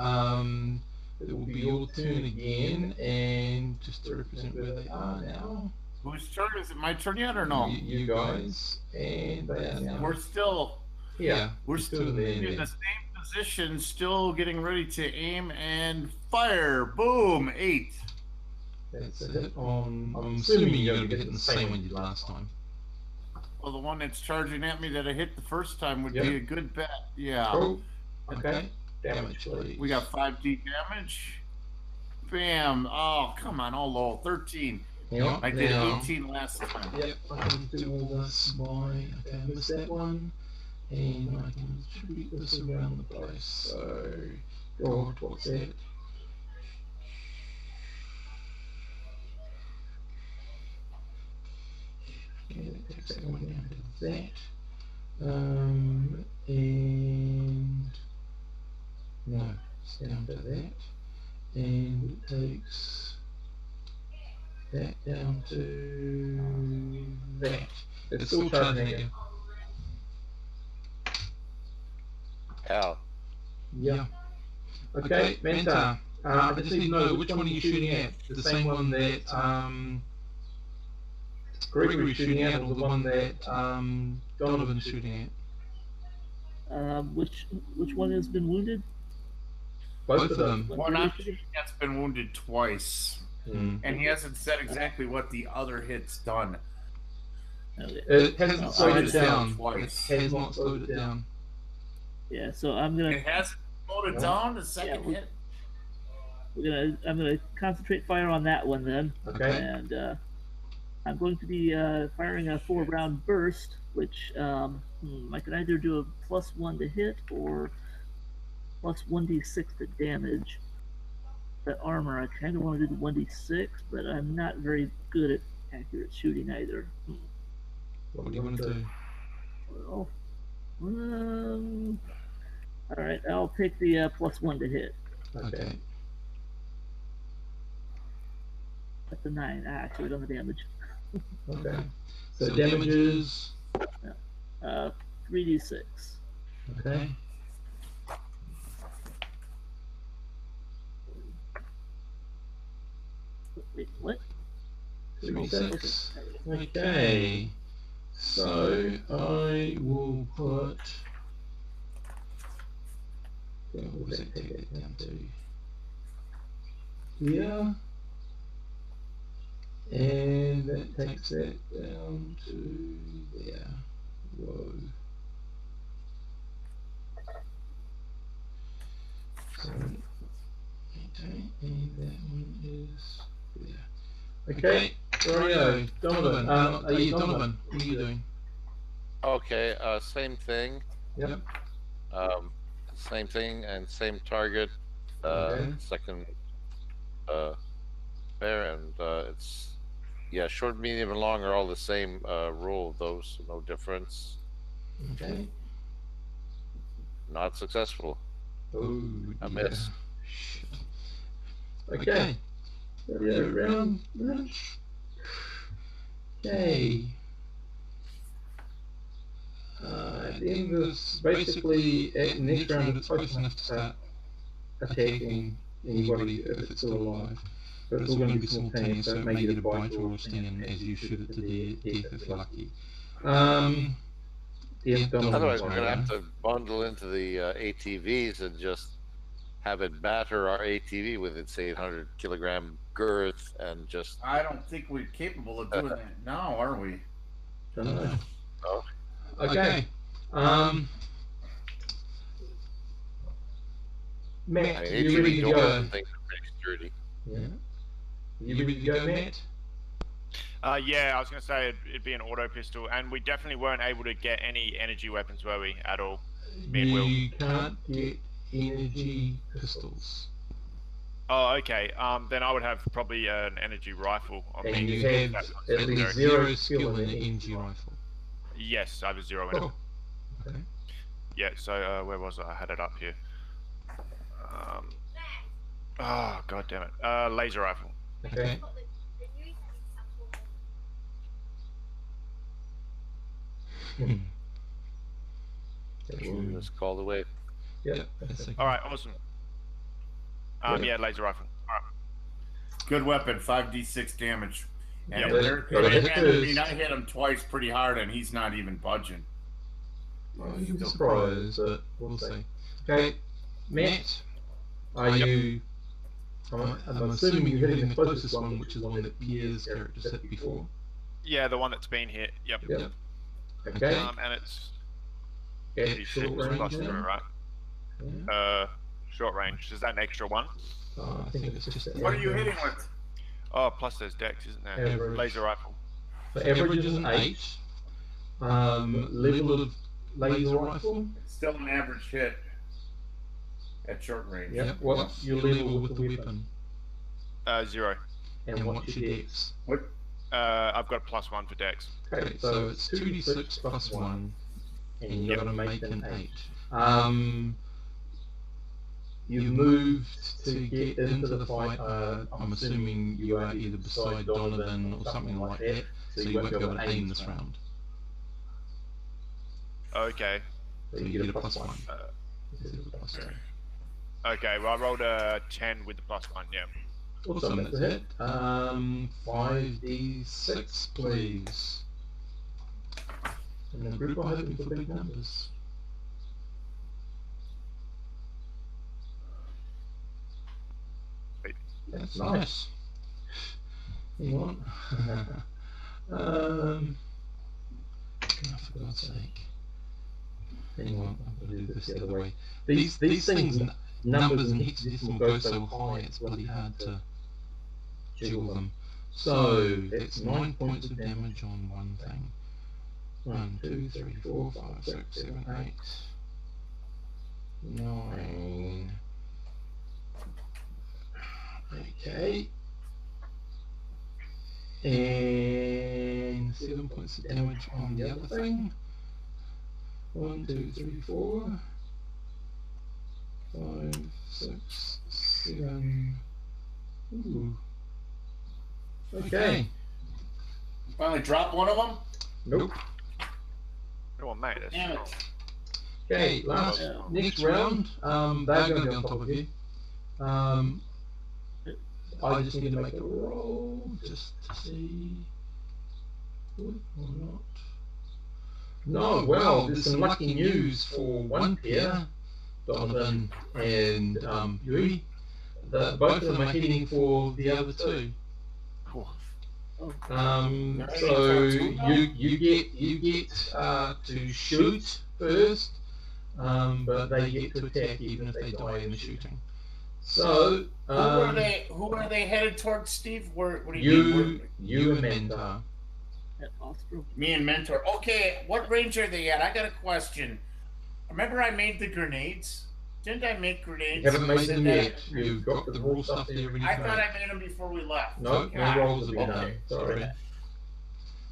Speaker 1: it will be your turn again, and just to represent where they are now.
Speaker 2: Whose turn is it? My turn yet or no?
Speaker 1: You guys, and they are now.
Speaker 2: We're still
Speaker 1: Yeah,
Speaker 2: we're
Speaker 1: still
Speaker 2: still
Speaker 1: in
Speaker 2: in
Speaker 1: there.
Speaker 2: the same position, still getting ready to aim and fire. Boom! 8.
Speaker 1: That's a hit on. I'm assuming you're going to be hitting the same one you did last time.
Speaker 2: Well, the one that's charging at me that I hit the first time would
Speaker 1: Yep.
Speaker 2: be a good bet. Yeah.
Speaker 1: Cool. Okay. Damage, please.
Speaker 2: We got 5D damage. Bam! Oh, come on, all low. 13.
Speaker 1: Yeah,
Speaker 2: I did
Speaker 1: now-
Speaker 2: 18 last time.
Speaker 1: Yep, I can do all this by, okay, I missed that one, and I can distribute this around the place, so, God, what's that? Okay, that takes that one down to that, and, no, it's down to that, and it takes that down to that. It's still charging at you.
Speaker 3: Ow.
Speaker 1: Yeah. Okay, Manta. I just need to know which one are you shooting at? The same one that Gregory's shooting at, or the one that Donovan's shooting at?
Speaker 4: Which one has been wounded?
Speaker 1: Both of them.
Speaker 2: One I'm shooting at's been wounded twice.
Speaker 1: Hmm.
Speaker 2: And he hasn't said exactly what the other hit's done.
Speaker 4: Okay.
Speaker 1: It hasn't slowed it
Speaker 2: just
Speaker 1: down.
Speaker 2: twice.
Speaker 1: It has not slowed it down.
Speaker 4: Yeah, so I'm gonna
Speaker 2: It hasn't slowed it down the second
Speaker 4: we-
Speaker 2: hit.
Speaker 4: I'm gonna concentrate fire on that one then,
Speaker 1: Okay.
Speaker 4: and I'm going to be firing a 4-round burst, which I can either do a +1 to hit or +1d6 to damage. That armor, I kind of want to do the 1d6, but I'm not very good at accurate shooting either.
Speaker 1: What do you want to do?
Speaker 4: Well, all right, I'll take the +1 to hit.
Speaker 1: Okay.
Speaker 4: That's a 9. Ah, actually, on the damage.
Speaker 1: Okay. So damages.
Speaker 4: 3d6.
Speaker 1: Okay.
Speaker 4: Wait, what?
Speaker 1: 3d6. Okay. So I will put. What was that? Take that down to here. And that takes that down to there. Whoa. So, okay, and that one is there. Okay, Mario, Donovan. Are you Donovan? What are you doing?
Speaker 3: Okay, same thing.
Speaker 1: Yep.
Speaker 3: Same thing and same target.
Speaker 1: Okay.
Speaker 3: Second pair, and it's short, medium, and long are all the same roll of those, so no difference.
Speaker 1: Okay.
Speaker 3: Not successful.
Speaker 1: Oh,
Speaker 3: I missed.
Speaker 1: Okay. Round. Okay. At the end of this, basically, at the next round, it's close enough to start attacking anybody if it's still alive. But it's all going to be simultaneous, so it may get a bite or a sting as you shoot it to death if you're lucky. Yeah,
Speaker 3: Otherwise, we're going to have to bundle into the ATVs and just have it batter our ATV with its 800 kilogram girth and just.
Speaker 2: I don't think we're capable of doing that now, are we?
Speaker 1: Don't know.
Speaker 3: Oh.
Speaker 1: Okay. Matt,
Speaker 3: I mean,
Speaker 1: you ready to
Speaker 3: ATV doors
Speaker 1: go?
Speaker 3: and things are pretty sturdy.
Speaker 1: Yeah. You ready to go, Matt?
Speaker 5: Yeah, I was going to say it'd be an auto pistol, and we definitely weren't able to get any energy weapons, were we, at all?
Speaker 1: You can't get energy pistols.
Speaker 5: Oh, okay. Then I would have probably an energy rifle on
Speaker 1: And
Speaker 5: me.
Speaker 1: you have at least 0 skill in the energy rifle.
Speaker 5: Yes, I have a 0 in it.
Speaker 1: Oh. Okay.
Speaker 5: Yeah, so where was I? I had it up here. Oh, god damn it. Laser rifle.
Speaker 1: Okay.
Speaker 3: Just call the way.
Speaker 1: Yeah.
Speaker 5: Alright, awesome. Yeah, laser rifle. Alright.
Speaker 2: Good weapon, 5d6 damage. And
Speaker 5: Yep.
Speaker 2: I hit him twice pretty hard, and he's not even budging.
Speaker 1: Well, you'll be surprised, but we'll see. Okay, Matt, are you? I'm assuming you're hitting the closest one, which is the one that Pierre's character hit before.
Speaker 5: Yeah, the one that's been hit. Yep.
Speaker 1: Yep. Okay.
Speaker 5: And it's
Speaker 1: At short range
Speaker 5: plus 3,
Speaker 1: now?
Speaker 5: right?
Speaker 1: Yeah.
Speaker 5: Short range. Is that an extra 1?
Speaker 1: I think it's just that.
Speaker 2: What are you hitting with?
Speaker 5: Oh, plus there's dex, isn't there?
Speaker 1: Average.
Speaker 5: Laser rifle.
Speaker 1: So average is an 8. Level of laser rifle.
Speaker 2: It's still an average hit at short range.
Speaker 1: Yep. What's your level with the weapon?
Speaker 5: 0.
Speaker 1: And what's your dex?
Speaker 2: What?
Speaker 5: I've got a +1 for dex.
Speaker 1: Okay, so it's 2d6 plus 1, and you've got to make an 8. You've moved to get into the fight. I'm assuming you are either beside Donovan or something like that, so you won't be able to aim this round.
Speaker 5: Okay.
Speaker 1: So you get a +1.
Speaker 5: Okay, well I rolled a 10 with the +1, yeah.
Speaker 1: Awesome, that's a hit. 5d6, please. And the group are hoping for big numbers. That's nice. Hang on. Oh, for God's sake. Hang on, I'm going to do this the other way. These things, numbers and hexadecimal go so high, it's bloody hard to jiggle them. So, that's 9 points of damage on one thing. 1, 2, 3, 4, 5, 6, 7, 8, 9. Okay. And 7 points of damage on the other thing. 1, 2, 3, 4, 5, 6, 7. Ooh. Okay.
Speaker 2: Finally drop one of them?
Speaker 1: Nope.
Speaker 5: Come on, mate. That's
Speaker 2: Damn it.
Speaker 1: Okay, next round, they're going to be on top of you. I just need to make a roll just to see. Good or not. No, well, there's some lucky news for one pair, Donovan and Yui. Both of them are heading for the other two. So you get to shoot first, but they get to attack even if they die in the shooting. So
Speaker 2: who are they headed towards, Steve? What do you
Speaker 1: and Mentor.
Speaker 2: Me and Mentor. Okay, what range are they at? I got a question. Remember I made the grenades? Didn't I make grenades?
Speaker 1: You haven't made them yet. You've got the raw stuff there ready to
Speaker 2: I thought I made them before we left.
Speaker 1: No, no rolls have been done. Sorry.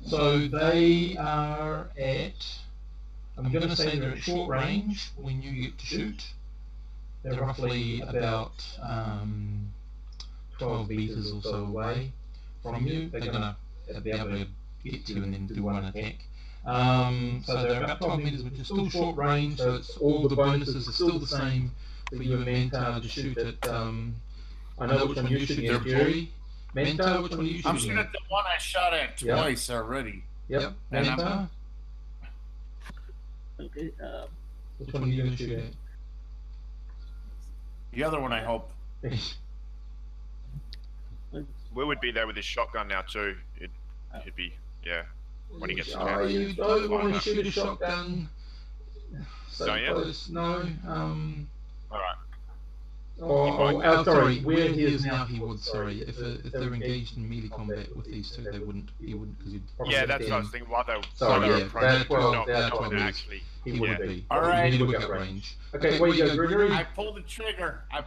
Speaker 1: So they are at, I'm going to say they're at short range when you get to shoot. They're roughly about 12 meters or so away from you. They're going to be able to get to you and then do one attack. So they're about 12 meters, which is still short range, so it's all the bonuses are still the same for you and Mentor to shoot at, I know which one you're shooting at, Jerry. Mentor, which one are you shooting at?
Speaker 2: I'm shooting at the one I shot at twice already.
Speaker 1: Yep. Mentor?
Speaker 4: Okay,
Speaker 1: which one are you going to shoot at?
Speaker 2: The other one, I hope.
Speaker 5: We would be there with his shotgun now too. It'd be, yeah. When he gets to
Speaker 1: Oh, you don't want to shoot a shotgun. So
Speaker 5: Don't you?
Speaker 1: close. No.
Speaker 5: Alright.
Speaker 1: Sorry. Where he is now, he would. Sorry, if they're engaged in melee combat with these two, they wouldn't. He wouldn't, because he'd.
Speaker 5: Yeah, that's what I was thinking. While they
Speaker 1: Sorry,
Speaker 5: were
Speaker 1: yeah,
Speaker 5: approaching,
Speaker 1: that's well,
Speaker 5: not
Speaker 1: that's what it is.
Speaker 5: actually.
Speaker 1: He would be.
Speaker 2: All right.
Speaker 1: He would get range. Okay, where you go, Gregory?
Speaker 2: I pulled the trigger. I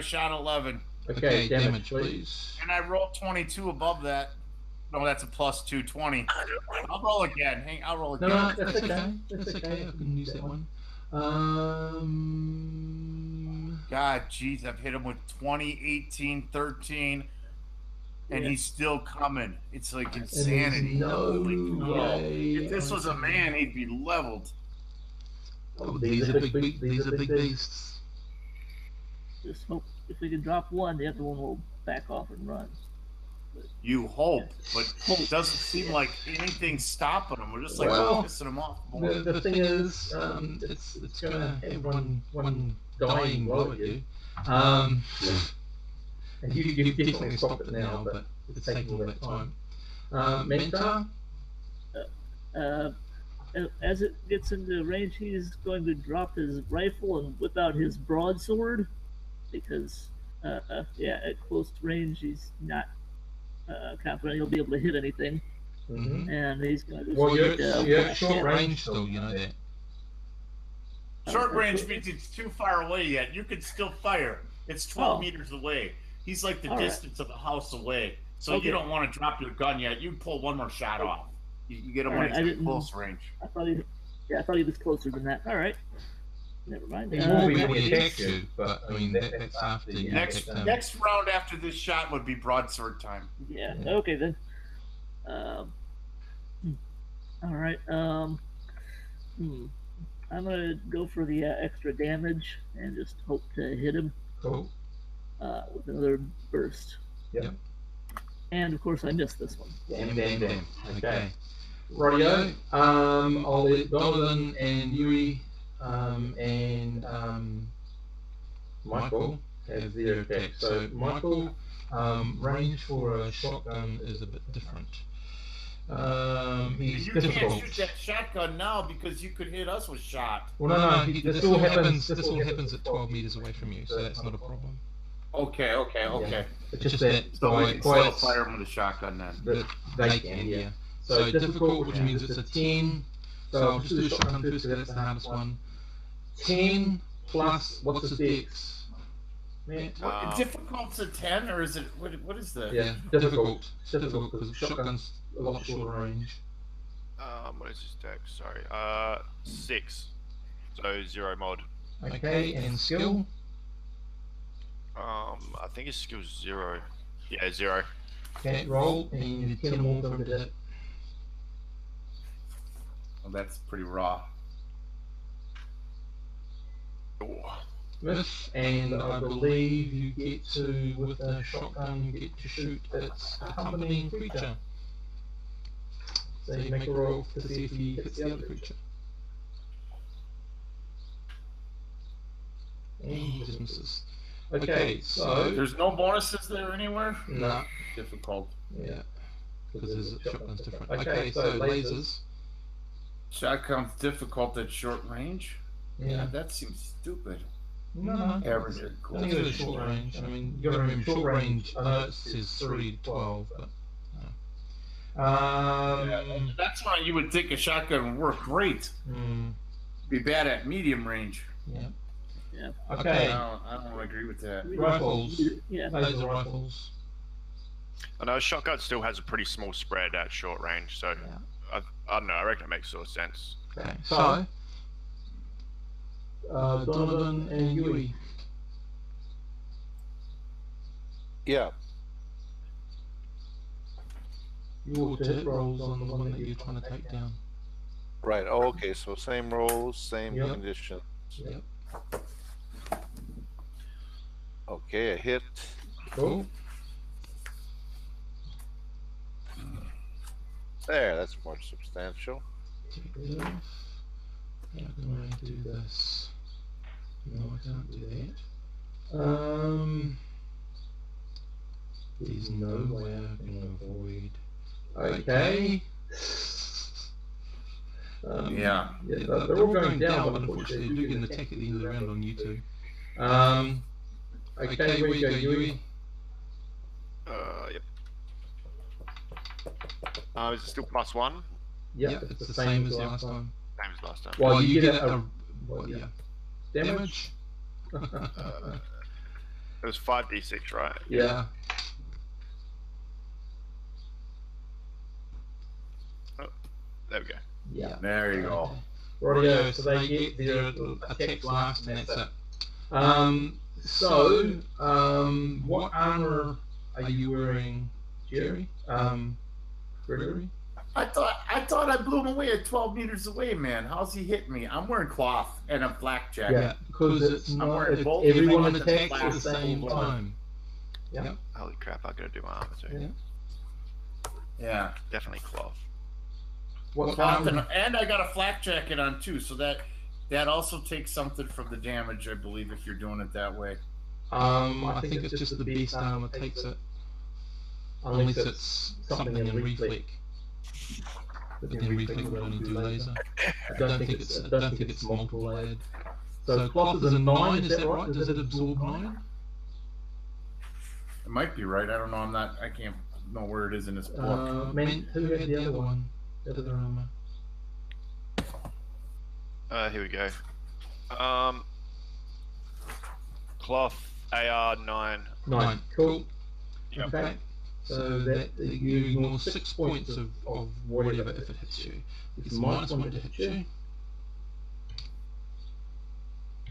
Speaker 2: shot 11.
Speaker 1: Okay, damage, please.
Speaker 2: And I rolled 22 above that. No, that's a plus 2, 20. I'll roll again. I'll roll again.
Speaker 1: No, that's okay. That's okay. I can use that one.
Speaker 2: God, jeez, I've hit him with 20, 18, 13, and he's still coming. It's like insanity.
Speaker 1: No way.
Speaker 2: If this was a man, he'd be leveled.
Speaker 1: Oh, these are big beasts.
Speaker 4: just hope if we can drop one, the other one will back off and run.
Speaker 2: You hope, but it doesn't seem like anything's stopping them. We're just like pissing them off.
Speaker 1: The thing is, it's going to have one dying blow at you. And you definitely stop it now, but it's taking all that time. Mentor?
Speaker 4: As it gets into range, he's going to drop his rifle and whip out his broadsword, because, at close range, he's not confident he'll be able to hit anything.
Speaker 1: Mm-hmm.
Speaker 4: And he's going to
Speaker 1: you're at short range still, you know that.
Speaker 2: Short range means it's too far away yet. You could still fire. It's 12 meters away. He's like the distance of a house away. So you don't want to drop your gun yet. You pull one more shot off. You get him when he's at close range.
Speaker 4: I thought he was closer than that. All right. Never mind.
Speaker 1: He will be when he attacks you, but I mean that's after you
Speaker 2: next round after this shot would be broadsword time.
Speaker 4: Yeah. Okay then. All right. I'm gonna go for the extra damage and just hope to hit him.
Speaker 1: Cool.
Speaker 4: With another burst.
Speaker 1: Yep.
Speaker 4: And of course I missed this one.
Speaker 1: Damn. Okay. Rightio. I'll let Donovan and Yui and Michael have their attack. So Michael, range for a shotgun is a bit different. He's difficult.
Speaker 2: Can't shoot that shotgun now because you could hit us with shot.
Speaker 1: Well, no. This all happens at 12 meters away from you, so that's not a problem.
Speaker 2: Okay.
Speaker 1: Yeah. It's just that
Speaker 2: so we can still fire him with a shotgun then.
Speaker 1: They can, yeah. So difficult, which means it's a 10. So I'll just do a shotgun first because that's the hardest one. 10 plus, what's the dex?
Speaker 2: Difficult's a 10, or is it, what is the?
Speaker 1: Yeah, difficult. It's difficult because shotgun's a lot shorter range.
Speaker 5: What is his dex? Sorry. 6. So 0 mod.
Speaker 1: Okay, and skill?
Speaker 5: I think his skill's 0. Yeah, 0.
Speaker 1: Okay, roll, and you need 10 more for the hit.
Speaker 2: Well, that's pretty raw.
Speaker 1: Miss, and I believe you get to, with a shotgun, you get to shoot its accompanying creature. So you make a roll to see if he hits the other creature. And he just misses. Okay, so...
Speaker 2: There's no bonuses there anywhere?
Speaker 1: No.
Speaker 2: Difficult.
Speaker 1: Yeah, because his shotgun's different. Okay, so lasers.
Speaker 2: Shotgun's difficult at short range?
Speaker 1: Yeah.
Speaker 2: That seems stupid.
Speaker 1: No.
Speaker 2: Average
Speaker 1: I
Speaker 2: cool.
Speaker 1: think it's short range. I mean, you gotta remember short range. I know it says 3 to 12, but no.
Speaker 2: That's why you would think a shotgun would work great. Be bad at medium range.
Speaker 1: Yeah.
Speaker 4: Yeah.
Speaker 1: Okay.
Speaker 2: I don't agree with that.
Speaker 1: Rifles.
Speaker 4: Yeah.
Speaker 1: Laser rifles.
Speaker 5: I know a shotgun still has a pretty small spread at short range, so I don't know. I reckon it makes sort of sense.
Speaker 1: Okay. So, Donovan and Yui.
Speaker 3: Yeah.
Speaker 1: Your hit rolls on the one that you're trying to take down.
Speaker 3: Right. Oh, okay. So same rolls, same
Speaker 1: Yep.
Speaker 3: conditions.
Speaker 1: Yep.
Speaker 3: Okay, a hit.
Speaker 1: Cool.
Speaker 3: There, that's more substantial.
Speaker 1: Take this off. How can I do this? No, I can't do that. There's no way I can avoid. Okay.
Speaker 2: Yeah.
Speaker 1: They're all going down, but unfortunately you do get an attack at the end of the round on you two. Okay, where you go, Yui?
Speaker 5: Yep. Is it still +1?
Speaker 1: Yep, it's the same as last time.
Speaker 5: Same as last time.
Speaker 1: Well, you get a damage?
Speaker 5: It was 5d6, right?
Speaker 1: Yeah.
Speaker 5: Oh, there we go.
Speaker 1: Yeah.
Speaker 2: There you go.
Speaker 1: Rightio, so they get their attacks last and that's it. What armor are you wearing, Jerry? Gregory?
Speaker 2: I thought I blew him away at 12 meters away, man. How's he hitting me? I'm wearing cloth and a flak jacket.
Speaker 1: Yeah, because it's
Speaker 2: I'm
Speaker 1: not,
Speaker 2: wearing both.
Speaker 1: everyone attacks
Speaker 2: Flak
Speaker 1: at the same
Speaker 2: jacket.
Speaker 1: time.
Speaker 5: Yep. Holy crap, I gotta do my armor too.
Speaker 1: Yeah.
Speaker 2: Yeah.
Speaker 5: Definitely cloth.
Speaker 1: What
Speaker 2: Cloth
Speaker 1: armor?
Speaker 2: and I got a flak jacket on too, so that also takes something from the damage, I believe, if you're doing it that way.
Speaker 1: I think it's just the beast armor takes it. Unless it's something in reflect. But then reflect would only do laser. I don't think it's multiple layered. So cloth is a 9, is that right? Does it absorb 9?
Speaker 2: It might be right. I don't know. I can't know where it is in this book.
Speaker 1: Who had the other one? The other armor.
Speaker 5: Here we go. Cloth AR 9.
Speaker 1: 9. Cool.
Speaker 5: Yep.
Speaker 1: Okay. So that you ignore 6 points of whatever if it hits you. It's -1 to hit you.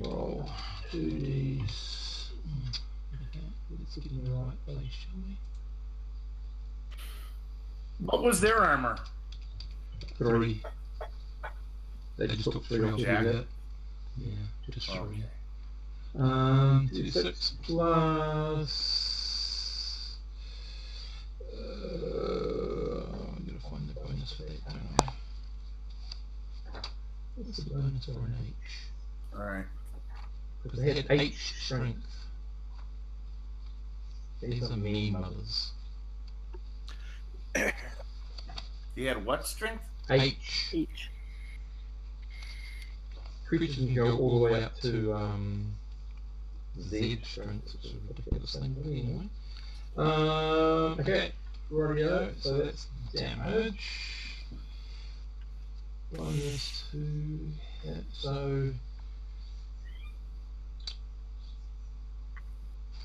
Speaker 1: Roll 2Ds. Okay, let's get in the right place, shall we?
Speaker 2: What was their armor?
Speaker 1: 3. They just took 3 off
Speaker 2: Jack.
Speaker 1: that. Yeah, just 3.
Speaker 2: Okay.
Speaker 1: 2d6 plus. I'm gonna find the bonus for that, don't I? What's the bonus for an H?
Speaker 2: Alright.
Speaker 1: Because they had H strength. These are mean mothers.
Speaker 2: He had what strength?
Speaker 1: H.
Speaker 4: H.
Speaker 1: Creatures can go all the way up to Z strength, which is a ridiculous thing, but anyway. Okay, rightio, so that's damage. Bonus to hit, so.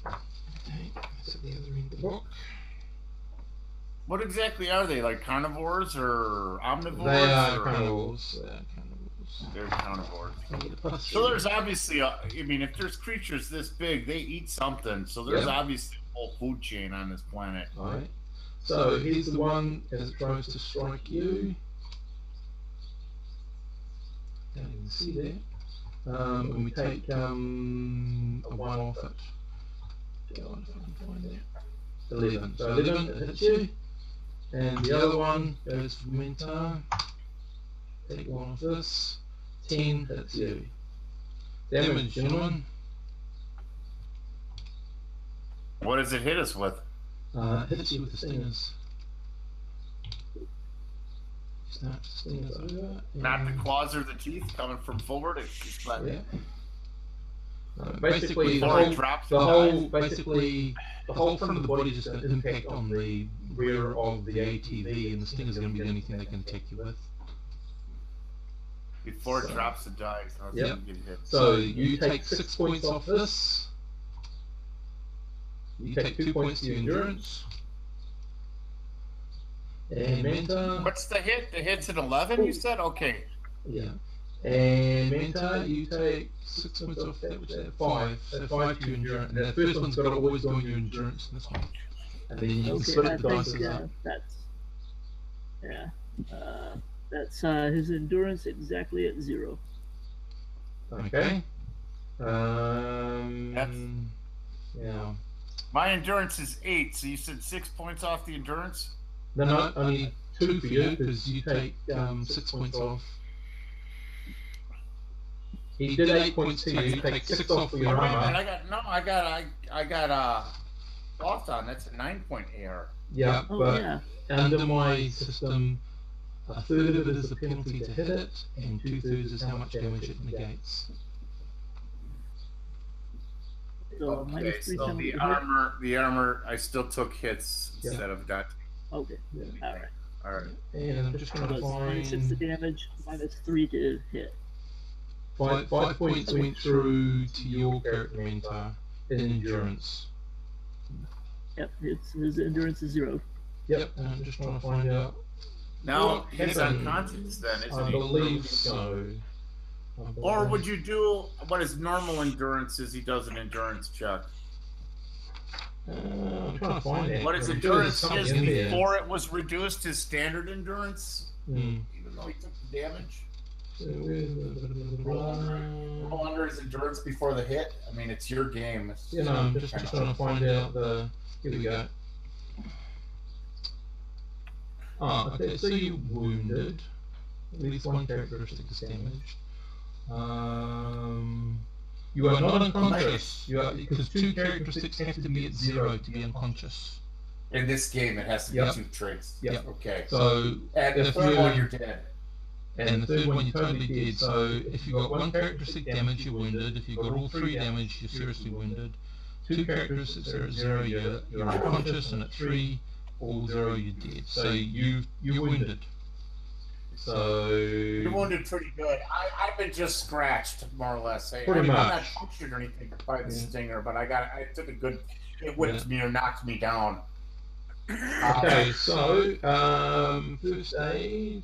Speaker 1: Okay, that's at the other end of the book.
Speaker 2: What exactly are they? Like carnivores or omnivores?
Speaker 1: They are
Speaker 2: or-
Speaker 1: carnivores. They are carnivores.
Speaker 2: They're carnivores.
Speaker 1: They get a plus
Speaker 2: So
Speaker 1: three.
Speaker 2: there's obviously, I mean, if there's creatures this big, they eat something. So there's
Speaker 1: Yeah.
Speaker 2: obviously a whole food chain on this planet.
Speaker 1: Right. So here's the one as it tries to strike you. can see that. And we take a 1 off it. Go on if I can find that. 11. So 11, it hits you. And the other one goes for Mentor. Take 1 off this. 10 hits you. Damage, gentlemen.
Speaker 2: What does it hit us with?
Speaker 1: Hits you with the stingers. Snap stingers over.
Speaker 2: Not the claws or the teeth coming from forward. It's like,
Speaker 1: Yeah. Basically, the
Speaker 2: before it
Speaker 1: whole,
Speaker 2: drops,
Speaker 1: the
Speaker 2: it
Speaker 1: whole,
Speaker 2: dies.
Speaker 1: basically, the whole front of the body is just going to impact on the rear of the ATV, and the stingers are going to be the only thing they can attack you with.
Speaker 2: Before it drops, it dies. So
Speaker 1: Yep.
Speaker 2: you get hit.
Speaker 1: So you take 6 points off this. You take 2 points to your endurance. And Mentor.
Speaker 2: What's the hit? The hit's at 11, you said? Okay.
Speaker 1: Yeah. And Mentor, you take 6 points off that, which is 5. So 5 to your endurance. And the first one's got to always go on your endurance in this one. And then you can
Speaker 4: Okay,
Speaker 1: split
Speaker 4: I
Speaker 1: the
Speaker 4: think
Speaker 1: dice up.
Speaker 4: that's his endurance exactly at 0.
Speaker 1: Okay.
Speaker 2: That's-
Speaker 1: Yeah.
Speaker 2: My endurance is 8, so you said 6 points off the endurance?
Speaker 1: No, only 2 for you because you take 6 points off. He did 8 points to you. You take 6 off for your
Speaker 2: Wait a minute,
Speaker 1: armor.
Speaker 2: I got cloth on. That's a 9-point AR.
Speaker 1: Yeah,
Speaker 4: Oh
Speaker 1: but
Speaker 4: yeah.
Speaker 1: under my system, a third of it is the penalty to hit it, and 2/3 is how much damage it negates.
Speaker 4: So minus
Speaker 2: Okay,
Speaker 4: 3
Speaker 2: so
Speaker 4: penalty
Speaker 2: the
Speaker 4: to hit.
Speaker 2: armor, I still took hits
Speaker 1: Yeah.
Speaker 2: instead of that.
Speaker 4: Okay.
Speaker 1: Yeah.
Speaker 4: All right.
Speaker 2: All right.
Speaker 1: And I'm just going to
Speaker 4: Plus minus 6 to
Speaker 1: find
Speaker 4: damage, minus 3 to hit.
Speaker 1: 5 points went through to your character Mentor in endurance.
Speaker 4: Yep, his endurance is 0.
Speaker 1: Yep, and I'm just trying to find out.
Speaker 2: Now he's
Speaker 1: Heaven.
Speaker 2: unconscious then, isn't
Speaker 1: I
Speaker 2: he?
Speaker 1: believe so.
Speaker 2: Or would you do what his normal endurance is? He does an endurance check.
Speaker 1: I'm trying to find it.
Speaker 2: What his
Speaker 1: I'm sure there's
Speaker 2: endurance
Speaker 1: something
Speaker 2: is
Speaker 1: in there.
Speaker 2: before it was reduced his standard endurance,
Speaker 1: Hmm.
Speaker 2: even though he took the damage.
Speaker 1: So where's the
Speaker 2: Roll under his endurance before the hit. I mean, it's your game. It's
Speaker 1: You know, I'm just trying to find out the. Here we go. Oh, okay, so you wounded. At least one characteristic is damaged. You are not unconscious. You are, because 2 characteristics have to be at 0 to be unconscious.
Speaker 2: In this game, it has to be
Speaker 1: Yep.
Speaker 2: 2 traits.
Speaker 1: Yep.
Speaker 2: Okay.
Speaker 1: So,
Speaker 2: And the
Speaker 1: if
Speaker 2: third
Speaker 1: you-
Speaker 2: one, you're dead.
Speaker 1: and the third one you're totally dead. So if you got 1 characteristic damage, you're wounded. If you got all 3 damage, you're seriously wounded. 2 characteristics are at 0, you're unconscious, and at 3, all 0, you're dead. So you're wounded. So
Speaker 2: You're wounded pretty good. I've been just scratched, more or less.
Speaker 1: Pretty
Speaker 2: I'm
Speaker 1: much.
Speaker 2: not punctured or anything by the
Speaker 1: Yeah.
Speaker 2: stinger, but I took a good. It whipped me or knocked me down.
Speaker 1: okay, so first aid.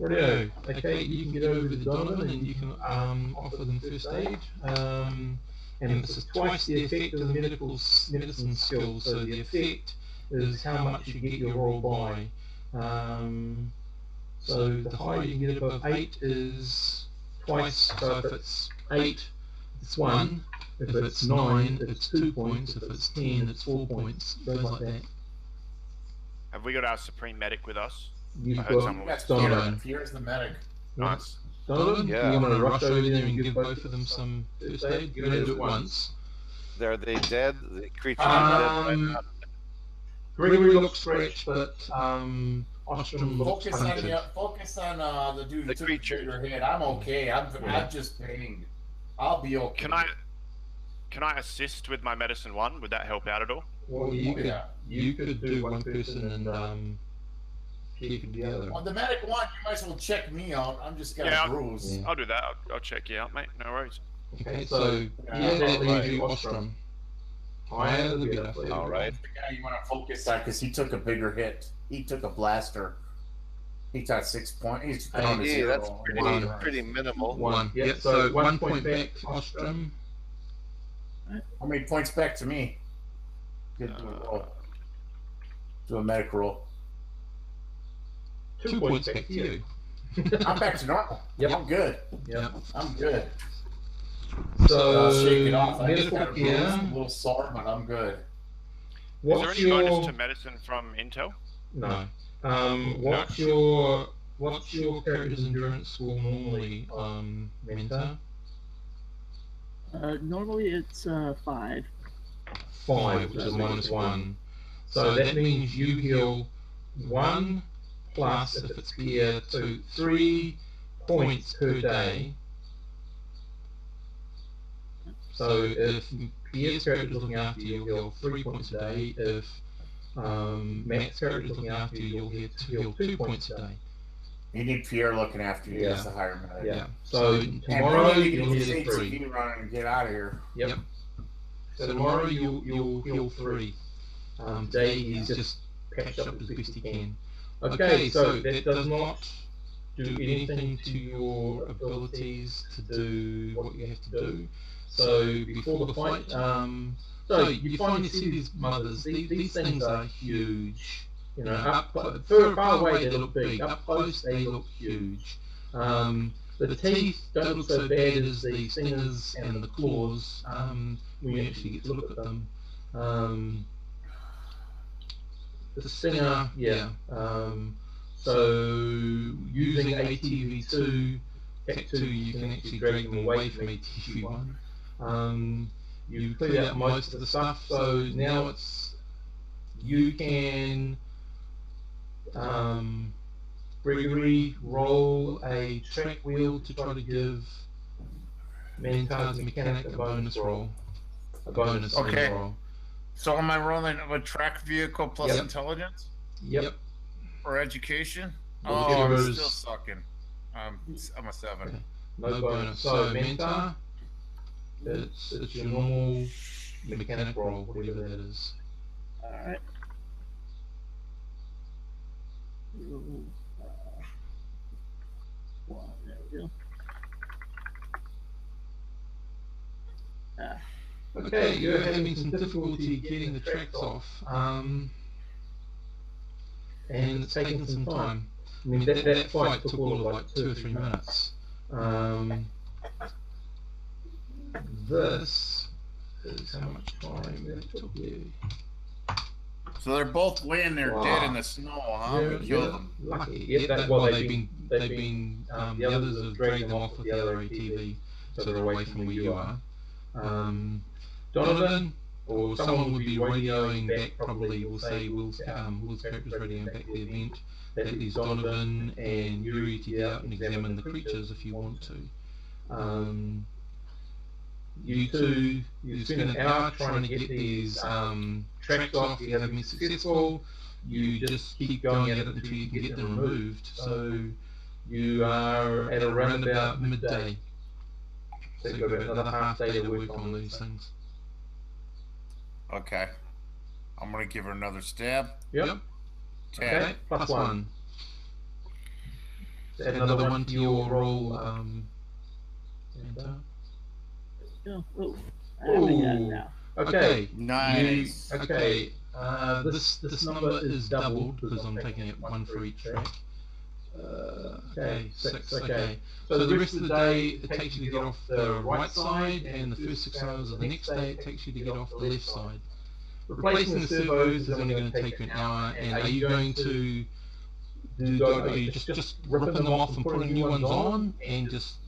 Speaker 1: Rightio. Okay, you can get over to Donovan and you can offer them first aid. And this is twice the effect of the medicine skill. So the effect is how much you get your roll by. So the higher you can get above 8 is twice. So if it's 8, it's 1. If it's 9, it's 2 points. If it's 10, it's 4 points. Goes like that.
Speaker 5: Have we got our Supreme Medic with us?
Speaker 1: You've
Speaker 5: I heard
Speaker 1: got
Speaker 5: someone-
Speaker 2: That's
Speaker 1: Donovan.
Speaker 2: Pierre's the medic.
Speaker 5: Nice.
Speaker 1: Donovan,
Speaker 3: Yeah.
Speaker 1: you want to rush over there and give both of them some first aid? You're going to do it once.
Speaker 3: Are they dead? The creature
Speaker 1: Um,
Speaker 3: dead?
Speaker 1: Gregory looks scratched, but Ostrom looks
Speaker 2: Focus on the dude who
Speaker 3: The
Speaker 2: took
Speaker 3: creature.
Speaker 2: your hit. I'm okay.
Speaker 1: Yeah.
Speaker 2: I'm just pained. I'll be okay.
Speaker 5: Can I assist with my medicine 1? Would that help out at all?
Speaker 1: Well, you could do one person and you could do the other.
Speaker 2: On the medic one, you might as well check me out. I'm just got
Speaker 5: Yeah.
Speaker 2: a bruise.
Speaker 1: Yeah.
Speaker 5: I'll do that. I'll check you out, mate. No worries.
Speaker 1: Okay, so
Speaker 2: Yeah,
Speaker 1: that leaves
Speaker 3: right.
Speaker 1: you Ostrom. Higher the better for
Speaker 3: All right.
Speaker 2: The guy you want to focus on because he took a bigger hit. He took a blaster. He got 6 points. He's down to
Speaker 3: Hey,
Speaker 2: 0.
Speaker 3: that's
Speaker 1: One.
Speaker 3: pretty minimal.
Speaker 1: 1. Yep, so 1 point back to Ostrom.
Speaker 2: How many points back to me? Good do a roll. Do a medic roll.
Speaker 1: 2 points back to you.
Speaker 2: I'm back to normal.
Speaker 1: Yep.
Speaker 2: I'm good.
Speaker 1: Yep.
Speaker 2: I'm good.
Speaker 1: So,
Speaker 2: Shake it off. I just got a
Speaker 1: yeah.
Speaker 2: little sore, but I'm good.
Speaker 5: Is
Speaker 1: What's
Speaker 5: there any
Speaker 1: your
Speaker 5: bonus to medicine from Intel?
Speaker 1: no? What's your character's endurance score normally, Mentor?
Speaker 4: Normally it's 5.
Speaker 1: 5, which is -1. So that means you heal 1 plus, if it's gear, 2, 3 points per day. So if Pierre's character is looking after you, you'll heal 3 points a day. If Matt's character is looking after you, you'll heal 2 points a day.
Speaker 2: You need Pierre looking after you.
Speaker 1: Yeah.
Speaker 2: That's the higher medic.
Speaker 1: Yeah. So
Speaker 2: And
Speaker 1: tomorrow
Speaker 2: really, you
Speaker 1: you'll
Speaker 2: can
Speaker 1: heal
Speaker 2: just
Speaker 1: 3.
Speaker 2: take run and get out of here.
Speaker 1: Yep. So tomorrow you'll heal 3. Today he's just patched up as best he can. Okay, so that does not do anything to your abilities to do what you have to do. So before the fight, so you finally see these mothers. These things are huge. You know, far away they look big. Up close they look huge. The teeth don't look so bad as the stingers and the claws when you actually get to look at them. The stinger, yeah. So using ATV2, Tech2, you can actually drag them away from ATV1. You cleared out most of the stuff, so now it's you can Gregory roll a track wheel to try to give Mentar's mechanic a bonus roll. A bonus
Speaker 2: Okay.
Speaker 1: roll.
Speaker 2: So am I rolling a track vehicle plus
Speaker 1: Yep.
Speaker 2: intelligence
Speaker 1: Yep.
Speaker 2: or education?
Speaker 1: Well,
Speaker 2: Oh, I'm
Speaker 1: whichever is-
Speaker 2: still sucking. I'm a 7.
Speaker 1: Okay. No bonus. So Mentar, it's your normal mechanic roll, whatever that is.
Speaker 4: Alright. One, there we go.
Speaker 1: Okay, you're having some difficulty getting the tracks off, and it's taking some time. I mean, that fight took all of like 2 or 3 minutes. This is how much time that took you.
Speaker 2: So they're both laying there dead in the snow, huh? We killed them.
Speaker 1: Lucky. Yeah, well, they've been, the others have dragged them off with the other ATV, so they're away from where you are. Donovan, or someone would be radioing back, probably will say Will's character's radioing back the event, that leaves Donovan and Yuri to get out and examine the creatures if you want to. You two, you spend an hour trying to get these tracks off. You haven't been successful. You just keep going at it until you can get them removed. So you are at around about midday. So you've got about another half day to work on these things.
Speaker 2: Okay. I'm going to give her another stab.
Speaker 1: Yep.
Speaker 2: 10.
Speaker 1: Okay, +1. Add another one to your roll, Santa.
Speaker 4: Oh, I haven't got it now.
Speaker 1: Okay.
Speaker 2: Nice.
Speaker 1: Okay. This number is doubled because I'm taking it 1 for each track. Okay, 6. Okay. So the rest of the day it takes you to get off the right side, and the first 6 hours of the next day it takes you to get off the left side. Replacing the servos is only going to take you an hour. And are you going to are you just ripping them off and putting new ones on, and just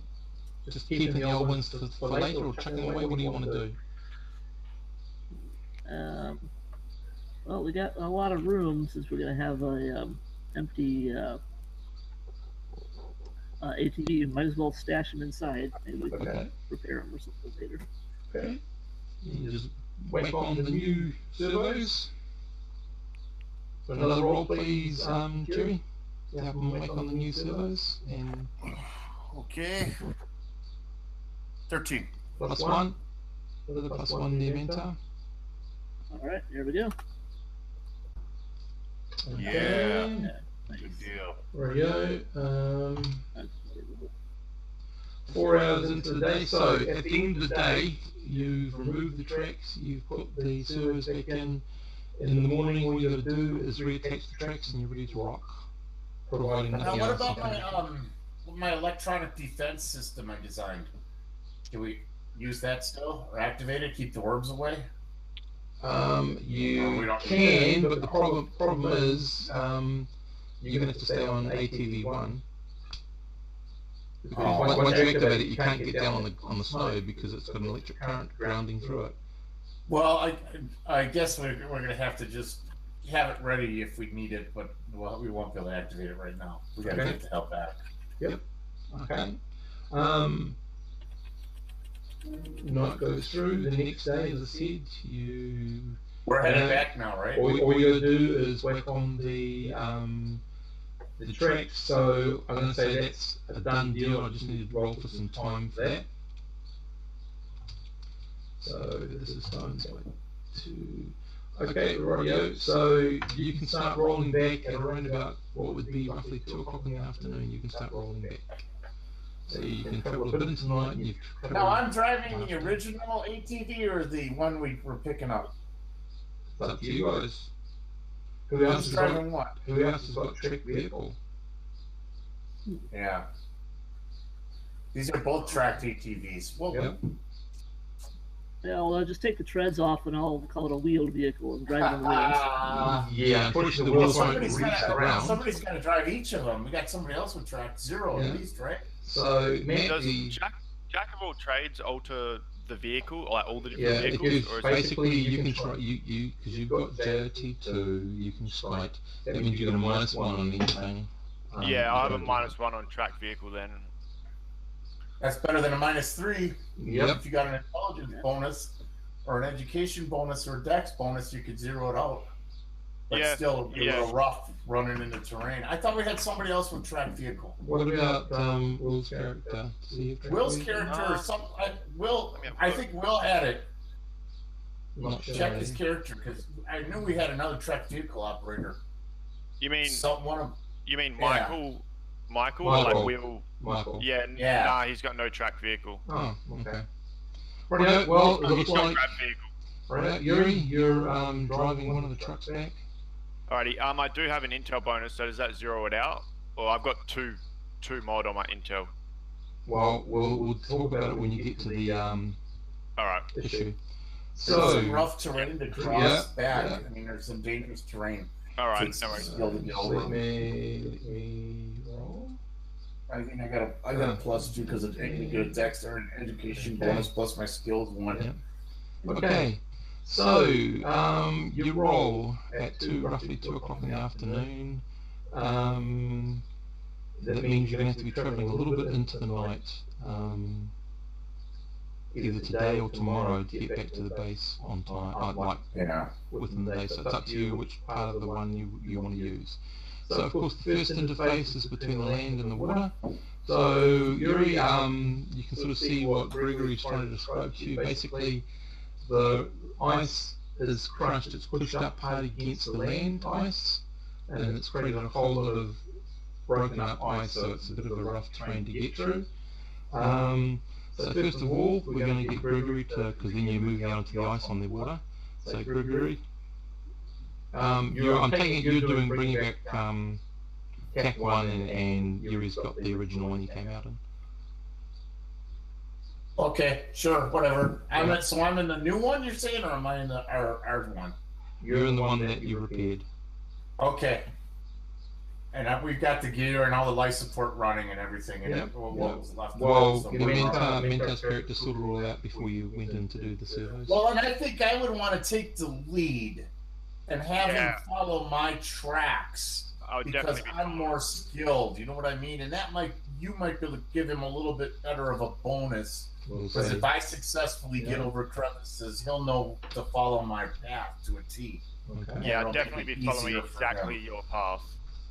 Speaker 1: keeping the old ones for later, or chucking them away? What do you want to do?
Speaker 4: Well, we got a lot of room since we're gonna have a empty ATV. Might as well stash them inside. Maybe we can repair them or something later.
Speaker 1: Okay. You just whack on the new servos. So another roll, please, Jerry. Have them whack on the new servos and.
Speaker 2: Okay. 13.
Speaker 1: +1. With the +1 there, Mentor.
Speaker 4: Alright, here we go.
Speaker 2: Yeah.
Speaker 4: Nice.
Speaker 2: Good deal.
Speaker 1: Radio. 4 hours into the day. So at the end of the day, you've removed the tracks, you've put the servos back in. In the morning, all you got to do is reattach the tracks, and you're ready to rock. providing
Speaker 2: Now,
Speaker 1: nothing
Speaker 2: what
Speaker 1: else.
Speaker 2: about
Speaker 1: you can-
Speaker 2: my electronic defense system I designed? Can we use that still, or activate it, keep the orbs away? Or we
Speaker 1: You
Speaker 2: don't-
Speaker 1: can, but the problem is you're going to have to stay on ATV1. Because once you activate it, you can't get down on the snow because it's got an electric current grounding through it.
Speaker 2: Well, I guess we're going to have to just have it ready if we need it, but we won't be able to activate it right now. We got to
Speaker 1: Okay.
Speaker 2: get the help back.
Speaker 1: Yep. Okay. Night goes through. The next day, as I said,
Speaker 2: We're headed back now, right?
Speaker 1: all you got to do is whack on the tracks. So I'm going to say that's a done deal. I just need to roll for some time for that. So this is times by 2. Okay, rightio. So you can start rolling back at around about what would be roughly 2 o'clock in the afternoon. You can start rolling back. So you can travel a bit into the night. And you've
Speaker 2: Now I'm driving the original ATV or the one we were picking up.
Speaker 1: It's up to you guys. Who
Speaker 2: Who's
Speaker 1: else has got?
Speaker 2: driving what?
Speaker 1: Who else has got a tracked vehicle?
Speaker 2: Yeah. These are both tracked ATVs. Well,
Speaker 1: Yep.
Speaker 4: Yeah, well, I'll just take the treads off and I'll call it a wheeled vehicle and drive on the wheels.
Speaker 1: Yeah, unfortunately the wheels won't
Speaker 2: somebody's
Speaker 1: reach the
Speaker 2: got
Speaker 1: ground.
Speaker 2: to drive each of them. We got somebody else with track 0
Speaker 1: Yeah.
Speaker 2: at least, right?
Speaker 1: So Matt,
Speaker 5: Does Jack of all trades alter the vehicle, like all the different
Speaker 1: yeah, it
Speaker 5: vehicles,
Speaker 1: gives,
Speaker 5: or is
Speaker 1: basically you can try you because you've got JOT2, you can slide. That means you get a -1 on anything.
Speaker 5: yeah, I have a -1 on track vehicle then.
Speaker 2: That's better than a -3.
Speaker 1: Yep.
Speaker 2: If you got an intelligence bonus or an education bonus or a dex bonus, you could zero it out. But
Speaker 5: Yeah,
Speaker 2: still, it'd be
Speaker 5: yeah.
Speaker 2: a little rough running into terrain. I thought we had somebody else with track vehicle.
Speaker 1: What about Will's character? Does he have tracked
Speaker 2: Will's
Speaker 1: vehicle?
Speaker 2: character,
Speaker 5: Let me have a
Speaker 2: I
Speaker 5: look.
Speaker 2: think Will had it.
Speaker 1: Not sure.
Speaker 2: Check his character because I knew we had another track vehicle operator.
Speaker 5: You mean
Speaker 2: One of
Speaker 5: you mean
Speaker 2: yeah.
Speaker 5: Michael? Michael,
Speaker 1: Michael.
Speaker 5: like Will?
Speaker 1: Michael.
Speaker 5: Yeah,
Speaker 2: Yeah.
Speaker 5: Nah, he's got no track vehicle.
Speaker 1: Oh, okay. Right, well, it
Speaker 5: He's
Speaker 1: looks
Speaker 5: got
Speaker 1: like
Speaker 5: track vehicle.
Speaker 1: right, Yuri, you're driving one of the trucks back.
Speaker 5: Alrighty, I do have an intel bonus, so does that zero it out? Or I've got two mod on my intel.
Speaker 1: Well, we'll talk about it when you get to the
Speaker 5: Alright.
Speaker 1: issue.
Speaker 2: There's some
Speaker 1: So
Speaker 2: rough terrain to cross
Speaker 1: Yeah,
Speaker 2: back.
Speaker 1: yeah.
Speaker 2: I mean, there's some dangerous terrain.
Speaker 5: Alright,
Speaker 2: Takes
Speaker 5: no worries.
Speaker 2: skill to get over.
Speaker 1: let me roll.
Speaker 2: I think I got a +2 because I get a dex or an education
Speaker 1: Okay.
Speaker 2: bonus plus my skills 1.
Speaker 1: Yeah. Okay. So you roll at roughly 2 o'clock in the afternoon. That means you're going to have to be travelling a little bit into the night, either today or tomorrow, to get back to the base on time, like
Speaker 2: Yeah.
Speaker 1: within the day. So it's up to you which part of the one you want to use. So of course the first interface is between the land and the water. So Yuri, you can sort of see what Gregory's trying to describe to you. Basically, the ice is crushed, it's pushed up hard against the land ice, and it's created a whole lot of broken up ice, so it's a bit of a rough terrain to get through. So first of all, we're going to get Gregory to, because then you're moving out onto the ice on the water. So Gregory, I'm taking it you're bringing back CAC 1 and Yuri's got the original one you came out in.
Speaker 2: Okay, sure, whatever. So I'm in the new one you're saying, or am I in the our one?
Speaker 1: You're in the one that you repaired.
Speaker 2: Okay. And we've got the gear and all the life support running and everything. And
Speaker 1: Yep.
Speaker 2: what was left?
Speaker 1: Well,
Speaker 2: So
Speaker 1: Menta's character sorted all out before you went in to do the servos.
Speaker 2: well, and I think I would want to take the lead and have
Speaker 5: Yeah.
Speaker 2: him follow my tracks
Speaker 5: I would
Speaker 2: because
Speaker 5: definitely be.
Speaker 2: I'm more skilled. You know what I mean? And you might be able to give him a little bit better of a bonus.
Speaker 1: We'll
Speaker 2: Because
Speaker 1: see.
Speaker 2: if I successfully get
Speaker 1: Yeah.
Speaker 2: over crevices, he'll know to follow my path to a T.
Speaker 1: Okay.
Speaker 5: Yeah,
Speaker 2: It'll
Speaker 5: I'd definitely
Speaker 2: make it
Speaker 5: be following
Speaker 2: easier for
Speaker 5: exactly
Speaker 2: him.
Speaker 5: your path.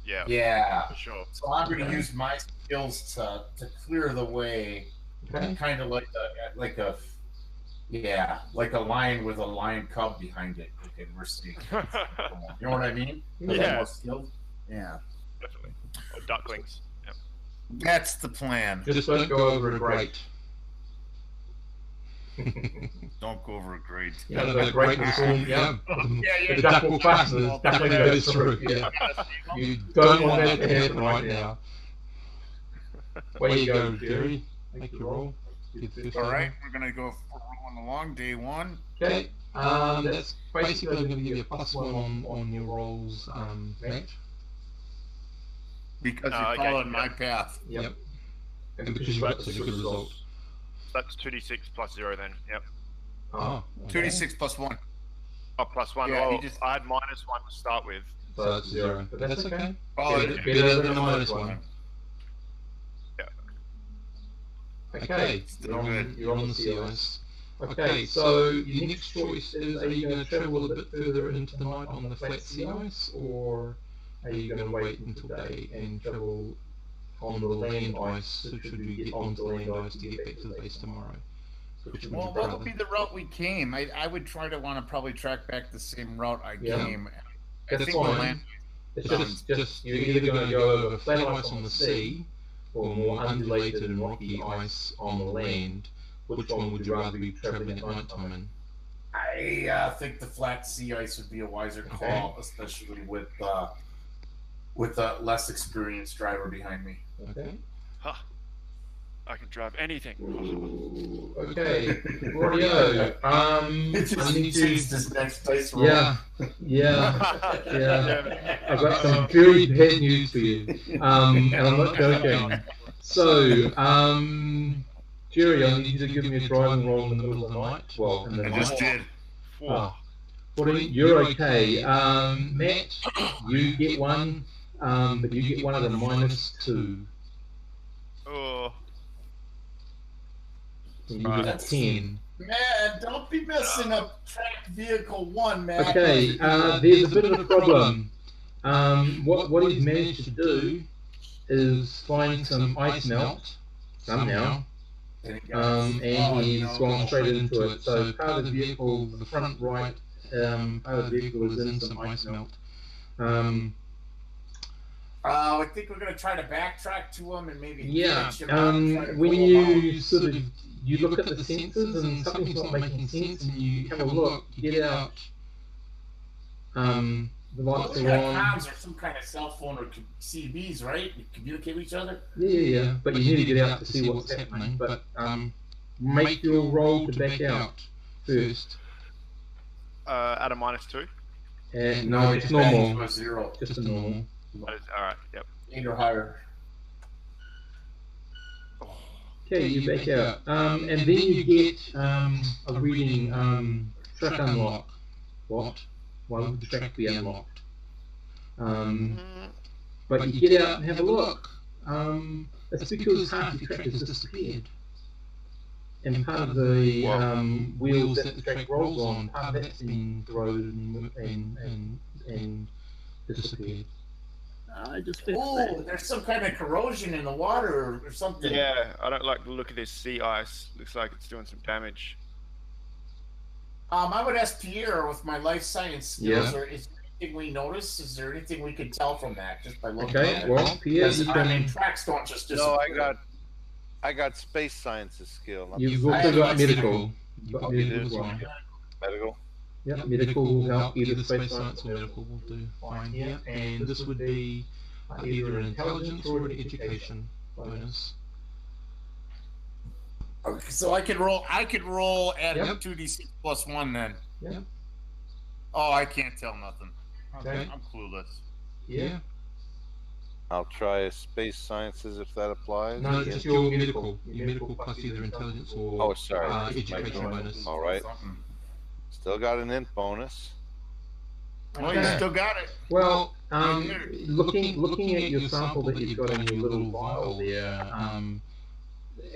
Speaker 5: Yeah,
Speaker 2: Yeah.
Speaker 5: for sure.
Speaker 2: So I'm going to
Speaker 1: Okay.
Speaker 2: use my skills to clear the way,
Speaker 1: Okay.
Speaker 2: kind of like a lion with a lion cub behind it. Okay, we're seeing. You know what I mean?
Speaker 5: Yeah.
Speaker 2: More skilled. Yeah.
Speaker 5: Definitely. Or ducklings. Yep.
Speaker 2: That's the plan.
Speaker 1: Just don't go over a grate.
Speaker 2: Don't go over a grade.
Speaker 1: Yeah, the great storm. Yeah.
Speaker 2: Yeah,
Speaker 1: The duck will pass and it definitely goes through. Yeah. You don't want that to happen right now. Way you go, Jerry. Make your roll.
Speaker 2: All right, we're gonna go rolling along day one.
Speaker 1: Okay. That's basically going to give you a +1 on your rolls, Matt.
Speaker 2: Because
Speaker 5: Oh,
Speaker 2: you
Speaker 5: okay.
Speaker 2: followed my path.
Speaker 1: Yep. And because you got such a good result.
Speaker 5: That's 2d6 plus 0 then. Yep.
Speaker 1: Oh.
Speaker 2: 2d6 plus 1.
Speaker 5: Oh, +1.
Speaker 2: Yeah,
Speaker 5: Oh,
Speaker 2: you just-
Speaker 5: I had -1 to start with.
Speaker 1: So that's 0. But that's okay.
Speaker 2: Oh,
Speaker 1: Better than a -1.
Speaker 5: Yeah.
Speaker 1: Okay.
Speaker 2: Still good.
Speaker 1: You're on the sea ice. Okay, so your next choice is, are you going to travel a bit further into the night on the flat sea ice, or are you going to wait until day and travel on the land ice, should you get onto the land ice to get back to the base tomorrow? Which would
Speaker 2: Well,
Speaker 1: you
Speaker 2: that
Speaker 1: rather?
Speaker 2: would be the route we came. I would try to want to probably track back the same route I
Speaker 1: Yeah.
Speaker 2: came.
Speaker 1: That's
Speaker 2: the
Speaker 1: fine.
Speaker 2: land-
Speaker 1: It's just you're either going to go over flat ice on the sea, or more undulated and rocky ice on the land. Which one would you rather be travelling at night time in?
Speaker 2: I think the flat sea ice would be a wiser call, especially with a less experienced driver behind me.
Speaker 1: Okay.
Speaker 5: Huh. I can drive anything.
Speaker 1: Okay. Radio. I need to.
Speaker 2: this next dice roll.
Speaker 1: Yeah. I've got some very bad news for you. And I'm not joking. So, Jerry, I need you to give me a driving roll in the middle of the night. Well, in the
Speaker 2: I
Speaker 1: night.
Speaker 2: just did.
Speaker 1: Oh. 14, you're okay. Matt, you get one, but you get one of the -2.
Speaker 5: Oh.
Speaker 1: You get a 10.
Speaker 2: Man, don't be messing up track vehicle 1, man.
Speaker 1: Okay, there's a bit of a problem. What he's managed to do is find some ice melt somehow. And he's gone straight into it. So part of the vehicle, the front right part of the vehicle is in some ice melt.
Speaker 2: I think we're gonna try to backtrack to him and maybe
Speaker 1: Yeah.
Speaker 2: hitch him out and try to
Speaker 1: When
Speaker 2: pull him
Speaker 1: you sort of look at the sensors and something's not making sense, and you have a look, you get out. The
Speaker 2: out.
Speaker 1: lights
Speaker 2: We
Speaker 1: are
Speaker 2: got
Speaker 1: on.
Speaker 2: comms or some kind of cell phone or CBs, right? We communicate with each other.
Speaker 1: Yeah. But you need to get out to see what's happening. But make your roll to back out first.
Speaker 5: At a -2.
Speaker 1: And no, it's normal.
Speaker 2: To a 0.
Speaker 1: Just a normal.
Speaker 5: That is, alright, yep.
Speaker 2: 8 or higher.
Speaker 1: Okay, you back out. And then you get a reading, track unlock. What? Why would the track be unlocked? But you get out and have a look. It's because half your track has disappeared. And part of the wheels that the track rolls on, part of that's been corroded and disappeared.
Speaker 4: I just fixed
Speaker 2: Oh,
Speaker 4: that.
Speaker 2: there's some kind of corrosion in the water or something.
Speaker 5: Yeah, I don't like the look of this sea ice. Looks like it's doing some damage.
Speaker 2: I would ask Pierre with my life science skills,
Speaker 1: Yeah.
Speaker 2: or is there anything we notice? Is there anything we could tell from that just by looking
Speaker 1: Okay,
Speaker 2: at it?
Speaker 1: well, Pierre, you
Speaker 2: I mean,
Speaker 1: can.
Speaker 2: tracks don't just
Speaker 3: No,
Speaker 2: disappear.
Speaker 3: I got space sciences skill. not
Speaker 1: You've
Speaker 2: I
Speaker 1: also
Speaker 2: have
Speaker 1: got
Speaker 2: medical.
Speaker 1: medical. You've got medical as well.
Speaker 3: medical.
Speaker 1: Yep, medical will help. Either space science or medical will do fine here. And this would be either an intelligence or an education bonus.
Speaker 2: Okay, so I could roll. I could roll at
Speaker 1: Yep.
Speaker 2: 2d6 plus 1 then.
Speaker 1: Yep.
Speaker 2: Oh, I can't tell nothing.
Speaker 1: Okay.
Speaker 2: I'm clueless.
Speaker 1: Yeah.
Speaker 3: I'll try space sciences if that applies.
Speaker 1: No, just your medical. Your medical plus either intelligence or
Speaker 3: Oh, sorry.
Speaker 1: education bonus.
Speaker 3: All right.
Speaker 2: Something.
Speaker 3: Still got an int bonus.
Speaker 2: Oh, you
Speaker 1: Okay.
Speaker 2: still got it.
Speaker 1: Well, looking at your sample that you've got in your little vial there,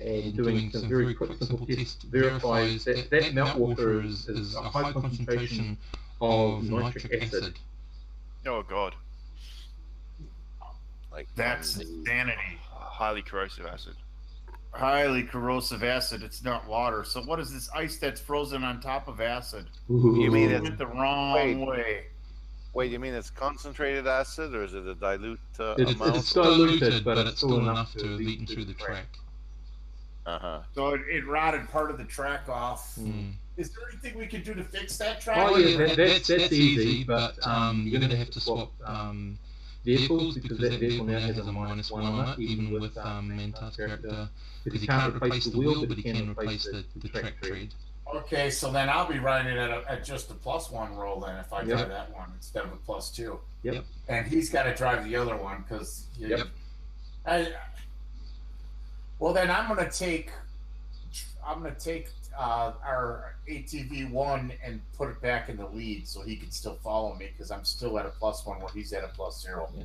Speaker 1: and doing some very quick, simple tests verifies that meltwater is a high concentration of nitric acid.
Speaker 5: Oh god.
Speaker 3: Like
Speaker 2: That's insanity.
Speaker 5: Highly corrosive acid.
Speaker 2: Highly corrosive acid. It's not water. So what is this ice that's frozen on top of acid?
Speaker 3: You mean
Speaker 2: It
Speaker 3: it's
Speaker 2: went the wrong way.
Speaker 3: wait? You mean it's concentrated acid, or is it a dilute
Speaker 1: It's
Speaker 3: amount?
Speaker 1: diluted, but it's still enough to have eaten through the track.
Speaker 2: So it rotted part of the track off. Is there anything we could do to fix that track?
Speaker 1: Oh yeah, that's easy, but you're going to have to swap vehicles because that vehicle now has a -1 on it, even with Mantar's character, because he can't replace the wheel, but he can replace the track tread.
Speaker 2: Okay, so then I'll be riding it at just a +1 roll then if I drive that one instead of a +2.
Speaker 1: Yep.
Speaker 2: And he's got to drive the other one because. Well, then I'm gonna take our ATV1 and put it back in the lead so he can still follow me because I'm still at a +1 where he's at a +0.
Speaker 1: Yeah.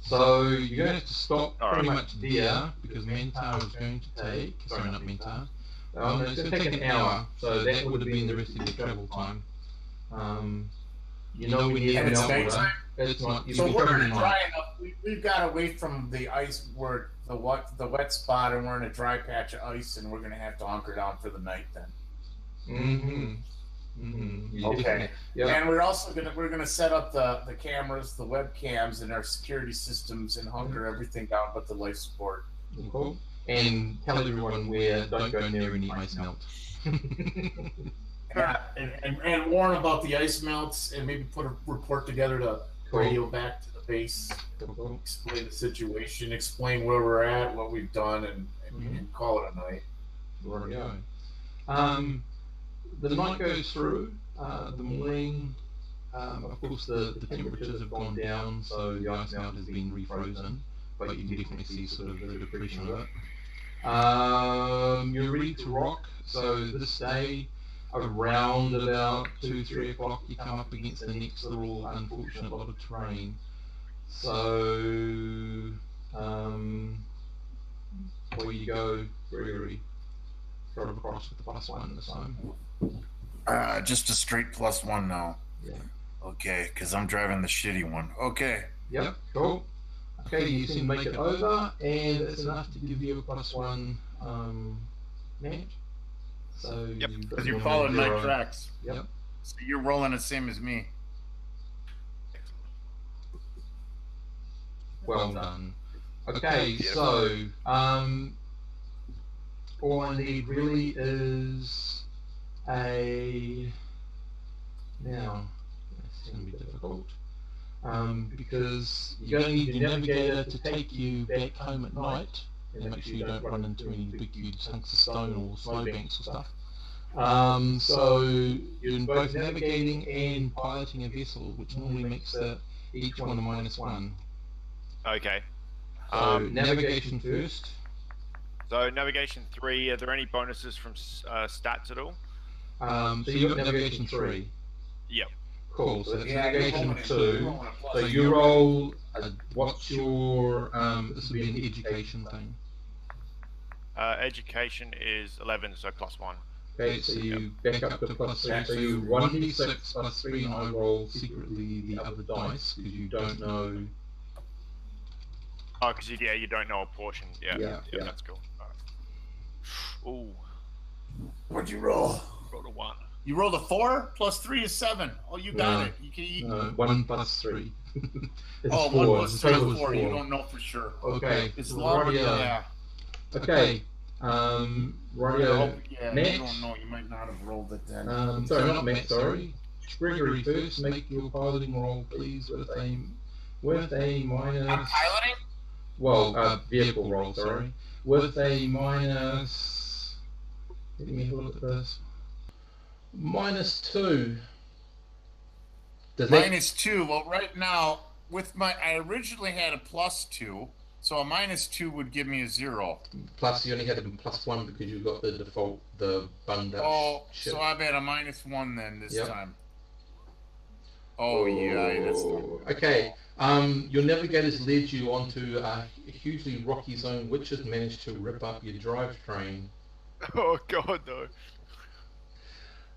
Speaker 1: So you're going to have to stop pretty much there because Mantar is going to take. Sorry, not Mantar. No, it's going to take an hour, so that would have been the rest of your travel time. You know we need an hour. It's not.
Speaker 2: So we're going to dry enough. We've got away from the ice where the wet spot, and we're in a dry patch of ice, and we're going to have to hunker down for the night then. Okay. Yep. And we're also gonna set up the cameras, the webcams, and our security systems, and hunker everything down but the life support.
Speaker 1: Cool. And tell everyone where don't go near any ice melt.
Speaker 2: and warn about the ice melts, and maybe put a report together to radio back to the base. Explain the situation, explain where we're at, what we've done, and call it a night.
Speaker 1: There we go. The night goes through. The morning, of course, the temperatures have gone down, so the ice melt has been refrozen, but you can definitely see sort of the depression of it. You're ready to rock. So this day, around about 2-3 o'clock, you come up against the next little unfortunate lot of terrain. So where you go, Gregory? Drive across with the +1 this time.
Speaker 2: Just a straight +1 now.
Speaker 1: Yeah.
Speaker 2: Okay, because I'm driving the shitty one. Okay.
Speaker 1: Yep. Cool. Okay, you seem to make it over, and it's enough to give you a +1 match. So
Speaker 2: because you're following my tracks.
Speaker 1: Yep.
Speaker 2: So you're rolling the same as me.
Speaker 1: Well done. Okay, so all I need really is now it's going to be difficult because you're going to need your navigator to take you back home at night and make sure you don't run into any big huge hunks of stone or snowbanks or stuff. So you're both navigating and piloting a vessel, which normally makes each one a -1.
Speaker 5: Okay.
Speaker 1: So navigation first.
Speaker 5: So navigation 3. Are there any bonuses from stats at all?
Speaker 1: So you got navigation 3.
Speaker 5: Yep.
Speaker 1: Cool. So that's navigation 2. So you roll. What's your? This will be an education thing.
Speaker 5: Education is 11, so +1.
Speaker 1: Okay, so you back up to +3. So you 1d6 +3, and I roll secretly the other dice because you don't know.
Speaker 5: Oh, because you don't know a portion. Yeah, that's cool. Right. Ooh.
Speaker 2: What'd you roll?
Speaker 5: Rolled a 1.
Speaker 2: You rolled a 4 +3 is 7. Oh, you got it.
Speaker 1: 1 + 3.
Speaker 2: Oh, 1 + 3 is 4. You don't know for sure.
Speaker 1: Okay.
Speaker 2: It's longer. Yeah.
Speaker 1: Okay. Radio. Matt.
Speaker 2: You don't know. You might not have rolled it then.
Speaker 1: Sorry, not Matt. Sorry. Gregory first. Make your piloting roll, please, with a minus.
Speaker 2: I'm piloting.
Speaker 1: Well, vehicle roll. Sorry, with a minus. Let me have a look at this. -2.
Speaker 2: -2. Well, right now I originally had a +2. So a -2 would give me a 0.
Speaker 1: Plus, you only had a +1 because you got the default, the bunged up.
Speaker 2: Oh,
Speaker 1: ship.
Speaker 2: so I'm at a -1 then this time. Oh yeah, that's
Speaker 1: okay. Your navigators led you onto a hugely rocky zone, which has managed to rip up your drivetrain.
Speaker 5: Oh God, no!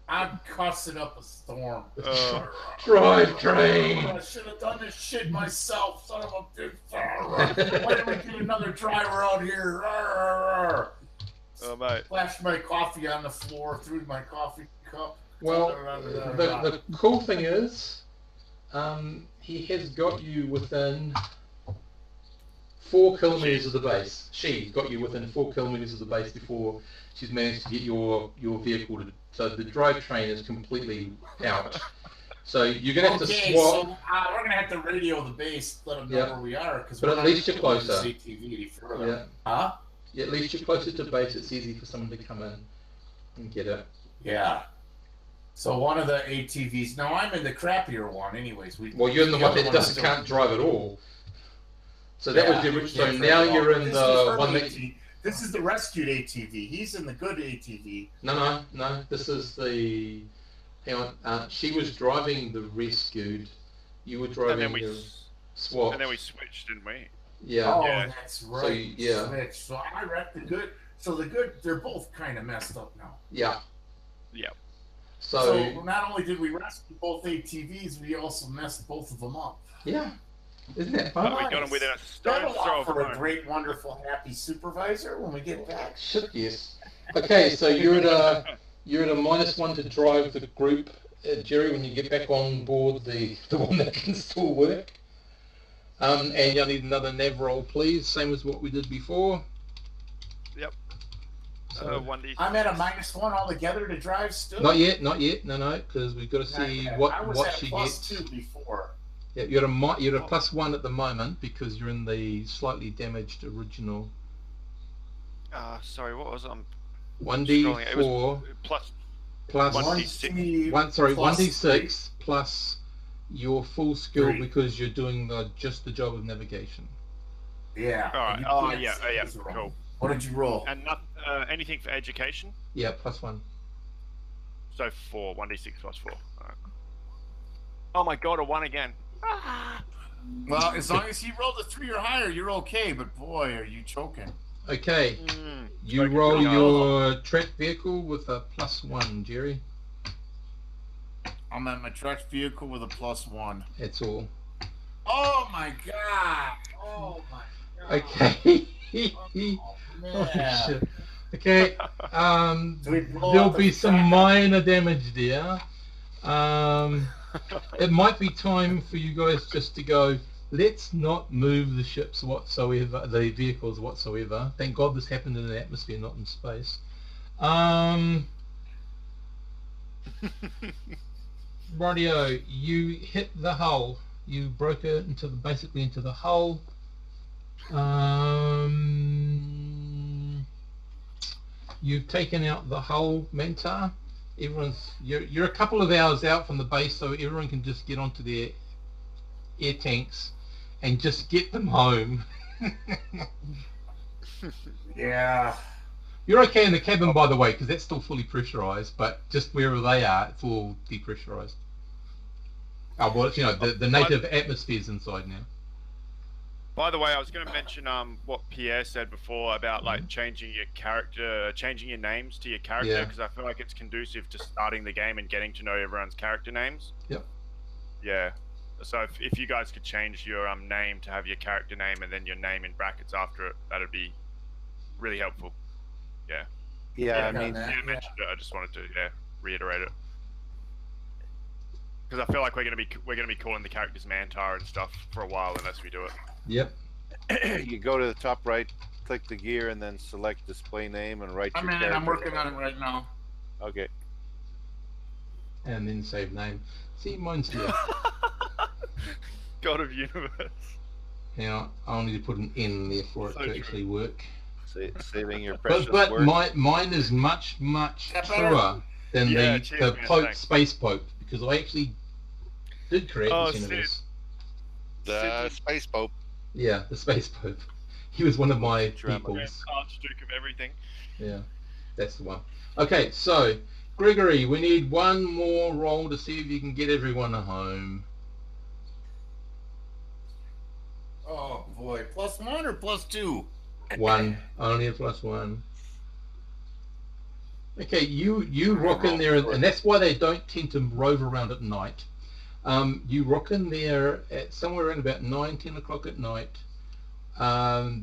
Speaker 2: I'm cussing up a storm.
Speaker 1: Drivetrain!
Speaker 2: I should have done this shit myself, son of a bitch. Why did we get another driver out here?
Speaker 5: Oh, mate.
Speaker 2: Splashed my coffee on the floor, threw my coffee cup.
Speaker 1: Well, the cool thing is, he has got you within 4 kilometres of the base. She got you within 4 kilometres of the base before she's managed to get your vehicle to. So the drivetrain is completely out. So you're going to have to swap.
Speaker 2: So we're going to have to radio the base, let them know where we are.
Speaker 1: But at least you're closer.
Speaker 2: ATV further.
Speaker 1: Yeah.
Speaker 2: Huh?
Speaker 1: Yeah, at least you're closer to base. It's easy for someone to come in and get it.
Speaker 2: Yeah. So one of the ATVs. Now I'm in the crappier one, anyways.
Speaker 1: Well, you're in the one that can't drive at all. So that was the original. So now you're in the one that.
Speaker 2: This is the rescued ATV. He's in the good ATV.
Speaker 1: No. This is the. Hang on. She was driving the rescued. You were driving the swap.
Speaker 5: And then we switched, didn't we?
Speaker 2: Yeah. Oh,
Speaker 5: yeah.
Speaker 2: that's right.
Speaker 1: So, yeah.
Speaker 2: Switch. So I wrecked the good. So the good, they're both kind of messed up now.
Speaker 1: Yeah.
Speaker 5: Yeah.
Speaker 2: So not only did we rescue both ATVs, we also messed both of them up.
Speaker 1: Yeah. Isn't that fun?
Speaker 5: We got him within a stone's throw
Speaker 2: for a great, wonderful, happy supervisor when we get back.
Speaker 1: Shit, yes. Okay, so you're at a -1 to drive the group, Jerry. When you get back on board the one that can still work, and you'll need another nav roll, please, same as what we did before.
Speaker 5: Yep.
Speaker 1: So,
Speaker 5: 1D.
Speaker 2: I'm at a -1 altogether to drive still.
Speaker 1: Not yet. No, because we've got to see what she
Speaker 2: I was
Speaker 1: gets.
Speaker 2: at +2 before.
Speaker 1: Yeah, you're a +1 at the moment because you're in the slightly damaged original.
Speaker 5: Sorry, what was
Speaker 1: 1d4
Speaker 5: plus
Speaker 2: 1d6.
Speaker 1: 1d6 plus your full skill
Speaker 2: 3.
Speaker 1: because you're doing just the job of navigation.
Speaker 2: Yeah.
Speaker 5: All right. Oh, yeah. Cool.
Speaker 2: What did you roll?
Speaker 5: And not anything for education.
Speaker 1: Yeah, +1.
Speaker 5: So 4. 1d6 plus 4. All right. Oh my God! A 1 again.
Speaker 2: Well, as long as he rolled a 3 or higher, you're okay. But boy, are you choking.
Speaker 1: Okay, you roll your track vehicle with a +1, Jerry.
Speaker 2: I'm at my track vehicle with a +1.
Speaker 1: That's all.
Speaker 2: Oh my God! Oh my God!
Speaker 1: Okay. Oh, shit. Okay. There'll be some minor damage there. It might be time for you guys just to go. Let's not move the ships whatsoever, the vehicles whatsoever. Thank God this happened in the atmosphere, not in space. Radio, you hit the hull. You broke it basically into the hull. You've taken out the hull, Mentor. You're a couple of hours out from the base, so everyone can just get onto their air tanks and just get them home.
Speaker 2: Yeah.
Speaker 1: You're okay in the cabin, by the way, because that's still fully pressurized, but just wherever they are, it's all depressurized. Oh, well, the native atmosphere's inside now.
Speaker 5: By the way, I was going to mention what Pierre said before about like changing your names to your character, because I feel like it's conducive to starting the game and getting to know everyone's character names.
Speaker 1: Yep.
Speaker 5: Yeah. So if you guys could change your name to have your character name and then your name in brackets after it, that'd be really helpful. Yeah.
Speaker 3: Yeah,
Speaker 5: I mentioned it. I just wanted to reiterate it. Because I feel like we're gonna be calling the characters Mantar and stuff for a while unless we do it.
Speaker 1: Yep.
Speaker 3: You go to the top right, click the gear, and then select display name and write your character.
Speaker 2: I'm working on it right now.
Speaker 3: Okay.
Speaker 1: And then save name. See, mine's here.
Speaker 5: God of Universe.
Speaker 1: Now I need to put an N there for it to actually work.
Speaker 3: Saving your precious
Speaker 1: but
Speaker 3: work.
Speaker 1: mine is much truer than the Pope, Space Pope, because I actually did create this universe.
Speaker 3: The Space Pope.
Speaker 1: Yeah, the Space Pope. He was one of my peoples.
Speaker 5: Archduke of everything.
Speaker 1: Yeah, that's the one. Okay, so Gregory, we need one more roll to see if you can get everyone home.
Speaker 2: Oh boy, +1 or +2?
Speaker 1: 1, only a +1. Okay, you rock in there, and that's why they don't tend to rove around at night. You rock in there at somewhere around about 9-10 o'clock at night.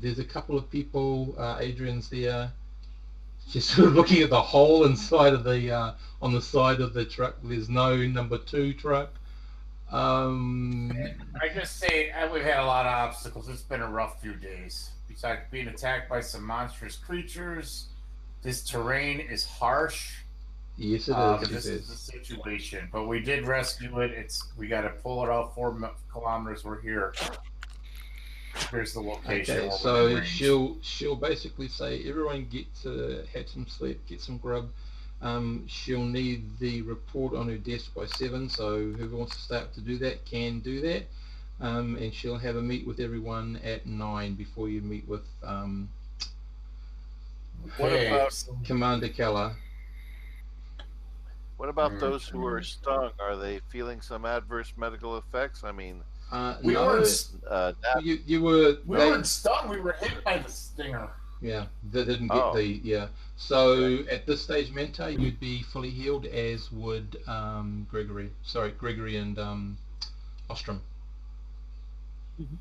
Speaker 1: There's a couple of people. Adrian's there. She's sort of looking at the hole inside of the on the side of the truck. There's no number 2 truck.
Speaker 2: I just say we've had a lot of obstacles. It's been a rough few days. Besides being attacked by some monstrous creatures, this terrain is harsh.
Speaker 1: Yes, it is.
Speaker 2: This is the situation, but we did rescue it. We got to pull it out 4 kilometers. We're here. Here's the location.
Speaker 1: Okay, so she'll basically say everyone get to have some sleep, get some grub. She'll need the report on her desk by 7. So whoever wants to start to do that can do that. And she'll have a meet with everyone at 9 before you meet with
Speaker 3: What about
Speaker 1: Commander Keller.
Speaker 3: What about those who are stung? Are they feeling some adverse medical effects? I mean,
Speaker 2: we
Speaker 1: no,
Speaker 2: weren't.
Speaker 1: You were.
Speaker 2: We weren't stung. We were hit by the stinger.
Speaker 1: Yeah, they didn't get the So at this stage, Manta, you'd be fully healed, as would Gregory. Sorry, Gregory and Ostrom.
Speaker 4: Mhm.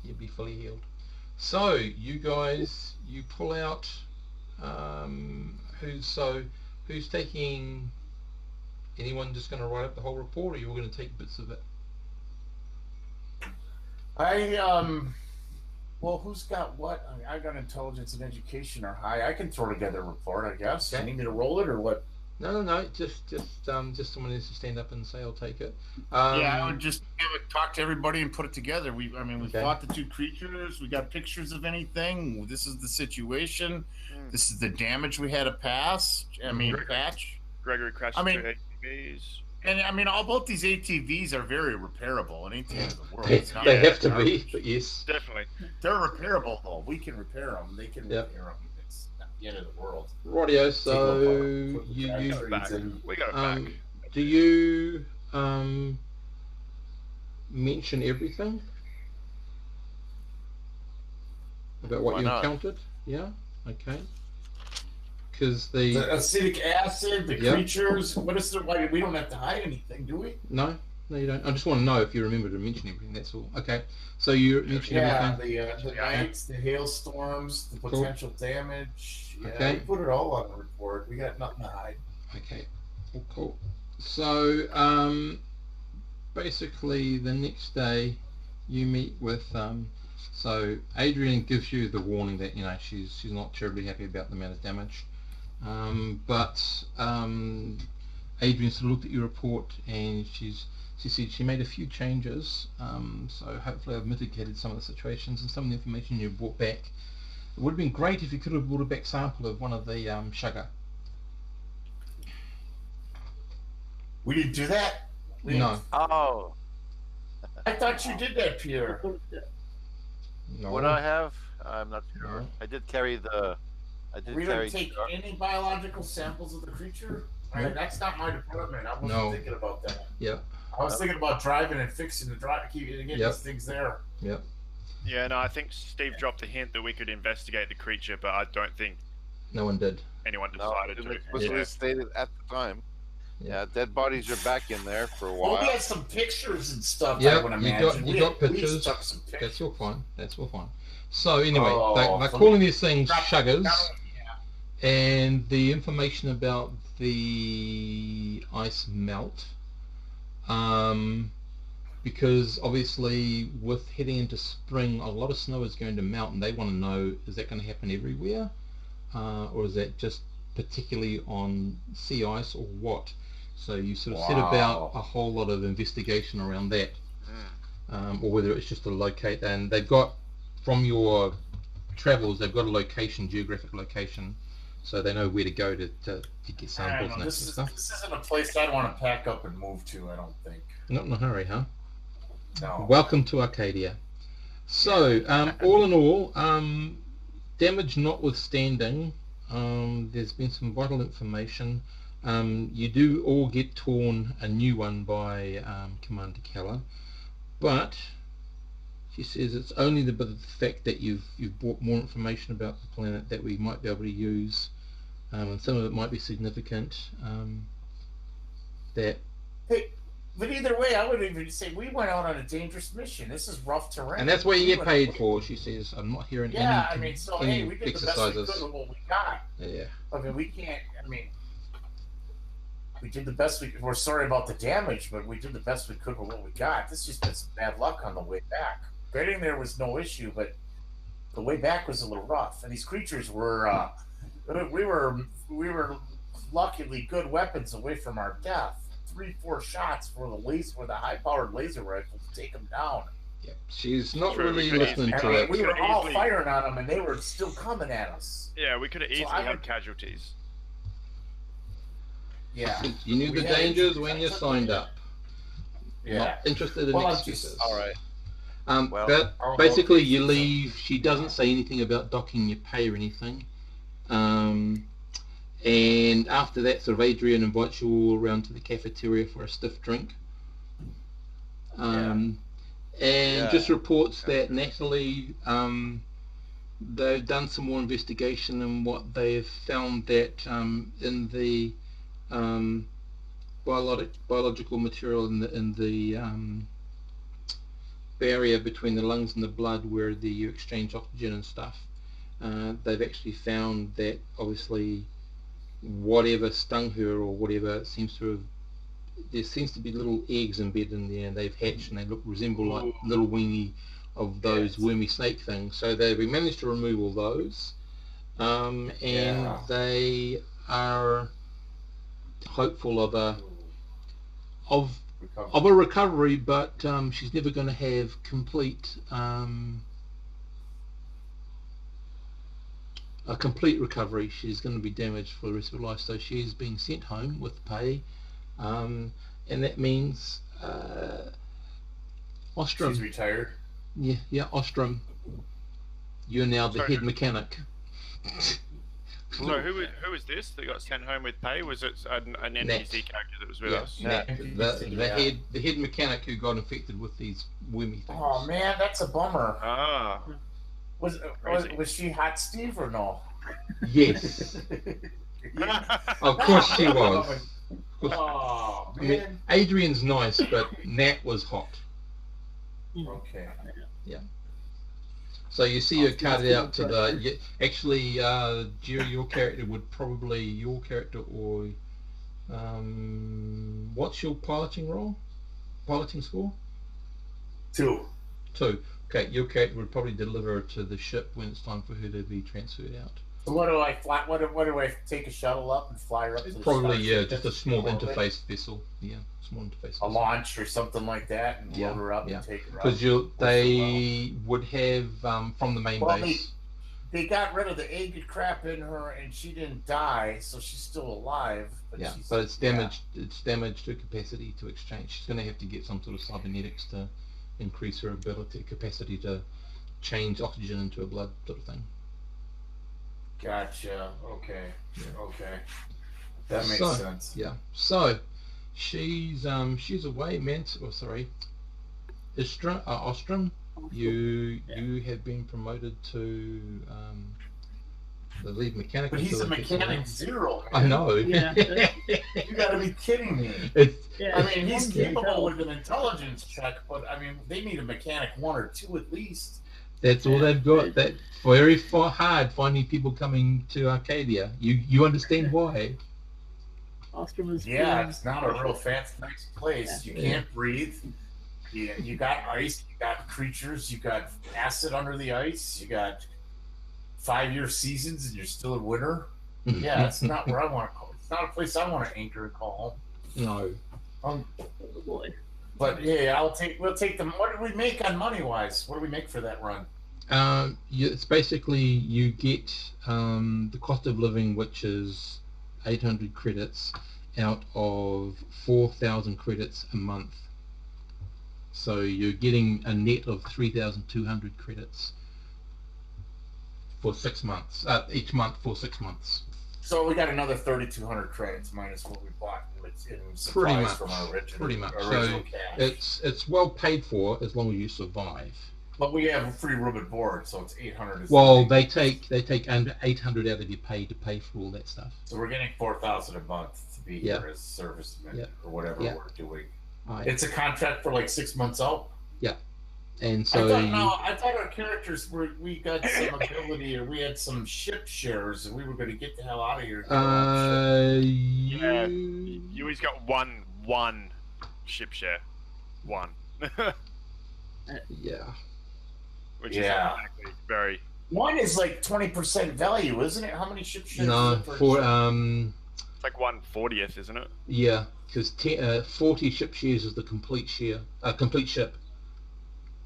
Speaker 1: You'd be fully healed. So you guys, you pull out. Who's taking? Anyone just going to write up the whole report, or you're going to take bits of it?
Speaker 2: Well, who's got what? I got intelligence and education are high. I can throw together a report, I guess.
Speaker 1: Okay.
Speaker 2: You need me to roll it or what?
Speaker 1: No. Just someone needs to stand up and say, "I'll take it."
Speaker 2: Yeah, I would just talk to everybody and put it together. We
Speaker 1: Okay.
Speaker 2: fought the 2 creatures. We got pictures of anything. This is the situation. This is the damage we had to pass. Patch.
Speaker 5: Gregory crashed
Speaker 2: I mean-
Speaker 5: into ATVs.
Speaker 2: And all both these ATVs are very repairable. It ain't the end of the world.
Speaker 1: They,
Speaker 2: It's not
Speaker 1: they have to
Speaker 2: garbage.
Speaker 1: be, but yes.
Speaker 5: Definitely.
Speaker 2: They're repairable though. We can repair them. They can
Speaker 1: Yep.
Speaker 2: repair them. It's not the end of the world.
Speaker 1: Rightio. So
Speaker 2: Put the
Speaker 1: you
Speaker 5: Back. We got it back.
Speaker 1: do you mention everything about what
Speaker 3: Why
Speaker 1: you
Speaker 3: not?
Speaker 1: encountered? Yeah. Okay. Because the
Speaker 2: acetic acid, the
Speaker 1: Yep.
Speaker 2: creatures. What is the? Why we don't have to hide anything, do we?
Speaker 1: no, you don't. I just want to know if you remember to mention everything. That's all. Okay. So you mention
Speaker 2: Yeah,
Speaker 1: everything.
Speaker 2: the nights, the hailstorms, the potential damage. Yeah,
Speaker 1: Okay.
Speaker 2: we put it all on the report. We got nothing to hide.
Speaker 1: Okay, cool. So, basically, the next day, you meet with. So Adrian gives you the warning that she's not terribly happy about the amount of damage, but Adrian sort of looked at your report and she said she made a few changes. So hopefully I've mitigated some of the situations and some of the information you brought back. It would have been great if you could have brought a back sample of one of the sugar.
Speaker 2: We didn't do that.
Speaker 1: No.
Speaker 3: oh,
Speaker 2: I thought you did that, Pierre.
Speaker 1: No.
Speaker 3: what I have, I'm not sure.
Speaker 1: No.
Speaker 3: I did carry the.
Speaker 2: We didn't take any biological samples of the creature.
Speaker 1: No.
Speaker 2: Right, that's not my department. I wasn't
Speaker 1: No.
Speaker 2: thinking about that.
Speaker 1: Yeah.
Speaker 2: I was thinking about driving and fixing the drive, getting
Speaker 1: Yep.
Speaker 2: these things there.
Speaker 1: Yep.
Speaker 5: Yeah, no, I think Steve dropped the hint that we could investigate the creature, but I don't think
Speaker 1: No one did.
Speaker 5: anyone
Speaker 3: No,
Speaker 5: decided
Speaker 3: it
Speaker 5: to.
Speaker 3: was explicitly stated at the time.
Speaker 1: Yeah.
Speaker 3: Yeah, dead bodies are back in there for a
Speaker 2: Well,
Speaker 3: while.
Speaker 2: we had some pictures and stuff. I
Speaker 1: Yep,
Speaker 2: would
Speaker 1: you
Speaker 2: imagine.
Speaker 1: got
Speaker 2: We
Speaker 1: pictures.
Speaker 2: took some pictures.
Speaker 1: That's all fine. That's all fine. So anyway,
Speaker 2: Oh,
Speaker 1: they're
Speaker 2: so
Speaker 1: calling these things
Speaker 2: Drop-
Speaker 1: suggers,
Speaker 2: Yeah.
Speaker 1: and the information about the ice melt, because obviously with heading into spring, a lot of snow is going to melt, and they want to know, is that going to happen everywhere, or is that just particularly on sea ice, or what? So you sort of set about a whole lot of investigation around that, or whether it's just to locate. And they've got, from your travels, they've got a location, geographic location, so they know where to go to get
Speaker 2: I
Speaker 1: samples
Speaker 2: don't know.
Speaker 1: and that
Speaker 2: This
Speaker 1: sort of stuff.
Speaker 2: isn't a place I'd want to pack up and move to. I don't think.
Speaker 1: Not in a hurry, huh?
Speaker 2: No.
Speaker 1: Welcome to Arcadia. So, all in all, damage notwithstanding, there's been some vital information. You do all get torn a new one by Commander Keller, but she says it's only the fact that you've brought more information about the planet that we might be able to use, and some of it might be significant. That
Speaker 2: Hey, but either way, I would even say we went out on a dangerous mission. This is rough terrain.
Speaker 1: and that's what you
Speaker 2: We
Speaker 1: get
Speaker 2: went-
Speaker 1: paid for. She says, I'm not hearing
Speaker 2: Yeah, I
Speaker 1: any,
Speaker 2: mean, so
Speaker 1: any
Speaker 2: hey, we did the best we
Speaker 1: exercises.
Speaker 2: could with what we got.
Speaker 1: Yeah.
Speaker 2: I mean, we can't. I mean, we did the best we're sorry about the damage, but we did the best we could with what we got. This just been some bad luck on the way back. Getting there was no issue, but the way back was a little rough. And these creatures were, we were luckily good weapons away from our death. 3-4 shots for the high-powered laser rifle to take them down.
Speaker 1: Yeah, she's not
Speaker 5: True,
Speaker 1: really
Speaker 5: we could
Speaker 1: listening
Speaker 5: easily-
Speaker 1: to it.
Speaker 2: We were all
Speaker 5: easily-
Speaker 2: firing on them, and they were still coming at us.
Speaker 5: Yeah, we could have easily
Speaker 2: I
Speaker 5: had
Speaker 2: would-
Speaker 5: casualties.
Speaker 2: Yeah.
Speaker 1: You knew
Speaker 2: We
Speaker 1: the
Speaker 2: had
Speaker 1: dangers
Speaker 2: injuries.
Speaker 1: when you signed up.
Speaker 2: Yeah.
Speaker 1: Not interested in
Speaker 2: Well, I'm
Speaker 1: excuses.
Speaker 3: All right. Well,
Speaker 1: but
Speaker 2: I'll
Speaker 1: basically,
Speaker 2: go
Speaker 1: you
Speaker 2: for
Speaker 1: leave. She doesn't say anything about docking your pay or anything. And after that, sort of Adrian invites you all around to the cafeteria for a stiff drink. And just reports that Natalie, they've done some more investigation, and what they've found that in the biological material in the barrier between the lungs and the blood, where you exchange oxygen and stuff, they've actually found that obviously whatever stung her or whatever there seems to be little eggs embedded in there, and they've hatched and they resemble like little weenie of those wormy snake things. So we managed to remove all those, and they are hopeful of a recovery, but she's never going to have complete a complete recovery. She's going to be damaged for the rest of her life, so she's being sent home with pay, and that means Ostrom.
Speaker 2: She's retired.
Speaker 1: Yeah, Ostrom. You're now the head mechanic.
Speaker 5: So who is this that got sent home with pay? Was it an NPC character that was with us?
Speaker 1: Nat, the head mechanic who got infected with these wormy things.
Speaker 2: Oh man, that's a bummer.
Speaker 5: Ah.
Speaker 2: Was she hot Steve or no?
Speaker 1: Yes. Of course she was.
Speaker 2: Oh man.
Speaker 1: I mean, Adrian's nice, but Nat was hot.
Speaker 2: Okay.
Speaker 1: Yeah. So you see her cut it out to the... Actually, Jerry, your character or... what's your piloting role? Piloting score?
Speaker 2: 2.
Speaker 1: 2. Okay, your character would probably deliver her to the ship when it's time for her to be transferred out.
Speaker 2: So what do I fly? What do I take a shuttle up and fly her up to the
Speaker 1: Probably,
Speaker 2: starship?
Speaker 1: just a small interface vessel. Yeah, small interface vessel.
Speaker 2: A launch or something like that, and load her up and take her up.
Speaker 1: Because they would have from the main base.
Speaker 2: They got rid of the egg crap in her, and she didn't die, so she's still alive. But
Speaker 1: it's damaged. Yeah. It's damaged her capacity to exchange. She's going to have to get some sort of cybernetics to increase her capacity to change oxygen into a blood sort of thing.
Speaker 2: Gotcha. Okay. Yeah. Okay. That makes sense.
Speaker 1: Yeah. So she's away, man. Oh, sorry. Ostrom, you have been promoted to the lead mechanic.
Speaker 2: But he's a mechanic 0. Man.
Speaker 1: I know.
Speaker 4: Yeah.
Speaker 2: You got to be kidding me. I mean, he's capable with an intelligence check, but I mean, they need a mechanic 1 or 2 at least.
Speaker 1: That's all they've got. That's very hard finding people coming to Arcadia. You understand why?
Speaker 4: Ostrom is
Speaker 2: it's not a real fancy, nice place. You can't breathe. You got ice. You got creatures. You got acid under the ice. You got 5-year seasons, and you're still in winter. Yeah, it's not where I want to call. It's not a place I want to anchor and call home.
Speaker 1: No.
Speaker 4: Oh boy.
Speaker 2: But yeah, we'll take them. What did we make on money wise? What do we make for that run?
Speaker 1: It's basically you get the cost of living, which is 800 credits out of 4,000 credits a month. So you're getting a net of 3,200 credits for 6 months. Each month for 6 months.
Speaker 2: So we got another 3,200 credits minus what we bought in supplies from our original.
Speaker 1: Pretty much.
Speaker 2: Original
Speaker 1: So
Speaker 2: cash.
Speaker 1: it's well paid for as long as you survive.
Speaker 2: But we have a free room and board, so it's 800.
Speaker 1: Well, they take under 800 out of your pay to pay for all that stuff.
Speaker 2: So we're getting 4,000 a month to be here as servicemen or whatever we're doing.
Speaker 1: Right.
Speaker 2: It's a contract for like 6 months out.
Speaker 1: Yeah. And so
Speaker 2: I thought our characters we got some ability, or we had some ship shares, and we were going to get the hell out of here.
Speaker 5: Yeah, you always got one ship share, one.
Speaker 1: Yeah.
Speaker 5: Which is automatically very.
Speaker 2: One is like 20% value, isn't it? How many ship shares?
Speaker 1: No, for
Speaker 5: It's like 1/40th, isn't it?
Speaker 1: Yeah, because 40 ship shares is the complete share, complete ship.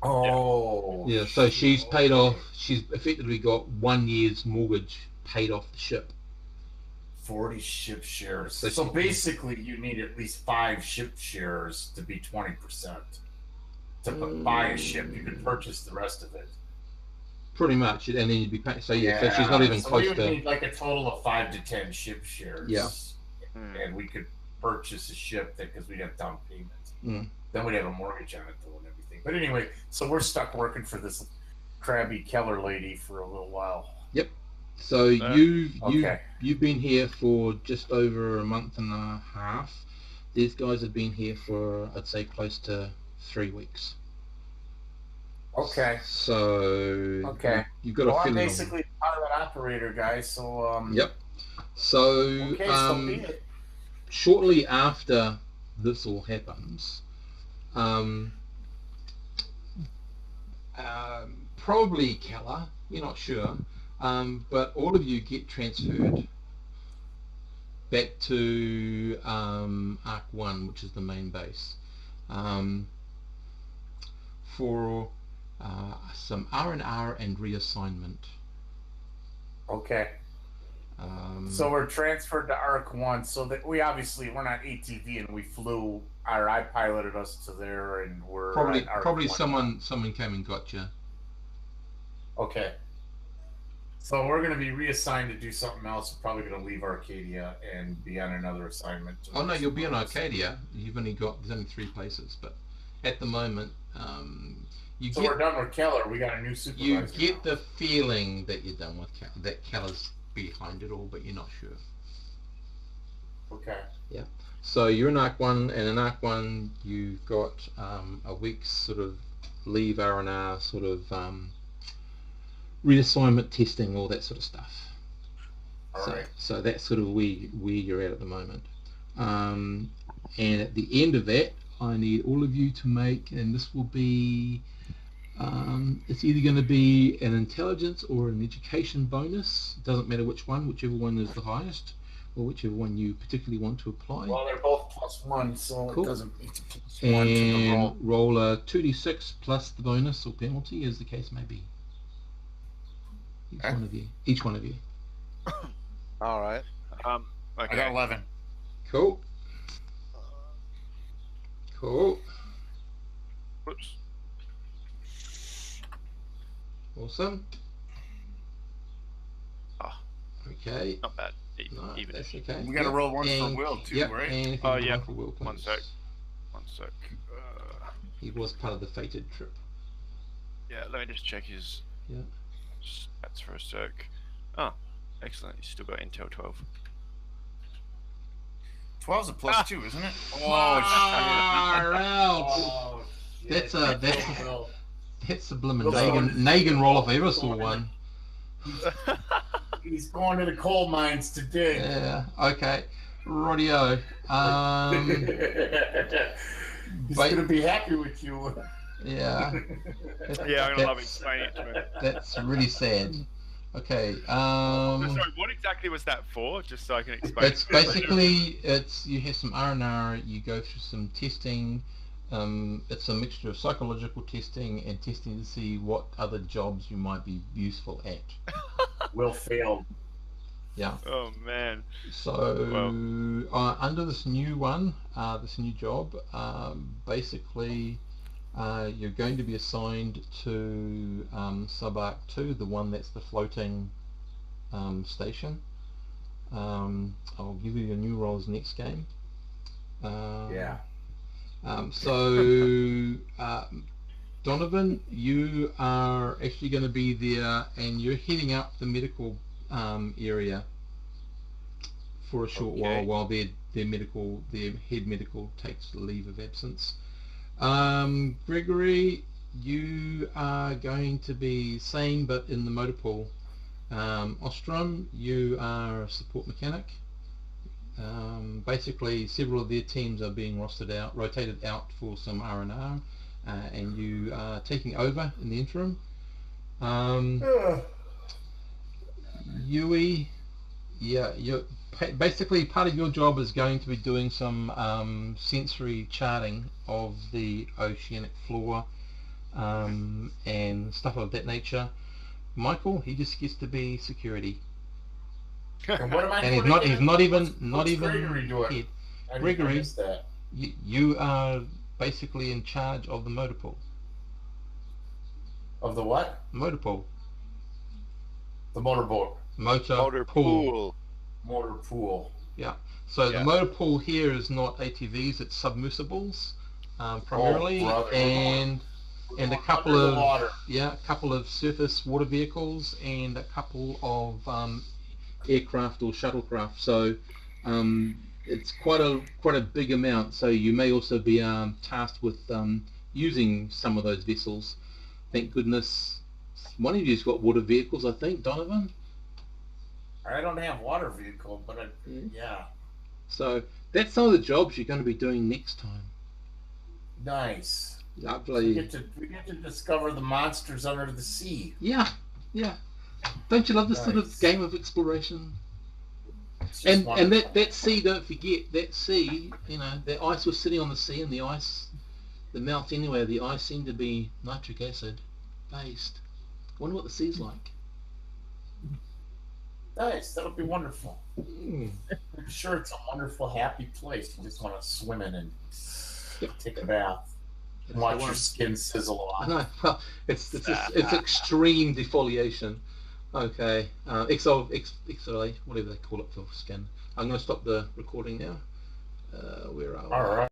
Speaker 2: Oh.
Speaker 1: Yeah, so she's paid off. She's effectively got 1 year's mortgage paid off the ship.
Speaker 2: 40 ship shares.
Speaker 1: So
Speaker 2: So basically, you need at least 5 ship shares to be 20%. To buy a ship, you can purchase the rest of it.
Speaker 1: Pretty much, and then you'd be paying. So yeah, so she's not even
Speaker 2: so
Speaker 1: close
Speaker 2: we would
Speaker 1: to.
Speaker 2: need like a total of 5 to 10 ship shares.
Speaker 1: Yeah.
Speaker 2: And we could purchase a ship because we'd have down payments.
Speaker 1: Mm.
Speaker 2: Then we'd have a mortgage on it though and everything. But anyway, so we're stuck working for this crabby Keller lady for a little while.
Speaker 1: Yep. So you've been here for just over a month and a half. These guys have been here for, I'd say, close to 3 weeks.
Speaker 2: Okay.
Speaker 1: So you've got a
Speaker 2: I'm
Speaker 1: feeling.
Speaker 2: basically pilot operator, guys. So
Speaker 1: Yep. So
Speaker 2: so be it.
Speaker 1: shortly after this all happens, probably Keller, we're not sure, but all of you get transferred back to Arc 1, which is the main base, for some R&R and reassignment.
Speaker 2: Okay. So we're transferred to Arc 1. So that we're not ATV, and we flew, or I piloted us to there, and we're
Speaker 1: probably
Speaker 2: at Arc 1.
Speaker 1: someone came and got you.
Speaker 2: Okay. So we're going to be reassigned to do something else. We're probably going to leave Arcadia and be on another assignment.
Speaker 1: Oh no, you'll be on Arcadia. There's only 3 places, but at the moment,
Speaker 2: we're done with Keller. We got a new supervisor.
Speaker 1: You get the feeling that you're done with that Keller's behind it all, but you're not sure.
Speaker 2: Okay.
Speaker 1: Yeah. So you're in Arc 1, and in Arc 1 you've got a week's sort of leave R&R, sort of reassignment testing, all that sort of stuff. So that's sort of where you're at the moment. And at the end of that, I need all of you to make, and this will be, it's either going to be an intelligence or an education bonus. It doesn't matter which one, whichever one is the highest, or whichever one you particularly want to apply.
Speaker 2: Well, they're both +1, so
Speaker 1: cool.
Speaker 2: It doesn't. It's +1 to the roll.
Speaker 1: Roll a 2d6 plus the bonus or penalty, as the case may be. Each one of you.
Speaker 3: All right.
Speaker 5: Okay.
Speaker 2: I got 11.
Speaker 1: Cool.
Speaker 5: Whoops.
Speaker 1: Awesome. Okay.
Speaker 5: Not bad.
Speaker 1: No,
Speaker 5: Even.
Speaker 1: that's okay.
Speaker 2: We got to roll one for Will too, right?
Speaker 1: And
Speaker 5: yeah.
Speaker 1: for Will,
Speaker 5: One sec.
Speaker 1: He was part of the fated trip.
Speaker 5: Yeah, let me just check his stats for a sec. Oh, excellent. He's still got Intel 12.
Speaker 2: 12's a +2, isn't it?
Speaker 1: Oh, shit. That's a blooming Nagan roll if I ever saw one.
Speaker 2: He's going to the coal mines to dig.
Speaker 1: Yeah, okay. Rightio.
Speaker 2: He's going to be happy with you.
Speaker 1: Yeah.
Speaker 5: Yeah, I'm going to love explaining it to him.
Speaker 1: That's really sad. Okay.
Speaker 5: Sorry, what exactly was that for? Just so I can explain.
Speaker 1: It's basically, you have some R&R, you go through some testing. It's a mixture of psychological testing and testing to see what other jobs you might be useful at.
Speaker 2: Will failed.
Speaker 1: Yeah.
Speaker 5: Oh man.
Speaker 1: So under this new one, this new job, basically you're going to be assigned to Sub-Arc 2, the one that's the floating station. I'll give you your new roles next game. Donovan, you are actually going to be there, and you're heading up the medical area for a short while their head medical takes leave of absence. Gregory, you are going to be same but in the motor pool. Ostron, you are a support mechanic. Basically, several of their teams are being rotated out for some R&R, and you are taking over in the interim. Yui, yeah, basically part of your job is going to be doing some sensory charting of the oceanic floor and stuff of that nature. Michael, he just gets to be security.
Speaker 2: And what am I
Speaker 1: And
Speaker 2: doing
Speaker 1: he's
Speaker 2: again?
Speaker 1: not even
Speaker 2: What's Gregory doing?
Speaker 1: head.
Speaker 2: I
Speaker 1: Gregory,
Speaker 2: missed that.
Speaker 1: you are basically in charge of the motor pool.
Speaker 2: Of the what?
Speaker 1: Motor pool.
Speaker 2: The motorboat.
Speaker 3: Motor pool.
Speaker 2: Motor pool.
Speaker 1: Yeah. So
Speaker 3: Yeah.
Speaker 1: the motor pool here is not ATVs; it's submersibles primarily,
Speaker 2: brother.
Speaker 1: and a couple
Speaker 2: Under the
Speaker 1: of
Speaker 2: water.
Speaker 1: a couple of surface water vehicles and a couple of aircraft or shuttlecraft. So it's quite a big amount. So you may also be tasked with using some of those vessels. Thank goodness one of you's got water vehicles, I think, Donovan.
Speaker 2: I don't have water vehicle, but yeah.
Speaker 1: So that's some of the jobs you're going to be doing next time.
Speaker 2: Nice.
Speaker 1: Lovely.
Speaker 2: We get to discover the monsters under the sea.
Speaker 1: Yeah. Don't you love this sort of
Speaker 2: Nice.
Speaker 1: game of exploration?
Speaker 2: It's just
Speaker 1: And
Speaker 2: wonderful.
Speaker 1: that sea, don't forget, that sea, the ice was sitting on the sea, and the melt anyway, the ice seemed to be nitric acid based. Wonder what the sea's like.
Speaker 2: Nice. That'll be wonderful.
Speaker 1: Mm.
Speaker 2: I'm sure it's a wonderful, happy place. You just want to swim in and take a bath and watch your skin sizzle
Speaker 1: I
Speaker 2: off.
Speaker 1: know. Well, it's extreme defoliation. Okay. XOA, whatever they call it for skin. I'm going to stop the recording now. Where are we?
Speaker 2: All right.